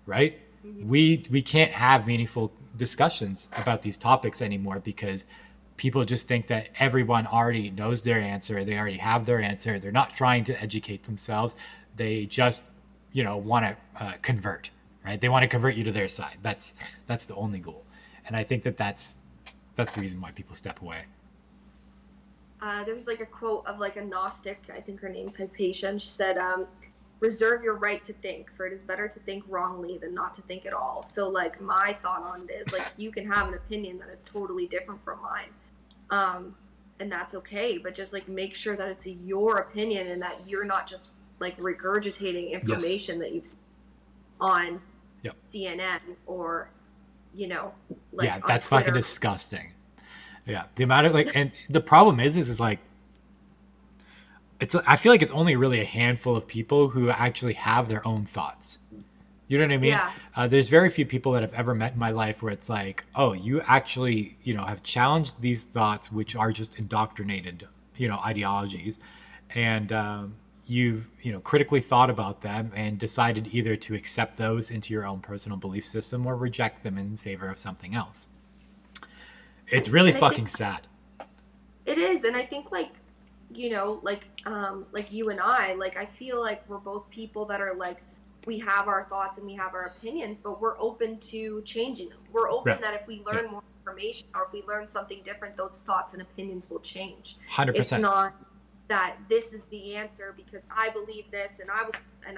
right? We can't have meaningful discussions about these topics anymore because people just think that everyone already knows their answer. They already have their answer. They're not trying to educate themselves. They just, want to convert, right? They want to convert you to their side. That's the only goal. And I think that that's the reason why people step away. There was like a quote of like a Gnostic, I think her name's Hypatia, and she said, reserve your right to think, for it is better to think wrongly than not to think at all. So like my thought on it is like you can have an opinion that is totally different from mine, and that's okay, but just like make sure that it's your opinion and that you're not just like regurgitating information that you've seen on CNN or like that's Twitter. fucking disgusting. Yeah, the amount of like, and the problem is like, I feel like it's only really a handful of people who actually have their own thoughts. You know what I mean? Yeah. There's very few people that I've ever met in my life where it's like, oh, you actually, have challenged these thoughts, which are just indoctrinated, ideologies, and you've, critically thought about them and decided either to accept those into your own personal belief system or reject them in favor of something else. It's really And I think fucking sad. it is, and I think like you and I, like I feel like we're both people that are like we have our thoughts and we have our opinions, but we're open to changing them. We're Yeah. open that if we Yeah. learn more information or if we learn something different, those thoughts and opinions will change. It's 100%. not that this is the answer because I believe this and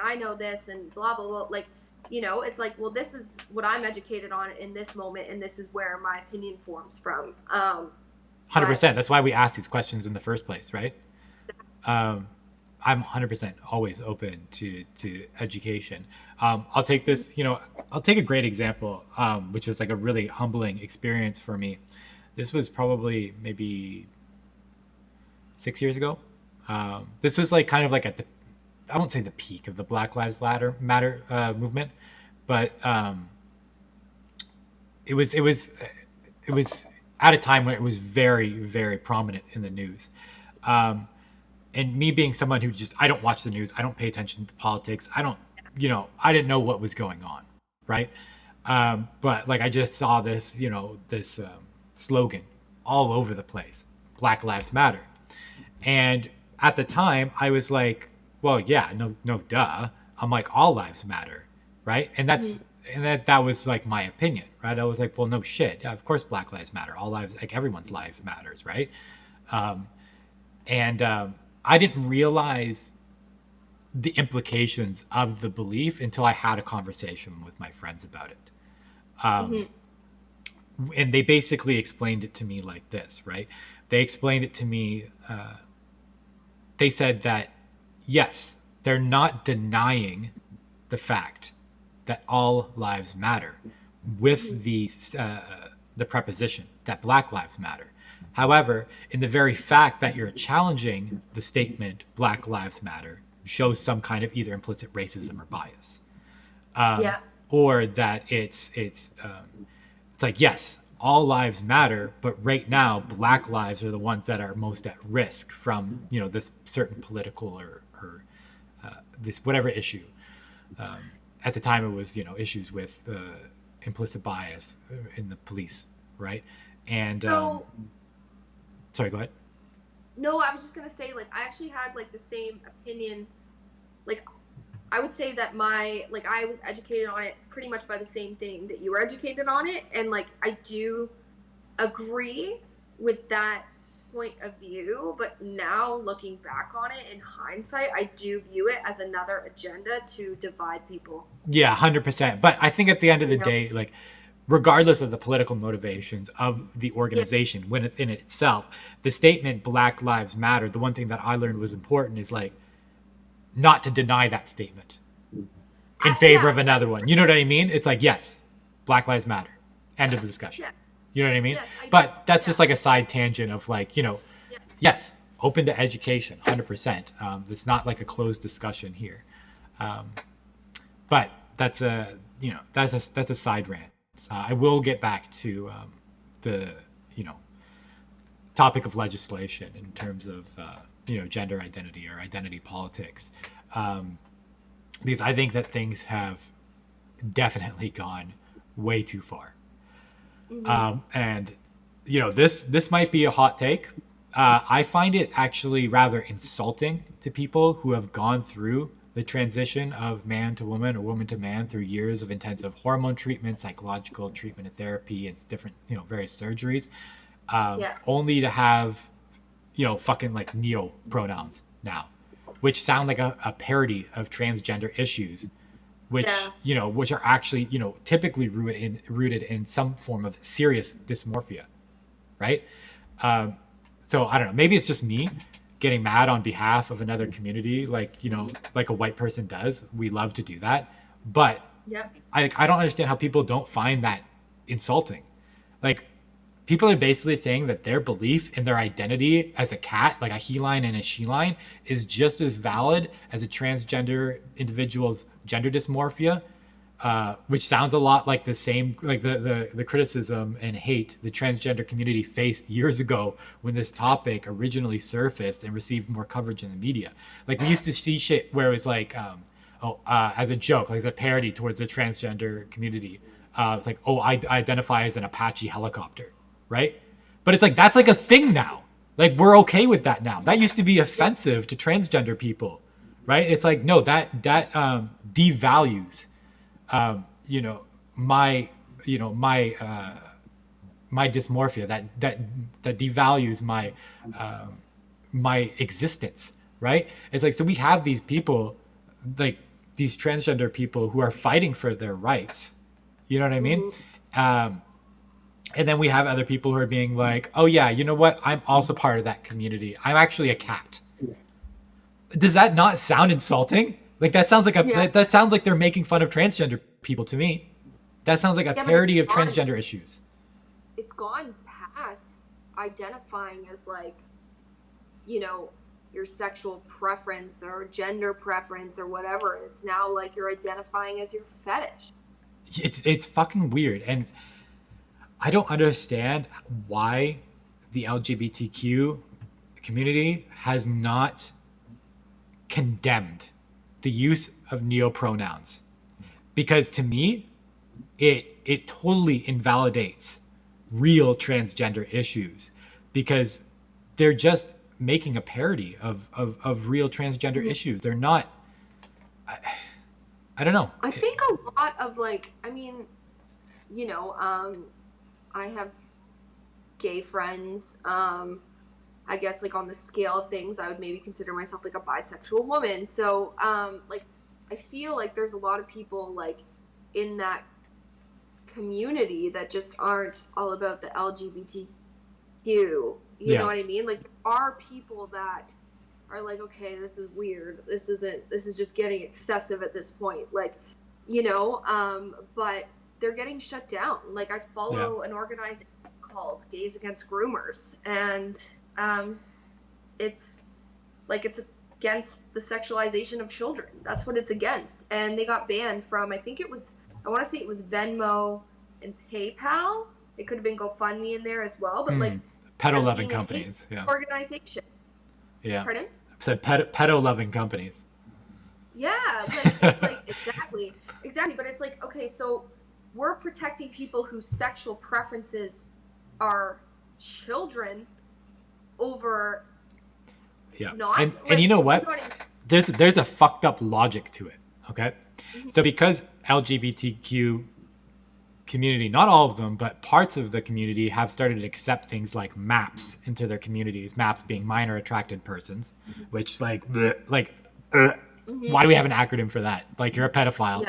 I know this and blah blah blah. Like, it's like, well, this is what I'm educated on in this moment, and this is where my opinion forms from. But 100%. That's why we ask these questions in the first place, right? I'm 100% always open to education. I'll take this, I'll take a great example, which was like a really humbling experience for me. This was probably maybe 6 years ago. This was like kind of like at the, I won't say the peak of the Black Lives Matter movement, but it was at a time when it was very, very prominent in the news. And me being someone who just, I don't watch the news, I don't pay attention to politics, I don't, I didn't know what was going on, right? But like I just saw this, this slogan all over the place, Black Lives Matter. And at the time, I was like, well, yeah, no, duh. I'm like, all lives matter, right? And that was like my opinion, right? I was like, well, no shit. Yeah, of course, Black Lives Matter. All lives, like everyone's life matters, right? And I didn't realize the implications of the belief until I had a conversation with my friends about it. And they basically explained it to me like this, right? They explained it to me. They said that, yes, they're not denying the fact that all lives matter with the preposition that Black Lives Matter. However, in the very fact that you're challenging the statement Black Lives Matter shows some kind of either implicit racism or bias, yeah, or that it's like, yes, all lives matter, but right now Black lives are the ones that are most at risk from this certain political or this whatever issue. At the time, it was issues with implicit bias in the police, right? And so sorry, go ahead. no, I was just gonna say, like, I actually had like the same opinion. Like, I would say that I was educated on it pretty much by the same thing that you were educated on it, and like I do agree with that point of view, but now looking back on it in hindsight, I do view it as another agenda to divide people. Yeah, 100%. But I think at the end of the day, like, regardless of the political motivations of the organization, within itself, the statement Black Lives Matter, the one thing that I learned was important is like not to deny that statement in favor of another one. You know what I mean? It's like, yes, Black Lives Matter. End of the discussion. Yeah. You know what I mean? Yes, I but that's just like a side tangent of like, yes, open to education, 100%. It's not like a closed discussion here. But that's a side rant. I will get back to the topic of legislation in terms of gender identity or identity politics, because I think that things have definitely gone way too far. And this might be a hot take. I find it actually rather insulting to people who have gone through the transition of man to woman or woman to man through years of intensive hormone treatment, psychological treatment and therapy, and different, various surgeries, only to have, fucking like neo pronouns now, which sound like a parody of transgender issues, which, which are actually, typically rooted in some form of serious dysmorphia. Right. So I don't know, maybe it's just me getting mad on behalf of another community, like a white person does. We love to do that, but I don't understand how people don't find that insulting. Like, people are basically saying that their belief in their identity as a cat, like a he line and a she line, is just as valid as a transgender individual's gender dysmorphia, which sounds a lot like the same, like the criticism and hate the transgender community faced years ago when this topic originally surfaced and received more coverage in the media. Like we used to see shit where it was like, as a joke, like as a parody towards the transgender community. It's like, oh, I identify as an Apache helicopter, right? But it's like, that's like a thing now. Like we're okay with that now. That used to be offensive to transgender people, right? It's like, no, that devalues my my dysmorphia, that devalues my existence, right? It's like, so we have these people, like these transgender people who are fighting for their rights, you know what I mean? And then we have other people who are being like, oh yeah, you know what, I'm also part of that community, I'm actually a cat. Does that not sound insulting? Like that sounds like that sounds like they're making fun of transgender people to me. That sounds like a parody of transgender issues. It's gone past identifying as like, you know, your sexual preference or gender preference or whatever. It's now like you're identifying as your fetish. It's fucking weird, and I don't understand why the LGBTQ community has not condemned the use of neopronouns, because to me it totally invalidates real transgender issues, because they're just making a parody of real transgender issues. They're not, I don't know. I think a lot of like, I mean, you know, I have gay friends. I guess like on the scale of things, I would maybe consider myself like a bisexual woman. So like I feel like there's a lot of people like in that community that just aren't all about the LGBTQ. You know what I mean? Like there are people that are like, okay, this is weird. This is just getting excessive at this point. Like, you know, but they're getting shut down. Like I follow an organization called Gays Against Groomers, and it's like it's against the sexualization of children. That's what it's against. And they got banned from, I think it was, I want to say it was Venmo and PayPal. It could have been GoFundMe in there as well, but like pedo-loving companies, organization. Yeah. Pardon? I said pedo-loving companies. Yeah, like it's like exactly. But it's like, okay, so we're protecting people whose sexual preferences are children over not. And you know what? There's a fucked up logic to it. Okay, so because LGBTQ community, not all of them, but parts of the community have started to accept things like MAPS into their communities. MAPS being minor attracted persons, which why do we have an acronym for that? Like you're a pedophile.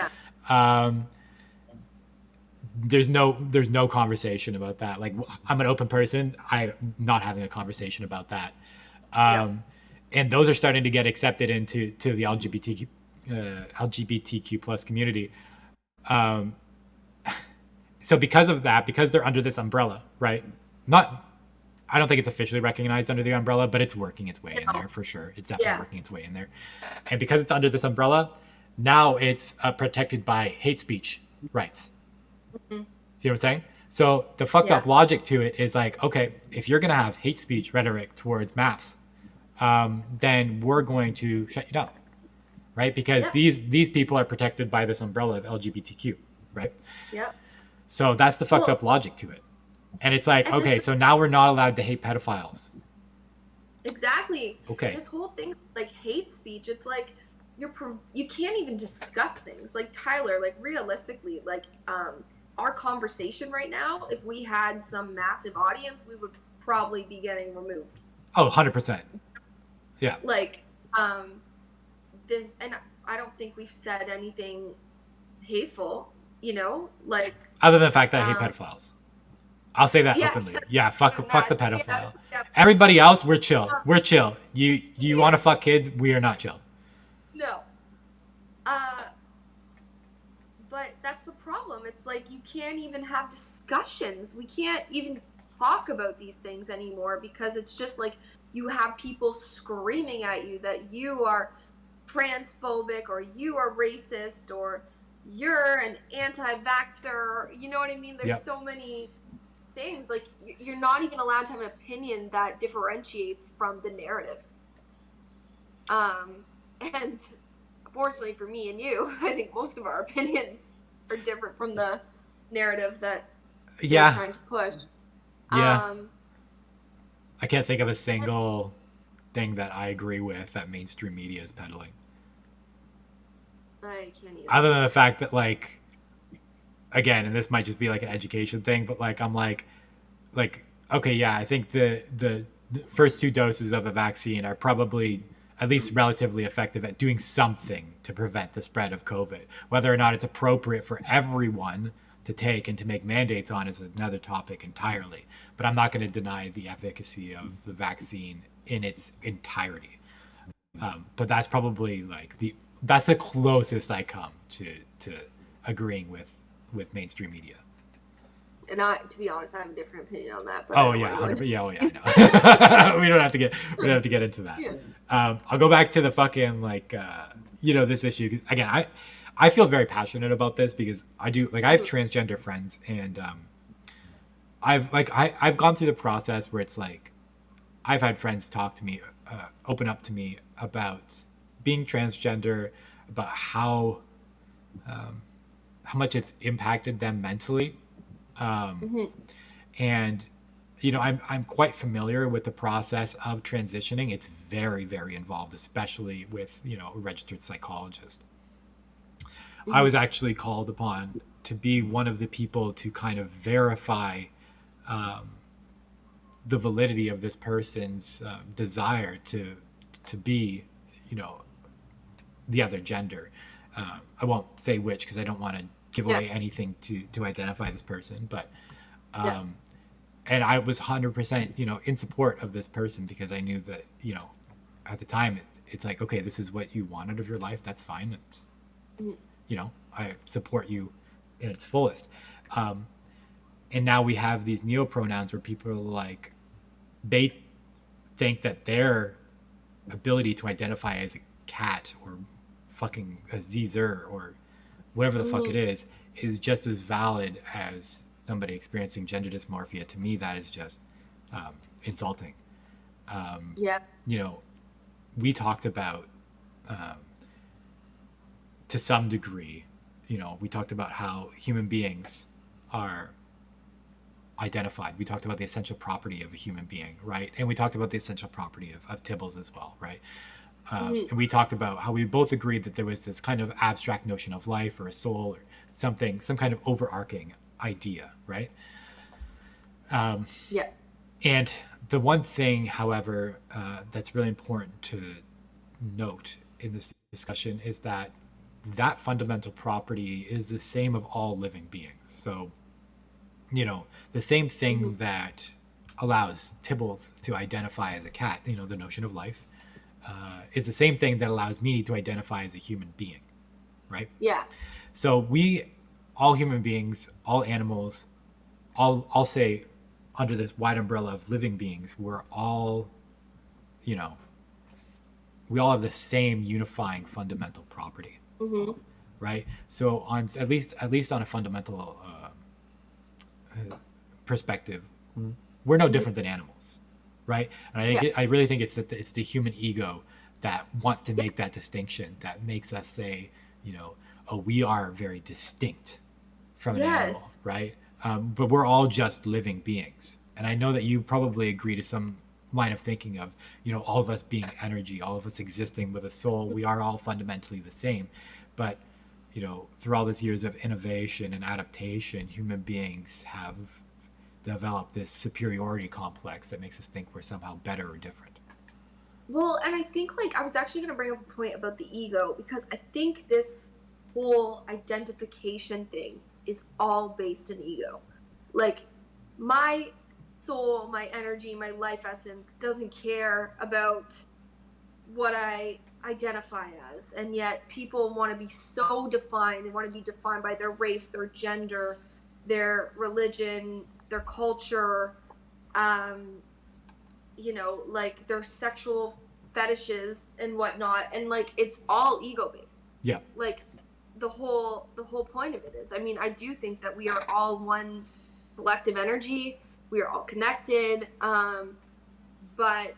Yeah. There's no conversation about that. Like I'm an open person. I'm not having a conversation about that. And those are starting to get accepted into the LGBTQ plus community. So because of that, because they're under this umbrella, right? I don't think it's officially recognized under the umbrella, but it's working its way in there for sure. It's definitely working its way in there. And because it's under this umbrella, now it's protected by hate speech rights. See what I'm saying? So the fucked up logic to it is like, okay, if you're going to have hate speech rhetoric towards MAPS, then we're going to shut you down, right? Because these people are protected by this umbrella of LGBTQ, right? Yeah. So that's the fucked up logic to it. And it's like, okay, so now we're not allowed to hate pedophiles. Exactly. Okay. This whole thing, like hate speech, it's like you can't even discuss things. Like Tyler, like realistically, like our conversation right now, if we had some massive audience, we would probably be getting removed. Oh, 100%. Yeah. Like this, and I don't think we've said anything hateful, you know, like other than the fact that I hate pedophiles. I'll say that openly. Yeah, fuck the pedophile. Everybody else, we're chill. We're chill. You want to fuck kids? We are not chill. No. But that's the problem. It's like you can't even have discussions. We can't even talk about these things anymore because it's just like you have people screaming at you that you are transphobic or you are racist or you're an anti-vaxxer. You know what I mean? There's Yep. so many things. Like, you're not even allowed to have an opinion that differentiates from the narrative. And fortunately for me and you, I think most of our opinions are different from the narrative that they're Yeah. trying to push. Yeah. Um, I can't think of a single thing that I agree with that mainstream media is peddling. I can't either. Other than the fact that, like, again, and this might just be like an education thing, but like I'm like okay, yeah, I think the first two doses of a vaccine are probably at least relatively effective at doing something to prevent the spread of COVID. Whether or not it's appropriate for everyone to take and to make mandates on is another topic entirely. But I'm not going to deny the efficacy of the vaccine in its entirety. But that's probably like that's the closest I come to agreeing with mainstream media. And to be honest, I have a different opinion on that, but I Oh don't yeah, want to go 100. into Yeah, oh yeah, I know. We don't have to get into that. yeah. I'll go back to the fucking like this issue, 'cause, again, I feel very passionate about this because I have transgender friends, and I've gone through the process where it's like I've had friends talk to me, open up to me about being transgender, about how much it's impacted them mentally, Mm-hmm. and I'm quite familiar with the process of transitioning. It's very, very involved, especially with a registered psychologist. I Mm-hmm. was actually called upon to be one of the people to kind of verify the validity of this person's desire to be, you know, the other gender. I won't say which because I don't want to give Yeah. away anything to identify this person, but Yeah. and I was 100% in support of this person because I knew that at the time it's like, okay, this is what you wanted of your life, that's fine. It's, Mhm. I support you in its fullest. And now we have these neopronouns where people are like, they think that their ability to identify as a cat or fucking a Zer or whatever the fuck it Mhm. is just as valid as somebody experiencing gender dysmorphia. To me, that is just insulting. Yeah. You know, we talked about, to some degree, we talked about how human beings are identified. We talked about the essential property of a human being, right? And we talked about the essential property of Tibbles as well, right? Mhm. And we talked about how we both agreed that there was this kind of abstract notion of life or a soul or something, some kind of overarching idea, right? Yeah. And the one thing, however, that's really important to note in this discussion is that that fundamental property is the same of all living beings. So, the same Mhm. thing that allows Tibbles to identify as a cat, the notion of life, is the same thing that allows me to identify as a human being, right? Yeah. So all human beings, all animals, I'll say under this wide umbrella of living beings, you know, we all have the same unifying fundamental property, Mhm. right? So on at least on a fundamental perspective, we're no Mhm. different than animals, right? And Yeah. I really think it's the human ego that wants to make that distinction, that makes us say, oh, we are very distinct from an animal, Yes. right? But we're all just living beings. And I know that you probably agree to some line of thinking of, all of us being energy, all of us existing with a soul. We are all fundamentally the same. But, through all these years of innovation and adaptation, human beings have developed this superiority complex that makes us think we're somehow better or different. Well, and I think, like, I was actually going to bring up a point about the ego because I think this whole identification thing is all based in ego. Like, my soul, my energy, my life essence doesn't care about what I identify as. And yet people want to be so defined. They want to be defined by their race, their gender, their religion, their culture, um, like their sexual fetishes and whatnot. And like it's all ego based. Yeah. Like the whole point of it is, I mean, I do think that we are all one collective energy. We are all connected. But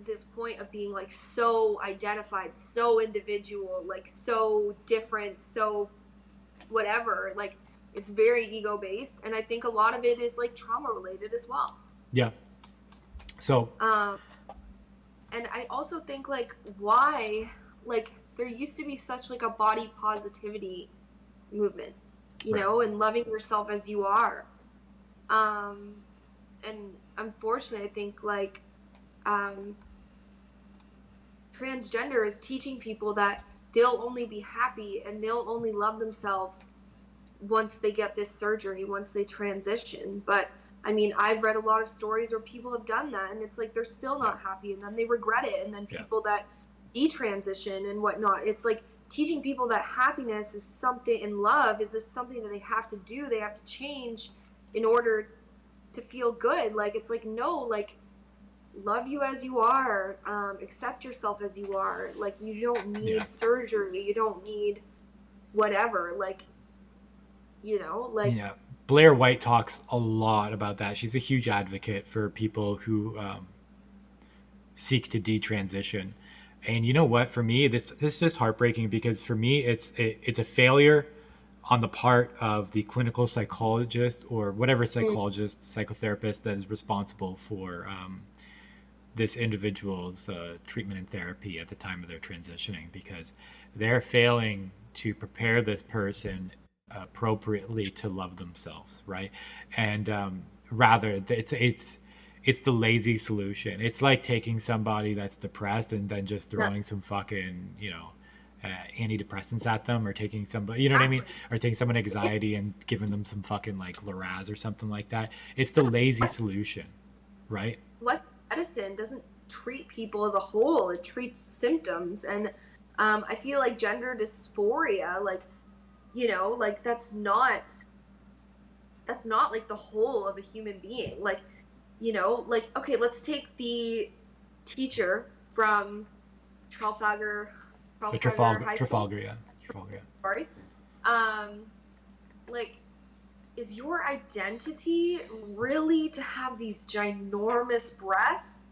this point of being like so identified, so individual, like so different, so whatever, like it's very ego based, and I think a lot of it is like trauma related as well. Yeah. So um and I also think like why, like there used to be such like a body positivity movement, right. and loving yourself as you are. um and unfortunately I think like um transgender is teaching people that they'll only be happy and they'll only love themselves once they get this surgery, once they transition. But I mean, I've read a lot of stories where people have done that and it's like they're still Yeah. not happy and then they regret it. And then Yeah. people that detransition and whatnot, it's like teaching people that happiness is something, and love is this something that they have to do, they have to change in order to feel good. Like it's like, no, like love you as you are, accept yourself as you are. Like you don't Yeah. need surgery, you don't need whatever. Like like Yeah. Blair White talks a lot about that. She's a huge advocate for people who seek to detransition. And you know what? For me, this is just heartbreaking because for me, it's a failure on the part of the clinical psychologist or whatever psychologist, psychotherapist that is responsible for this individual's treatment and therapy at the time of their transitioning, because they're failing to prepare this person appropriately to love themselves, right? And rather, it's the lazy solution. It's like taking somebody that's depressed and then just yeah, throwing some fucking antidepressants at them, or taking somebody, you know what I mean, exactly. or taking someone Yeah, anxiety and giving them some fucking like Loraz or something like that. It's the lazy solution, right? Western medicine doesn't treat people as a whole; it treats symptoms. And I feel like gender dysphoria, like like that's not like the whole of a human being. Like like okay, let's take the teacher from Trafalgar The Trafalgar Trafalgar, High School. Trafalgar, yeah, Trafalgar. Sorry. Um, like, is your identity really to have these ginormous breasts?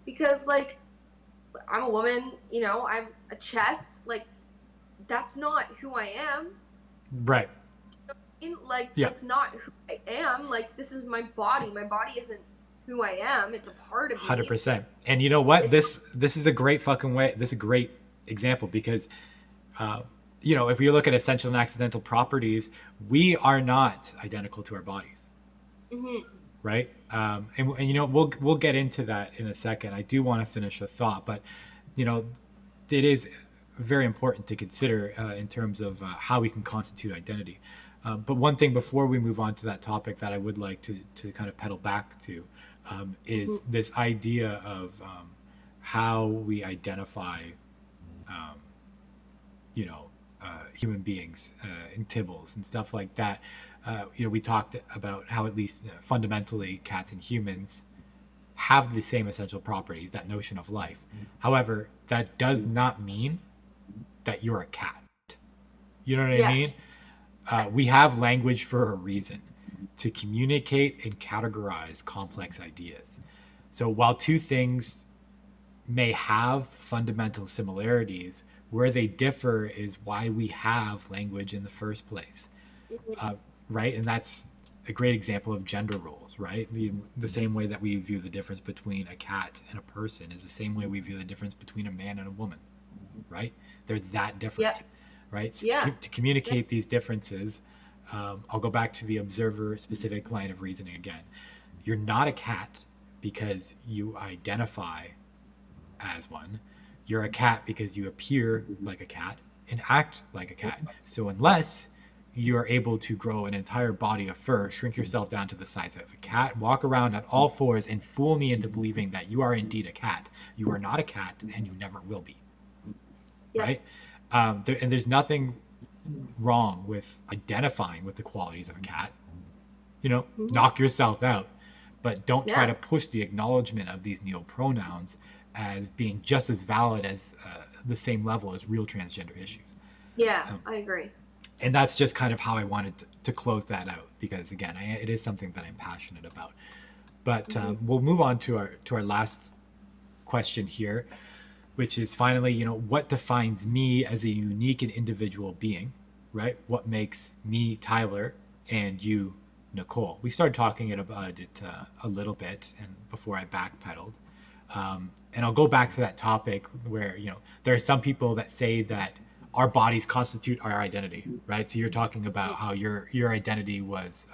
Because like I'm a woman, I have a chest. Like that's not who I am. Right. Like Yeah. that's not who I am. Like this is my body. My body isn't who I am. It's a part of me. 100%. And you know what? It's This is a great fucking way. This is a great example because if we look at essential and accidental properties, we are not identical to our bodies, mm-hmm. right? And we'll get into that in a second. I do want to finish a thought, but you know it is very important to consider in terms of how we can constitute identity. But one thing before we move on to that topic that I would like to kind of pedal back to Mm-hmm. is this idea of how we identify, you know, human beings in Tibbles and stuff like that. We talked about how at least fundamentally cats and humans have the same essential properties, that notion of life. However, that does not mean that you're a cat. You know what I Yeah. mean? We have language for a reason, to communicate and categorize complex ideas. So while two things may have fundamental similarities, where they differ is why we have language in the first place, Mm-hmm. right? And that's a great example of gender roles, right? The same way that we view the difference between a cat and a person is the same way we view the difference between a man and a woman, right? They're that Yeah. different, right? So Yeah. to Yeah. communicate these differences, I'll go back to the observer specific line of reasoning again. You're not a cat because you identify as one. You're a cat because you appear like a cat and act like a cat. So unless you are able to grow an entire body of fur, shrink yourself down to the size of a cat, walk around on all fours, and fool me into believing that you are indeed a cat, you are not a cat and you never will be, Yeah. right? And there's nothing wrong with identifying with the qualities of a cat. Mm-hmm. Knock yourself out, but don't try Yeah. to push the acknowledgement of these neopronouns as being just as valid as the same level as real transgender issues. Yeah, I agree. And that's just kind of how I wanted to close that out, because again, it is something that I'm passionate about. But we'll move on to our last question here, which is finally, what defines me as a unique and individual being, right? What makes me Tyler and you Nicole? We started talking about it a little bit, and before I backpedaled. And I'll go back to that topic where, there are some people that say that our bodies constitute our identity, right? So you're talking about how your identity was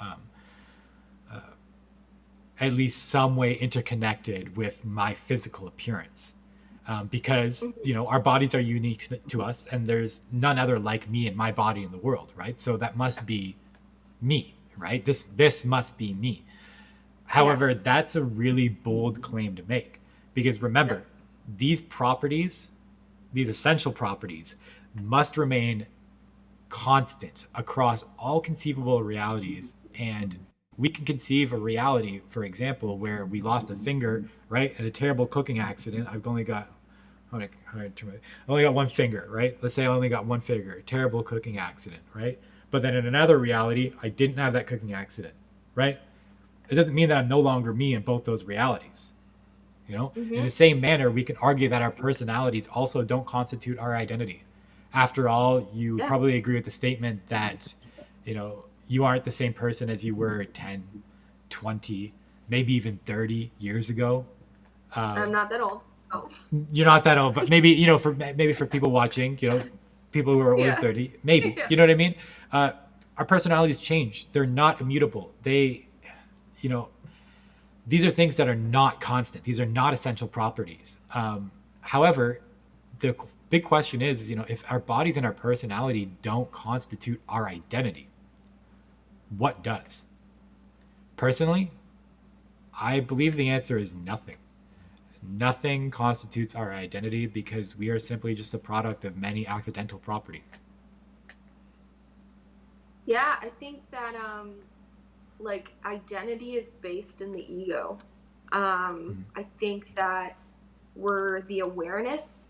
at least some way interconnected with my physical appearance. Because our bodies are unique to us, and there's none other like me and my body in the world, right? So that must be me, right? This must be me. However, that's a really bold claim to make, because remember, these properties, these essential properties, must remain constant across all conceivable realities. And we can conceive a reality, for example, where we lost a finger, right, in a terrible cooking accident. I've only got I only got one finger, right? Let's say I only got one finger, terrible cooking accident, right? But then in another reality, I didn't have that cooking accident, right? It doesn't mean that I'm no longer me in both those realities. In the same manner, we can argue that our personalities also don't constitute our identity. After all, you would probably agree with the statement that, you aren't the same person as you were 10, 20, maybe even 30 years ago. I'm not that old. Oh. You're not that old, but maybe, for people watching, people who are over 30, maybe, you know what I mean? Our personalities change. They're not immutable. You know, these are things that are not constant. These are not essential properties. However, the big question is, if our bodies and our personality don't constitute our identity, what does? Personally, I believe the answer is nothing. Nothing constitutes our identity, because we are simply just a product of many accidental properties. Yeah, I think that identity is based in the ego. I think that we're the awareness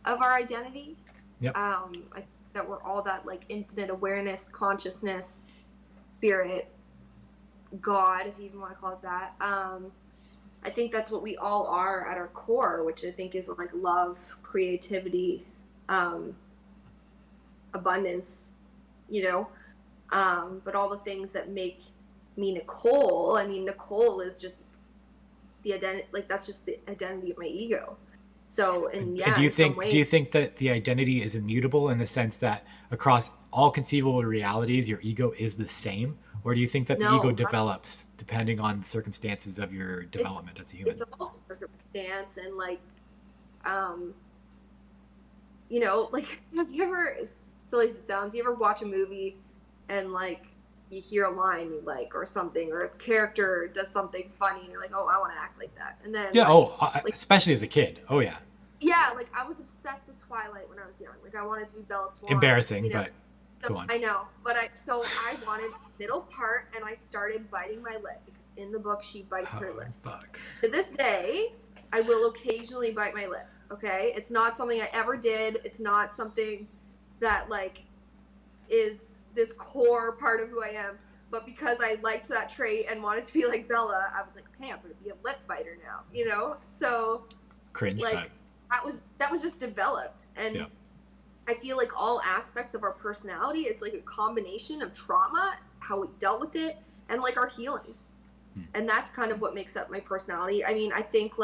of our identity. Yep. That we're all that infinite awareness, consciousness, spirit, God, if you even want to call it that. I think that's what we all are at our core, which I think is love, creativity, abundance, but all the things that make me Nicole. I mean, Nicole is just the identity, that's just the identity of my ego. So, and do you think that the identity is immutable in the sense that across all conceivable realities, your ego is the same? Or do you think that the ego develops depending on the circumstances of your development as a human? It's all circumstance and have you ever, as silly as it sounds, you ever watch a movie and you hear a line you like or something, or a character does something funny and you're like, oh, I want to act like that. And then especially as a kid. Oh yeah. Yeah, I was obsessed with Twilight when I was young. I wanted to be Bella Swan. Embarrassing, but go on. I know, but I wanted the middle part, and I started biting my lip, because in the book she bites her lip. Fuck. To this day, I will occasionally bite my lip. Okay, it's not something I ever did. It's not something that is this core part of who I am. But because I liked that trait and wanted to be like Bella, I was like, okay, I'm gonna be a lip biter now. So cringe. That was just developed, and I feel all aspects of our personality, it's a combination of trauma, how we dealt with it, and our healing. And that's kind of what makes up my personality. I mean, I think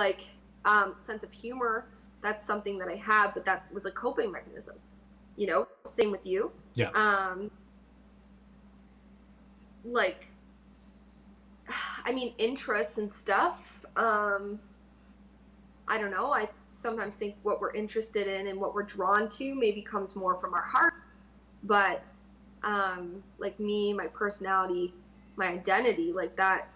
sense of humor, that's something that I have, but that was a coping mechanism. Same with you. Yeah. I mean, interests and stuff. I don't know. I sometimes think what we're interested in and what we're drawn to maybe comes more from our heart. But me, my personality, my identity, that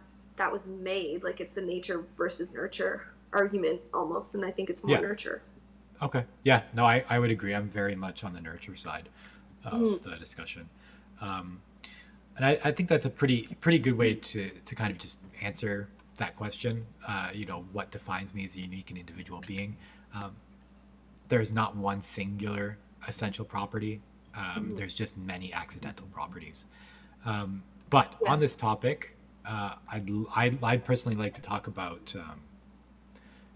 was made. It's a nature versus nurture argument almost. And I think it's more nurture. Okay. Yeah. No, I would agree. I'm very much on the nurture side of the discussion. And I think that's a pretty good way to kind of just answer that question. What defines me as a unique and individual being? There's not one singular essential property There's just many accidental properties. But Yeah. on this topic, I'd personally like to talk about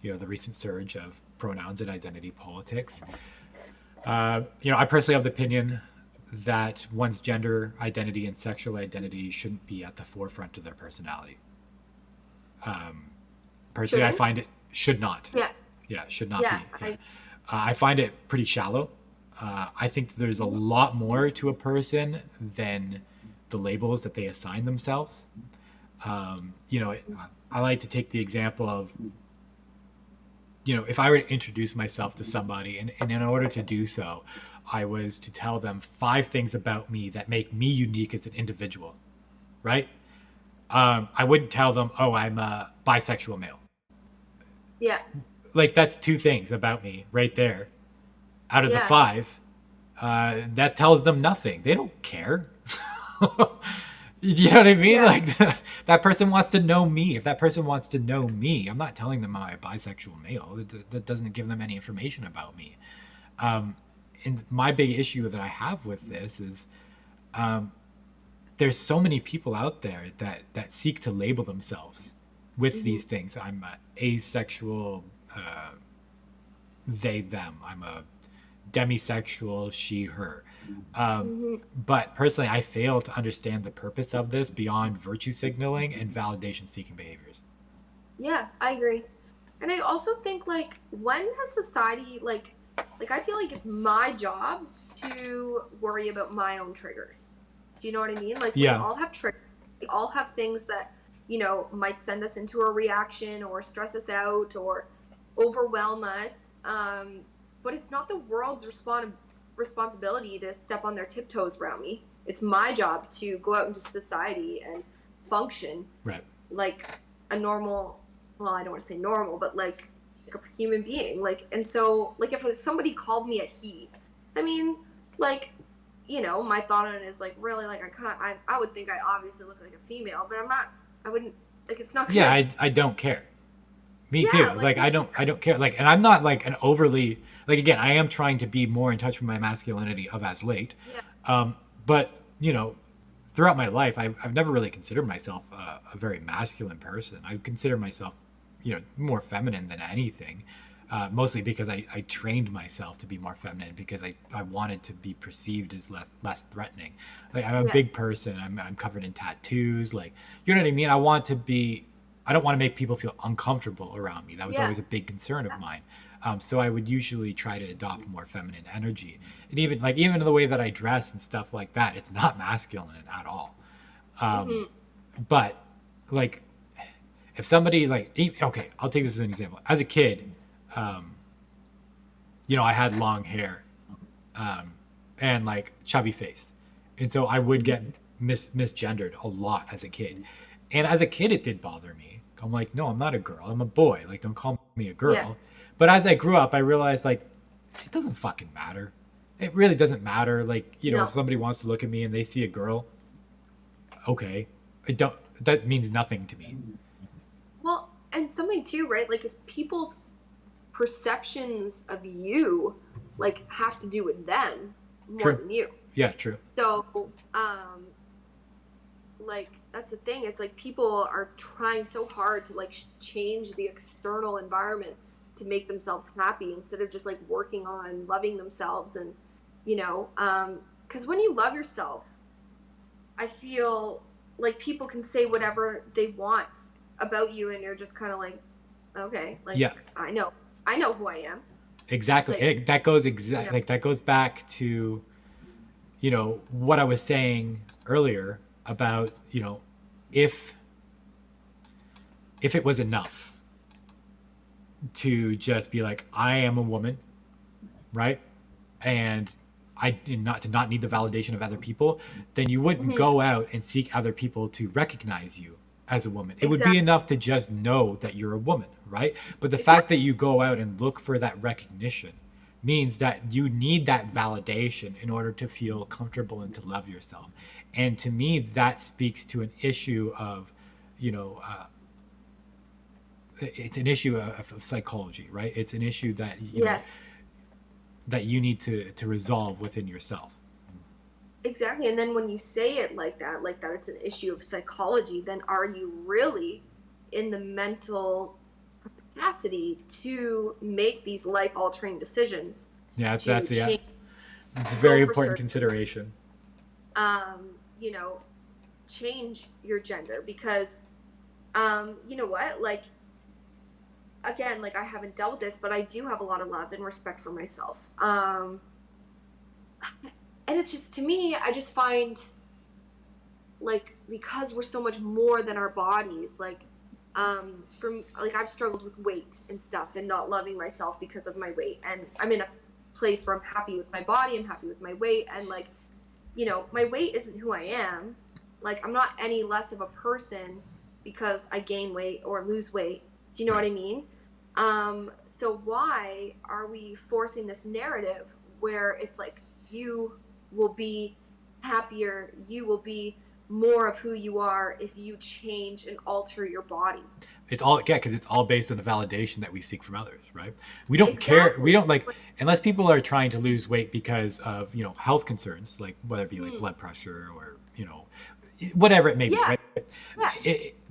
the recent surge of pronouns and identity politics. I personally have the opinion that one's gender identity and sexual identity shouldn't be at the forefront of their personality. Personally, I Shouldn't? find it should not. Yeah. Yeah, should not Yeah. be. Yeah. I find it pretty shallow. I think there's a lot more to a person than the labels that they assign themselves. I like to take the example of, if I were to introduce myself to somebody, and in order to do so, I was to tell them 5 things about me that make me unique as an individual, right? I wouldn't tell them, oh, I'm a bisexual male. Yeah. Like, that's 2 things about me right there. Out of the Yeah. 5, that tells them nothing. They don't care. You know what I mean? Yeah. Like, that person wants to know me. If that person wants to know me, I'm not telling them I'm a bisexual male. That doesn't give them any information about me. And my big issue that I have with this is there's so many people out there that seek to label themselves with these things. I'm asexual, they, them. I'm a demisexual, she, her. But personally, I fail to understand the purpose of this beyond virtue signaling and validation seeking behaviors. Yeah, I agree. And I also think, like, when has society, like I feel like it's my job to worry about my own triggers. Do you know what I mean? Like, we Yeah. all have triggers. We all have things that, might send us into a reaction or stress us out or overwhelm us. But it's not the world's responsibility to step on their tiptoes around me. It's my job to go out into society and function Right. like a normal, well, I don't want to say normal, but like a human being. Like, and so, like, if somebody called me a he, I mean, like, my thought on it is like, really, like, I would think I obviously look like a female, but I wouldn't, like, it's not good. Yeah, I don't care. Me Yeah, too. like, I don't care. Like, and I'm not like an overly, like, again, I am trying to be more in touch with my masculinity of as late. Yeah. But throughout my life, I've never really considered myself a very masculine person. I consider myself, more feminine than anything. Mostly because I trained myself to be more feminine because I wanted to be perceived as less threatening. Like, I'm a Yeah. big person. I'm covered in tattoos. Like, you know what I mean? I don't want to make people feel uncomfortable around me. That was Yeah. always a big concern of mine. So I would usually try to adopt more feminine energy. And even the way that I dress and stuff like that, it's not masculine at all. But, like, if somebody, like, okay, I'll take this as an example. As a kid, I had long hair, and like chubby face. And so I would get misgendered a lot as a kid. And as a kid, it did bother me. I'm like, no, I'm not a girl. I'm a boy. Like, don't call me a girl. Yeah. But as I grew up, I realized, like, it doesn't fucking matter. It really doesn't matter. Like, No. if somebody wants to look at me and they see a girl, okay. That means nothing to me. Well, and something too, right? Like, is people's perceptions of you, like, have to do with them more True. than you. Yeah, true. So, like, that's the thing. It's like people are trying so hard to, like, change the external environment to make themselves happy instead of just, like, working on loving themselves. And, because when you love yourself, I feel like people can say whatever they want about you, and you're just kind of like, okay, like, Yeah. I know who I am. Exactly. Like, And that goes like that goes back to what I was saying earlier about if it was enough to just be like, I am a woman, right? And not need the validation of other people, then you wouldn't go out and seek other people to recognize you as a woman. It would be enough to just know that you're a woman, right? But the fact that you go out and look for that recognition means that you need that validation in order to feel comfortable and to love yourself. And to me, that speaks to an issue of, it's an issue of psychology, right? It's an issue that that you need to resolve within yourself. exactly. And then when you say it like that it's an issue of psychology, then are you really in the mental capacity to make these life altering decisions Yeah, to yeah, change, it's a go very for important certain, consideration. you know, change your gender? Because, you know what, like, again, like I haven't dealt with this, but I do have a lot of love and respect for myself. And it's just, to me, I just find, like, because we're so much more than our bodies, like, from like I've struggled with weight and stuff and not loving myself because of my weight, and I'm in a place where I'm happy with my body, I'm happy with my weight, and like, you know, my weight isn't who I am. Like, I'm not any less of a person because I gain weight or lose weight. Do you know what Right. I mean? So why are we forcing this narrative where it's like, you will be happier, you will be more of who you are if you change and alter your body? It's all, yeah, because it's all based on the validation that we seek from others, right? We don't care. We Exactly. don't like, unless people are trying to lose weight because of, health concerns, like whether it be like Mm, blood pressure or, whatever it may be, yeah, right? yeah.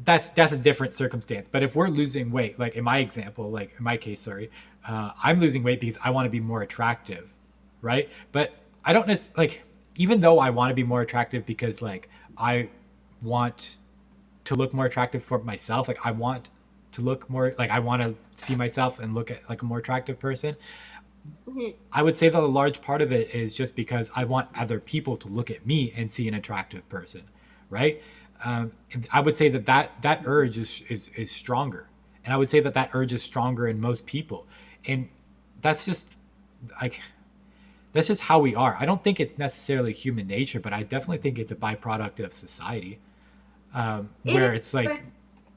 That's a different circumstance. But if we're losing weight, like in my example, like in my case, sorry, I'm losing weight because I want to be more attractive, right? But I don't necessarily like, even though I want to be more attractive because like I want to look more attractive for myself, like I want to look more, like I want to see myself and look at like a more attractive person. Mhm. I would say that a large part of it is just because I want other people to look at me and see an attractive person, right? And I would say that that urge is stronger, and I would say that that urge is stronger in most people, and that's just like, that's just how we are. I don't think it's necessarily human nature, but I definitely think it's a byproduct of society, It is, where it's but like it's,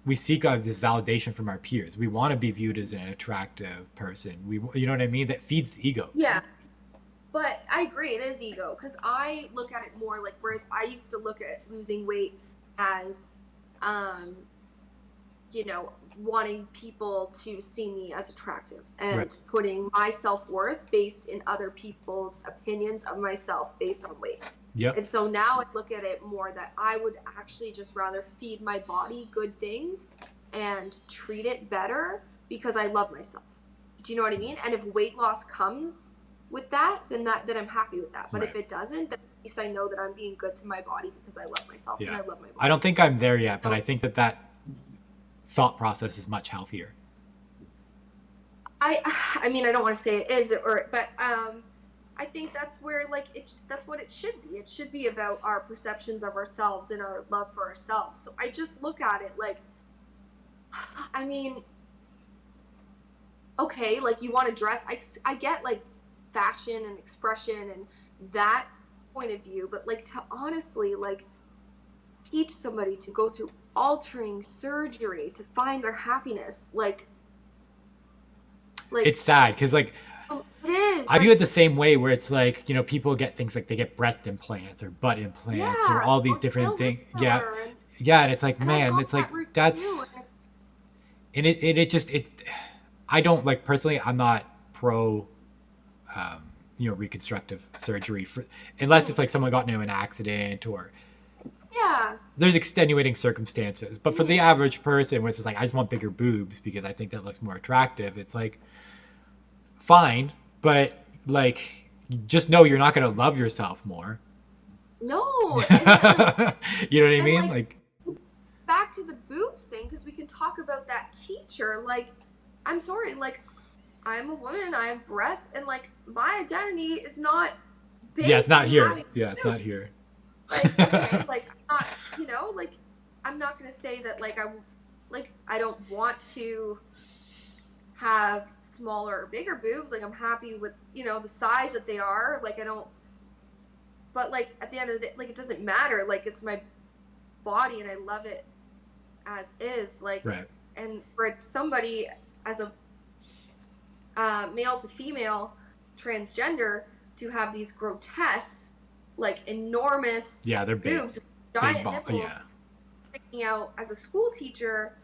we seek out this validation from our peers. We want to be viewed as an attractive person. You know what I mean? That feeds the ego. yeah. But I agree, it is ego, because I look at it more like, whereas I used to look at losing weight as, um, you know, wanting people to see me as attractive Right. and putting my self worth based in other people's opinions of myself based on weight. Yep. And so now I look at it more that I would actually just rather feed my body good things and treat it better because I love myself. Do you know what I mean? And if weight loss comes with that, then I'm happy with that. But Right. if it doesn't, then at least I know that I'm being good to my body because I love myself and Yeah. I love my I body. don't think I'm there yet, but So I think that that thought process is much healthier. I I mean, I don't want to say it is, or but I think that's where, like, that's what it should be. It should be about our perceptions of ourselves and our love for ourselves. So I just look at it like, I mean, okay, like, you want to dress, I get like fashion and expression and that point of view, but like, to honestly, like, teach somebody to go through altering surgery to find their happiness, like It's sad because like it is I view like, it the same way, where it's like, people get things like they get breast implants or butt implants or yeah, all these or different filler, things. Yeah. Yeah. And it's like, and I've man, gone it's like that route too, that's, and it's, and it just, I don't like, personally, I'm not pro, reconstructive surgery for, unless it's mm, like someone got into an accident or yeah, there's extenuating circumstances. But for the mm, average person, where it's just like, I just want bigger boobs because I think that looks more attractive, it's like, fine, but like, just know you're not going to love yourself more. no, You and like, know what I and mean? like, Like, back to the boobs thing, because we can talk about that teacher. Like, I'm sorry, like, I'm a woman, I have breasts, and like, my identity is not yeah, it's based not in here. having Yeah, it's boobs. not here. Like, okay, like, I'm not, you know, like, I'm not gonna say that, like, I don't want to have smaller or bigger boobs. Like, I'm happy with, you know, the size that they are. Like, I don't, but like, at the end of the day, like, it doesn't matter. Like, it's my body and I love it as is. Like, Right. and for somebody as a male to female transgender to have these grotesque, like, enormous Yeah, they're big, boobs, big giant ball. Yeah, nipples sticking out as a school teacher,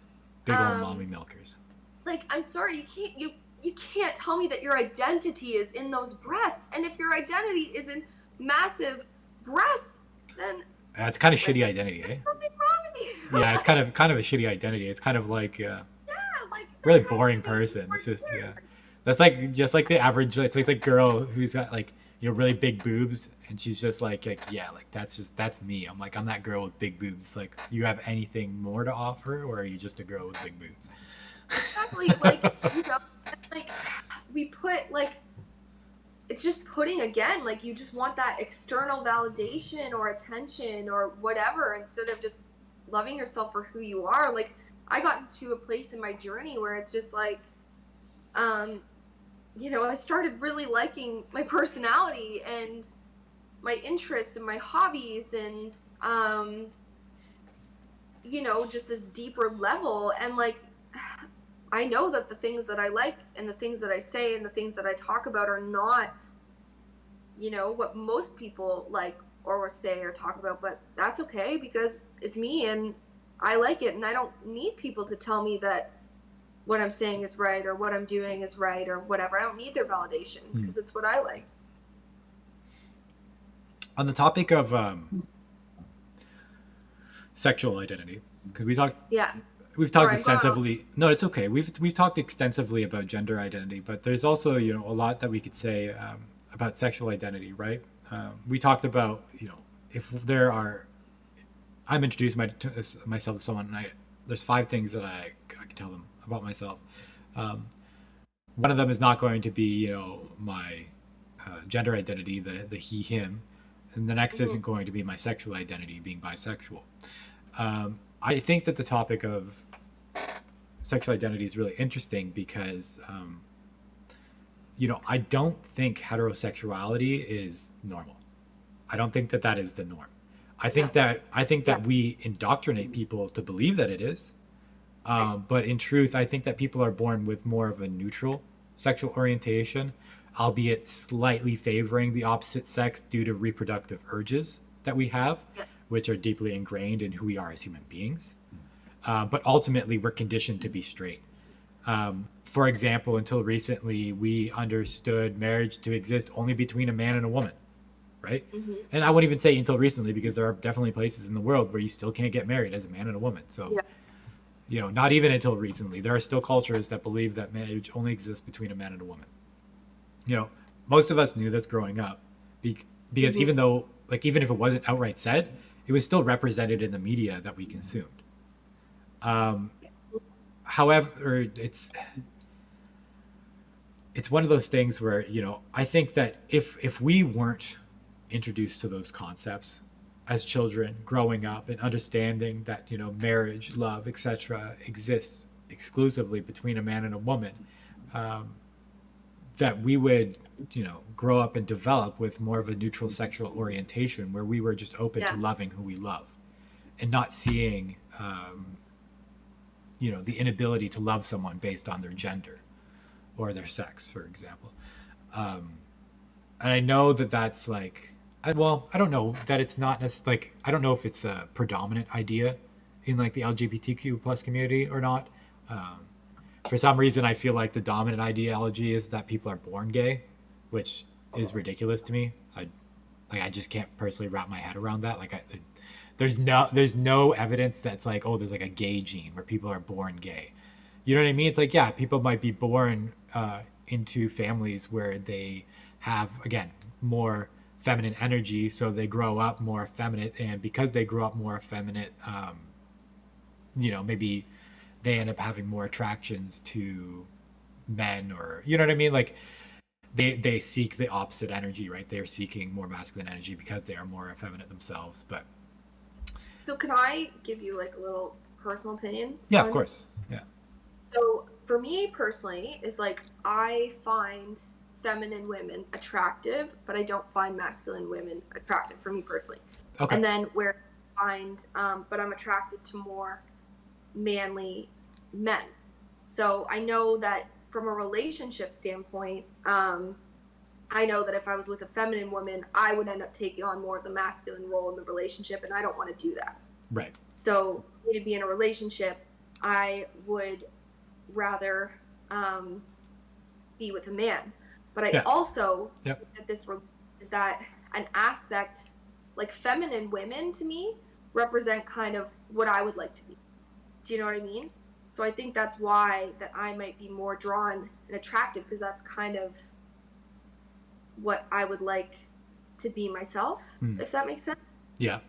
big old mommy um, milkers. like, I'm sorry, you can't tell me that your identity is in those breasts. And if your identity is in massive breasts, then It's kind of like shitty identity, eh? there's something wrong with you. Yeah, it's Like, kind of a shitty identity. It's kind of like yeah, like really there has to boring be person. more It's just here. that's like just like the average. It's like the girl who's got like really big boobs, and she's just like yeah, like that's me. I'm like I'm that girl with big boobs. Like, you have anything more to offer, or are you just a girl with big boobs? Exactly. Like, like we put like it's just putting again, like you just want that external validation or attention or whatever instead of just loving yourself for who you are. Like I got into a place in my journey where it's just like, um, I started really liking my personality and my interests and my hobbies and just this deeper level. And like I know that the things that I like and the things that I say and the things that I talk about are not, what most people like or say or talk about, but that's okay because it's me and I like it. And I don't need people to tell me that what I'm saying is right or what I'm doing is right or whatever. I don't need their validation because it's what I like. On the topic of sexual identity, because Yeah. we've talked Sorry, go on. extensively. No, it's okay. We've talked extensively about gender identity, but there's also a lot that we could say about sexual identity, right? We talked about if there are. I'm introducing myself to someone, and there's 5 things that I can tell them about myself. One of them is not going to be my gender identity, the he him, and the next isn't going to be my sexual identity, being bisexual. I think that the topic of sexual identity is really interesting because, I don't think heterosexuality is normal. I don't think that that is the norm. I think No. that Yeah. we indoctrinate people to believe that it is. But in truth, I think that people are born with more of a neutral sexual orientation, albeit slightly favoring the opposite sex due to reproductive urges that we have, Yeah. which are deeply ingrained in who we are as human beings. But ultimately, we're conditioned to be straight. For example, until recently, we understood marriage to exist only between a man and a woman, right? Hmm. And I wouldn't even say until recently, because there are definitely places in the world where you still can't get married as a man and a woman. So, Yeah. not even until recently, there are still cultures that believe that marriage only exists between a man and a woman. Most of us knew this growing up, because Hmm. even if it wasn't outright said, it was still represented in the media that we consumed. However, it's one of those things where I think that if we weren't introduced to those concepts as children growing up and understanding that marriage, love, etc. exists exclusively between a man and a woman, that we would grow up and develop with more of a neutral sexual orientation where we were just open to Yeah. loving who we love and not seeing the inability to love someone based on their gender or their sex, for example. And I know that that's like, I don't know that it's not like, I don't know if it's a predominant idea in like the LGBTQ plus community or not. For some reason, I feel like the dominant ideology is that people are born gay, which is ridiculous to me. I just can't personally wrap my head around that. There's no evidence that's like, oh, there's like a gay gene where people are born gay. You know what I mean? It's like, yeah, people might be born into families where they have, again, more feminine energy, so they grow up more effeminate, and because they grow up more effeminate, maybe they end up having more attractions to men, or what I mean? Like they seek the opposite energy, right? They're seeking more masculine energy because they are more effeminate themselves. But So can I give you like a little personal opinion yeah, of on? course, yeah, So for me personally, is like I find feminine women attractive, but I don't find masculine women attractive for me personally. okay, And then where I find, but I'm attracted to more manly men. So I know that from a relationship standpoint, I know that if I was with a feminine woman, I would end up taking on more of the masculine role in the relationship, and I don't want to do that. right, So to be in a relationship, I would rather be with a man. But I yeah, also yep, think that this is that an aspect like feminine women to me represent kind of what I would like to be. Do you know what I mean? So I think that's why that I might be more drawn and attracted, because that's kind of what I would like to be myself, if that makes sense. Yeah.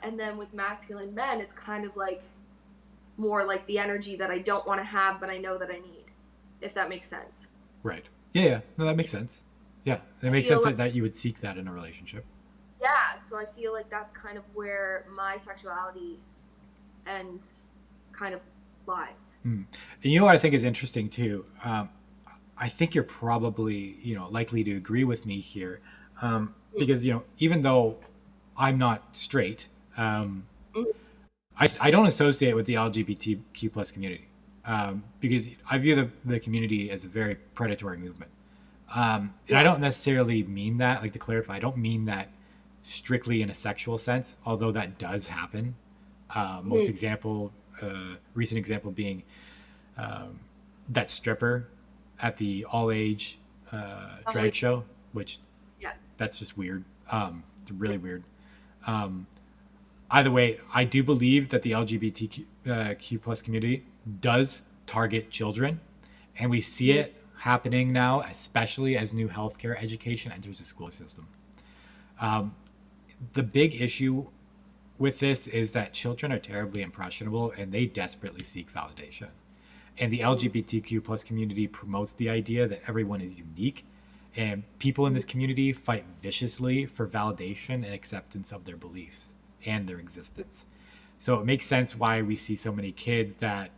And then with masculine men, it's kind of like more like the energy that I don't want to have, but I know that I need, if that makes sense. Right. Yeah. No, that makes sense. Yeah. It makes sense that you would seek that in a relationship. Yeah. So I feel like that's kind of where my sexuality and kind of lies. And you know what I think is interesting too? I think you're probably, likely to agree with me here. Because, even though I'm not straight, I don't associate with the LGBTQ plus community, because I view the community as a very predatory movement. And I don't necessarily mean that, like, to clarify, I don't mean that strictly in a sexual sense, although that does happen. Recent example being that stripper at the all age drag show, which that's just weird. Really weird. Either way, I do believe that the LGBTQ plus community does target children, and we see it happening now, especially as new healthcare education enters the school system. The big issue with this is that children are terribly impressionable and they desperately seek validation. And the LGBTQ plus community promotes the idea that everyone is unique, and people in this community fight viciously for validation and acceptance of their beliefs and their existence. So it makes sense why we see so many kids that,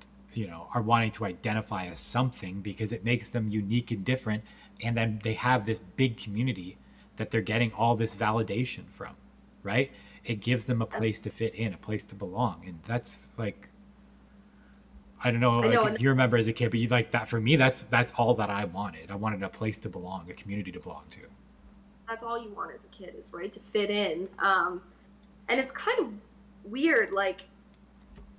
are wanting to identify as something, because it makes them unique and different. And then they have this big community that they're getting all this validation from, right? It gives them a place to fit in, a place to belong. And that's like, I don't know, if you remember as a kid, but you like that, for me, that's all that I wanted. I wanted a place to belong, a community to belong to. That's all you want as a kid, is right, to fit in. And it's kind of weird, like,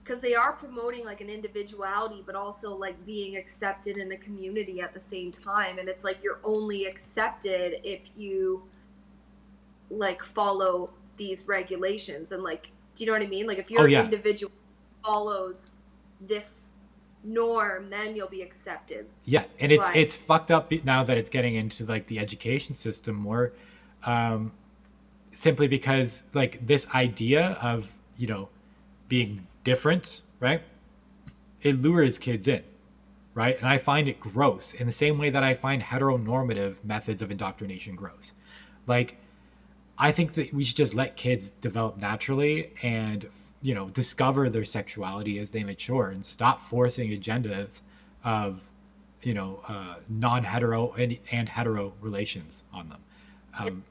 because they are promoting like an individuality, but also like being accepted in a community at the same time. And it's like you're only accepted if you like follow these regulations, and like, do you know what I mean? Like, if your individual follows this norm, then you'll be accepted. Yeah, and it's fucked up now that it's getting into like the education system more, simply because like this idea of being different, right? It lures kids in, right? And I find it gross in the same way that I find heteronormative methods of indoctrination gross. Like, I think that we should just let kids develop naturally and, discover their sexuality as they mature, and stop forcing agendas of, non-hetero and hetero relations on them.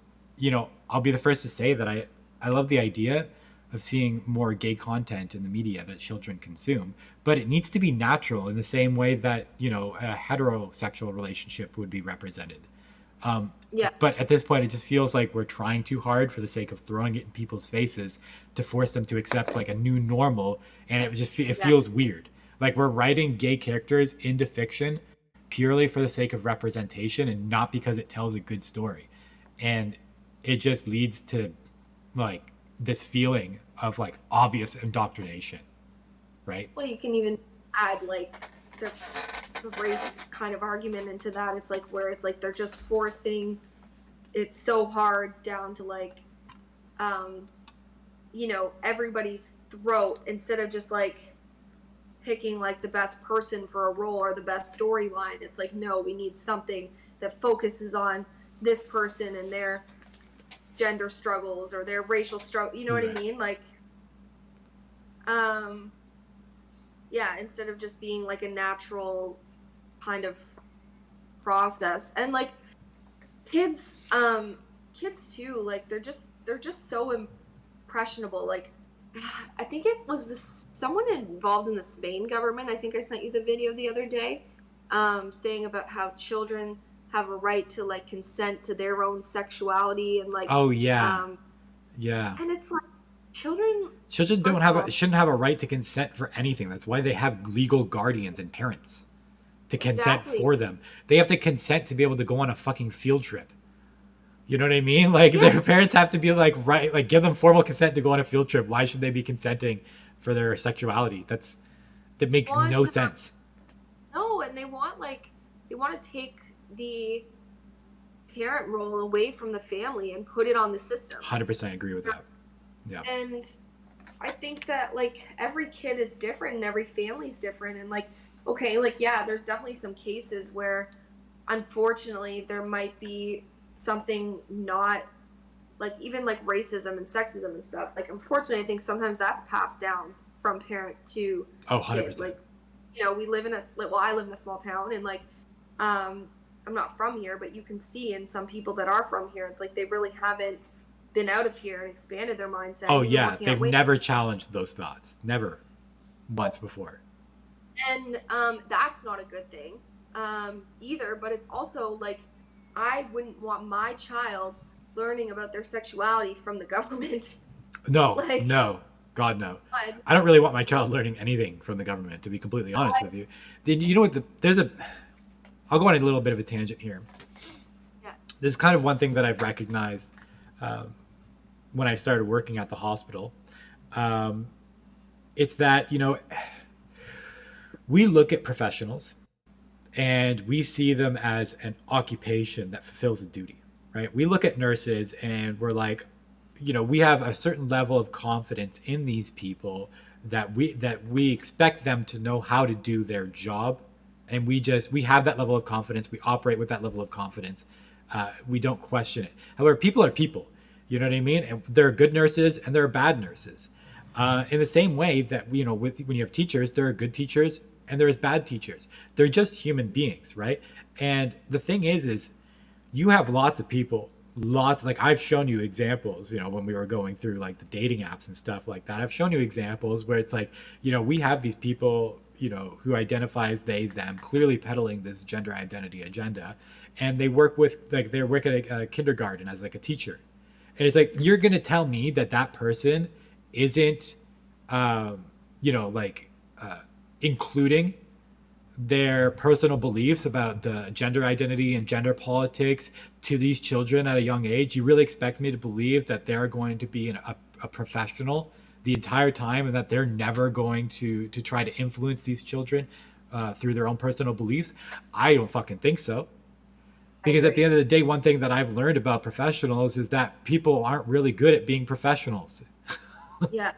I'll be the first to say that I love the idea of seeing more gay content in the media that children consume, but it needs to be natural in the same way that, a heterosexual relationship would be represented. But at this point, it just feels like we're trying too hard for the sake of throwing it in people's faces to force them to accept like a new normal. And it feels weird. Like, we're writing gay characters into fiction purely for the sake of representation and not because it tells a good story. And it just leads to like this feeling of like obvious indoctrination, right? Well, you can even add like the race kind of argument into that. It's like where it's like they're just forcing it so hard down to like everybody's throat, instead of just like picking like the best person for a role or the best storyline. It's like, no, we need something that focuses on this person and their gender struggles or their racial struggle, what I mean? Like, instead of just being like a natural kind of process. And like kids too, like they're just so impressionable. Like, I think it was someone involved in the Spain government. I think I sent you the video the other day, saying about how children have a right to like consent to their own sexuality and like, and it's like children shouldn't have a right to consent for anything. That's why they have legal guardians and parents to consent for them. They have to consent to be able to go on a fucking field trip. You know what I mean? Like Yeah. their parents have to be like, right, like give them formal consent to go on a field trip. Why should they be consenting for their sexuality? That makes Want no sense. no, and they want to take the parent role away from the family and put it on the system. 100% agree with that. Yeah. And I think that like every kid is different and every family's different, and like okay, like yeah, there's definitely some cases where unfortunately there might be something not like even like racism and sexism and stuff. Like unfortunately I think sometimes that's passed down from parent to Oh, kid. 100%. Like you know, we live in a well, I live in a small town, and like um I'm not from here, but you can see in some people that are from here, it's like they really haven't been out of here and expanded their mindset, Oh, and even yeah. looking at They've weight. never challenged those thoughts. Never once before. And that's not a good thing either, but it's also like I wouldn't want my child learning about their sexuality from the government. No, Like no. God, no. God, I don't really want my child learning anything from the government, to be completely honest with you. Then you know what? I'll go on a little bit of a tangent here. yeah, This is kind of one thing that I've recognized when I started working at the hospital. Um, it's that, we look at professionals and we see them as an occupation that fulfills a duty, right? We look at nurses and we're like, we have a certain level of confidence in these people that we expect them to know how to do their job, and we have that level of confidence. We operate with that level of confidence. We don't question it. However, people are people. You know what I mean? And there are good nurses and there are bad nurses. In the same way that when you have teachers, there are good teachers and there's bad teachers. They're just human beings, right? And the thing is you have lots of people, lots, like I've shown you examples, when we were going through like the dating apps and stuff like that. I've shown you examples where it's like, we have these people, who identify as they, them, clearly peddling this gender identity agenda, and they work at a kindergarten as like a teacher, and it's like you're gonna tell me that that person isn't, um, like including their personal beliefs about the gender identity and gender politics to these children at a young age? You really expect me to believe that they're going to be a professional the entire time, and that they're never going to try to influence these children through their own personal beliefs? I don't fucking think so. I Because at the agree. end of the day, one thing that I've learned about professionals is that people aren't really good at being professionals. Yeah,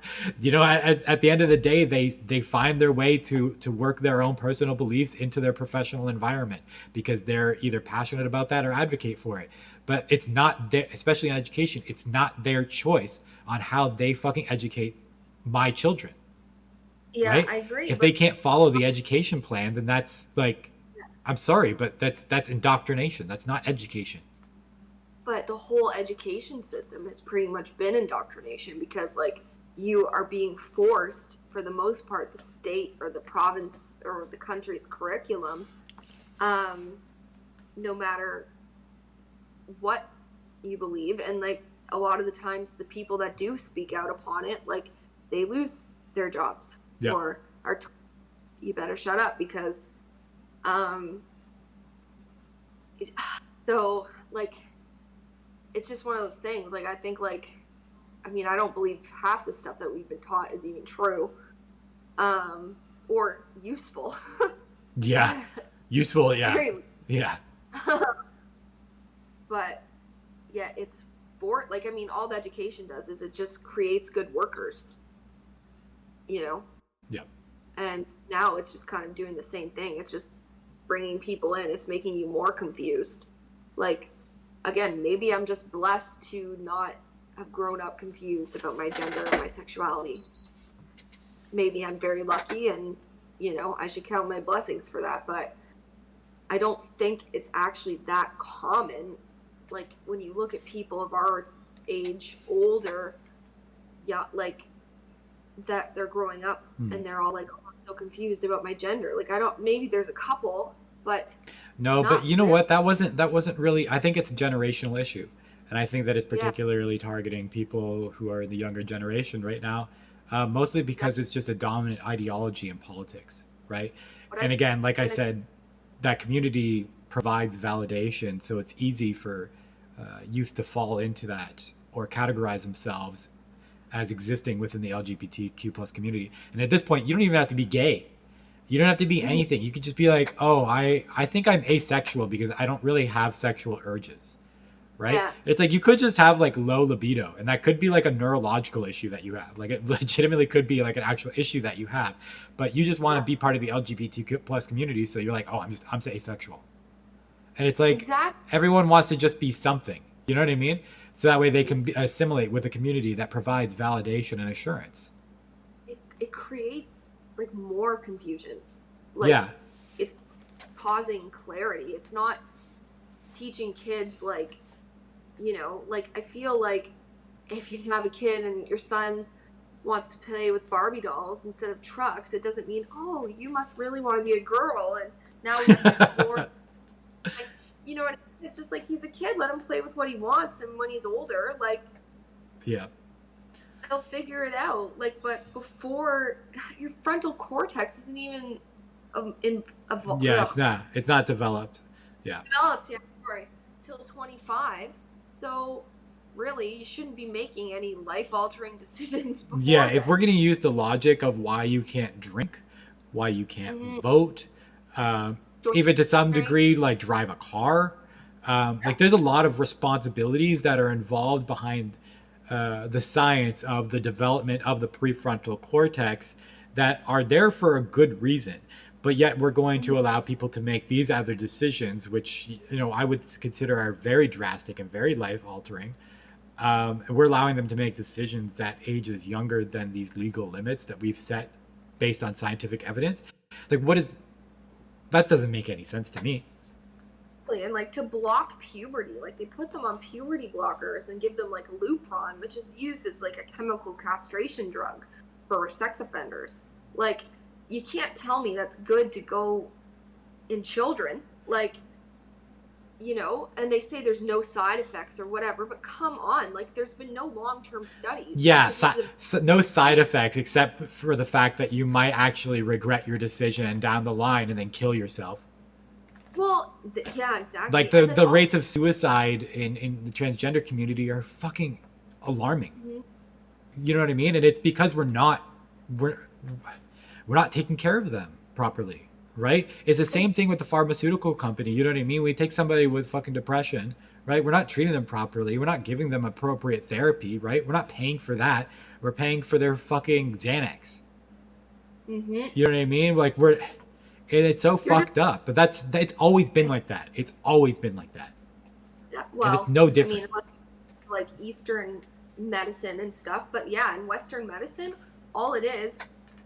At the end of the day, they find their way to work their own personal beliefs into their professional environment because they're either passionate about that or advocate for it. But it's not their, especially in education, it's not their choice on how they fucking educate my children, yeah, right? I agree. If they But can't follow the education plan, then that's like, I'm sorry, but that's indoctrination. That's not education. the whole education system has pretty much been indoctrination, because like you are being forced for the most part the state or the province or the country's curriculum, um no matter what you believe, and like a lot of the times the people that do speak out upon it, like they lose their jobs Yeah. or are you better shut up because um it, so like it's just one of those things. Like I think like I mean I don't believe half the stuff that we've been taught is even true or useful. Yeah. Useful. Yeah. Very Yeah. but yeah, it's for like I mean all the education does is it just creates good workers, you know. Yeah. And now it's just kind of doing the same thing. It's just bringing people in. It's making you more confused. Like again, maybe I'm just blessed to not have grown up confused about my gender or my sexuality. Maybe I'm very lucky, and I should count my blessings for that, but I don't think it's actually that common. Like when you look at people of our age, older, yeah, like that they're growing up Hmm. and they're all like, oh, I'm so confused about my gender. Like I don't. Maybe there's a couple, but No, but not you know really. what? That wasn't really. I think it's a generational issue, and I think that it's Yeah, particularly targeting people who are in the younger generation right now, mostly because exactly. it's just a dominant ideology in politics, right? But I And again, like I and said, that community provides validation, so it's easy for youth to fall into that or categorize themselves as existing within the LGBTQ plus community. And at this point, you don't even have to be gay. You don't have to be anything. You could just be like, oh, I think I'm asexual because I don't really have sexual urges. Right? Yeah. It's like you could just have like low libido, and that could be like a neurological issue that you have. Like it legitimately could be like an actual issue that you have, but you just want to be part of the LGBTQ plus community. So you're like, oh, I'm asexual. And it's like everyone wants to just be something. You know what I mean? So that way they can assimilate with a community that provides validation and assurance. It creates like more confusion. Like, it's causing clarity. It's not teaching kids like, like I feel like if you have a kid and your son wants to play with Barbie dolls instead of trucks, it doesn't mean, oh, you must really want to be a girl and now we have to explore. Like, you know what I mean? It's just like he's a kid, let him play with what he wants, and when he's older, like, they'll figure it out. Like, but before, your frontal cortex isn't even it's not developed. Till 25. So really, you shouldn't be making any life-altering decisions before then. If we're going to use the logic of why you can't drink, why you can't vote, even to some degree, like drive a car, like there's a lot of responsibilities that are involved behind the science of the development of the prefrontal cortex that are there for a good reason. But yet we're going to allow people to make these other decisions, which, I would consider are very drastic and very life-altering. And we're allowing them to make decisions at ages younger than these legal limits that we've set based on scientific evidence. It's like, that doesn't make any sense to me. And like to block puberty, like they put them on puberty blockers and give them like Lupron, which is used as like a chemical castration drug for sex offenders. Like, you can't tell me that's good to go in children. Like, and they say there's no side effects or whatever, but come on, like there's been no long-term studies. Yeah, no side effects except for the fact that you might actually regret your decision down the line and then kill yourself. Well, yeah, exactly. Like the rates of suicide in the transgender community are fucking alarming. Mm-hmm. You know what I mean? And it's because we're not taking care of them properly, right? It's the same thing with the pharmaceutical company. You know what I mean? We take somebody with fucking depression, right? We're not treating them properly. We're not giving them appropriate therapy, right? We're not paying for that. We're paying for their fucking Xanax. Mm-hmm. You know what I mean? Like it's so fucked up. But it's always been like that. It's always been like that. Yeah, well, and it's no different. I mean, like Eastern medicine and stuff. But yeah, in Western medicine, all it is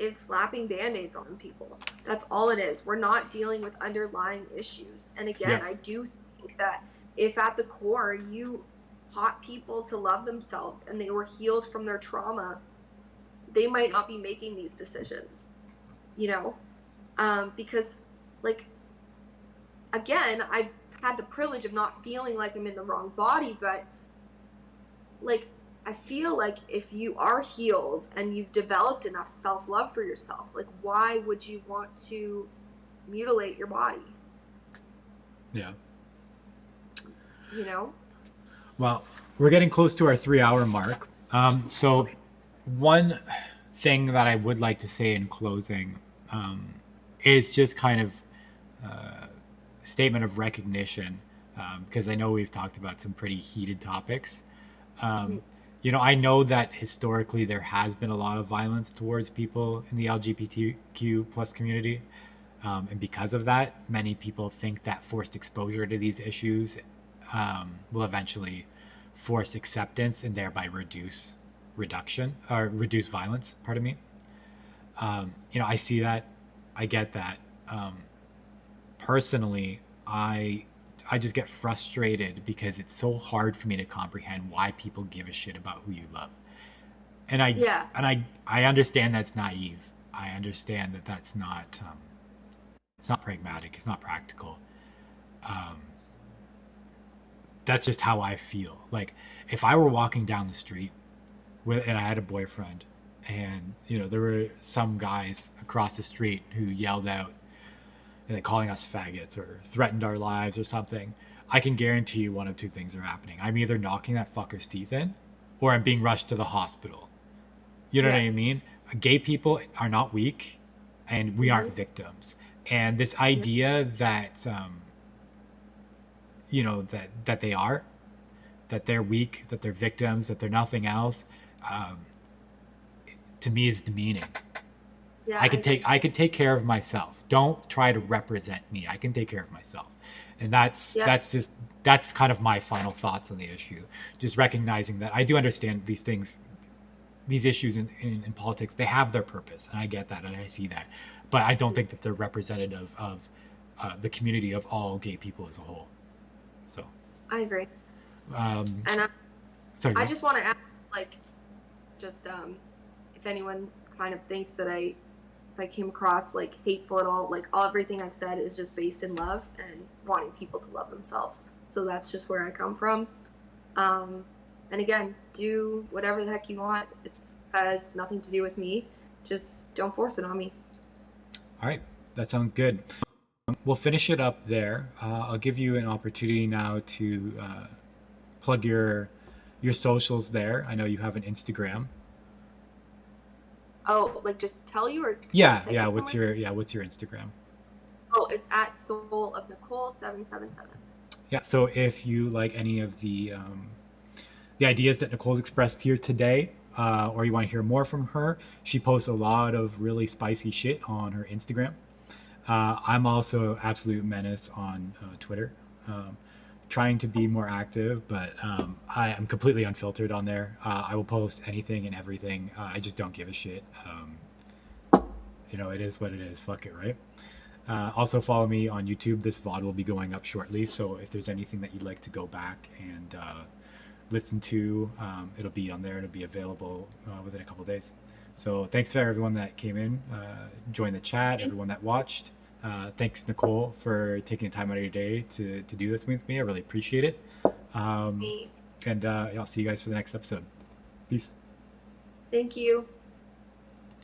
slapping Band-Aids on people. That's all it is. We're not dealing with underlying issues. And again, I do think that if at the core you taught people to love themselves and they were healed from their trauma, they might not be making these decisions, because like, again, I've had the privilege of not feeling like I'm in the wrong body, but like, I feel like if you are healed and you've developed enough self-love for yourself, like, why would you want to mutilate your body? Yeah. Well, we're getting close to our 3-hour mark. So one thing that I would like to say in closing is just kind of a statement of recognition, because I know we've talked about some pretty heated topics. I know that historically there has been a lot of violence towards people in the LGBTQ plus community. And because of that, many people think that forced exposure to these issues will eventually force acceptance and thereby reduce violence. Pardon me. I see that. I get that. Personally, I just get frustrated because it's so hard for me to comprehend why people give a shit about who you love. And I understand that's naive. I understand that that's not it's not pragmatic. It's not practical. That's just how I feel. Like, if I were walking down the street and I had a boyfriend and, there were some guys across the street who yelled out, calling us faggots or threatened our lives or something, I can guarantee you one of two things are happening. I'm either knocking that fucker's teeth in, or I'm being rushed to the hospital. You know what I mean? Gay people are not weak, and we aren't victims. And this idea that you know, that they are, that they're weak, that they're victims, that they're nothing else, to me is demeaning. Yeah, I could take care of myself. Don't try to represent me. I can take care of myself. And that's kind of my final thoughts on the issue. Just recognizing that I do understand these things, these issues in politics, they have their purpose, and I get that and I see that. But I don't think that they're representative of the community of all gay people as a whole. So I agree. And I just want to add, like, just if anyone kind of thinks that if I came across like hateful at all, like everything I've said is just based in love and wanting people to love themselves. So that's just where I come from. And again, do whatever the heck you want. It has nothing to do with me. Just don't force it on me. All right, that sounds good. We'll finish it up there. I'll give you an opportunity now to plug your socials there. I know you have an Instagram. Oh, like just tell you or yeah. What's your Instagram? Oh, it's at Soul of Nicole 777. Yeah. So if you like any of the ideas that Nicole's expressed here today, or you want to hear more from her, she posts a lot of really spicy shit on her Instagram. I'm also absolute menace on Twitter. Trying to be more active, but I am completely unfiltered on there. I will post anything and everything. I just don't give a shit. You know, it is what it is. Fuck it, right? Also follow me on YouTube. This VOD will be going up shortly, so if there's anything that you'd like to go back and listen to, it'll be on there. It'll be available within a couple of days. So thanks for everyone that came in, joined the chat, everyone that watched. Thanks, Nicole, for taking the time out of your day to do this with me. I really appreciate it. And I'll see you guys for the next episode. Peace. Thank you.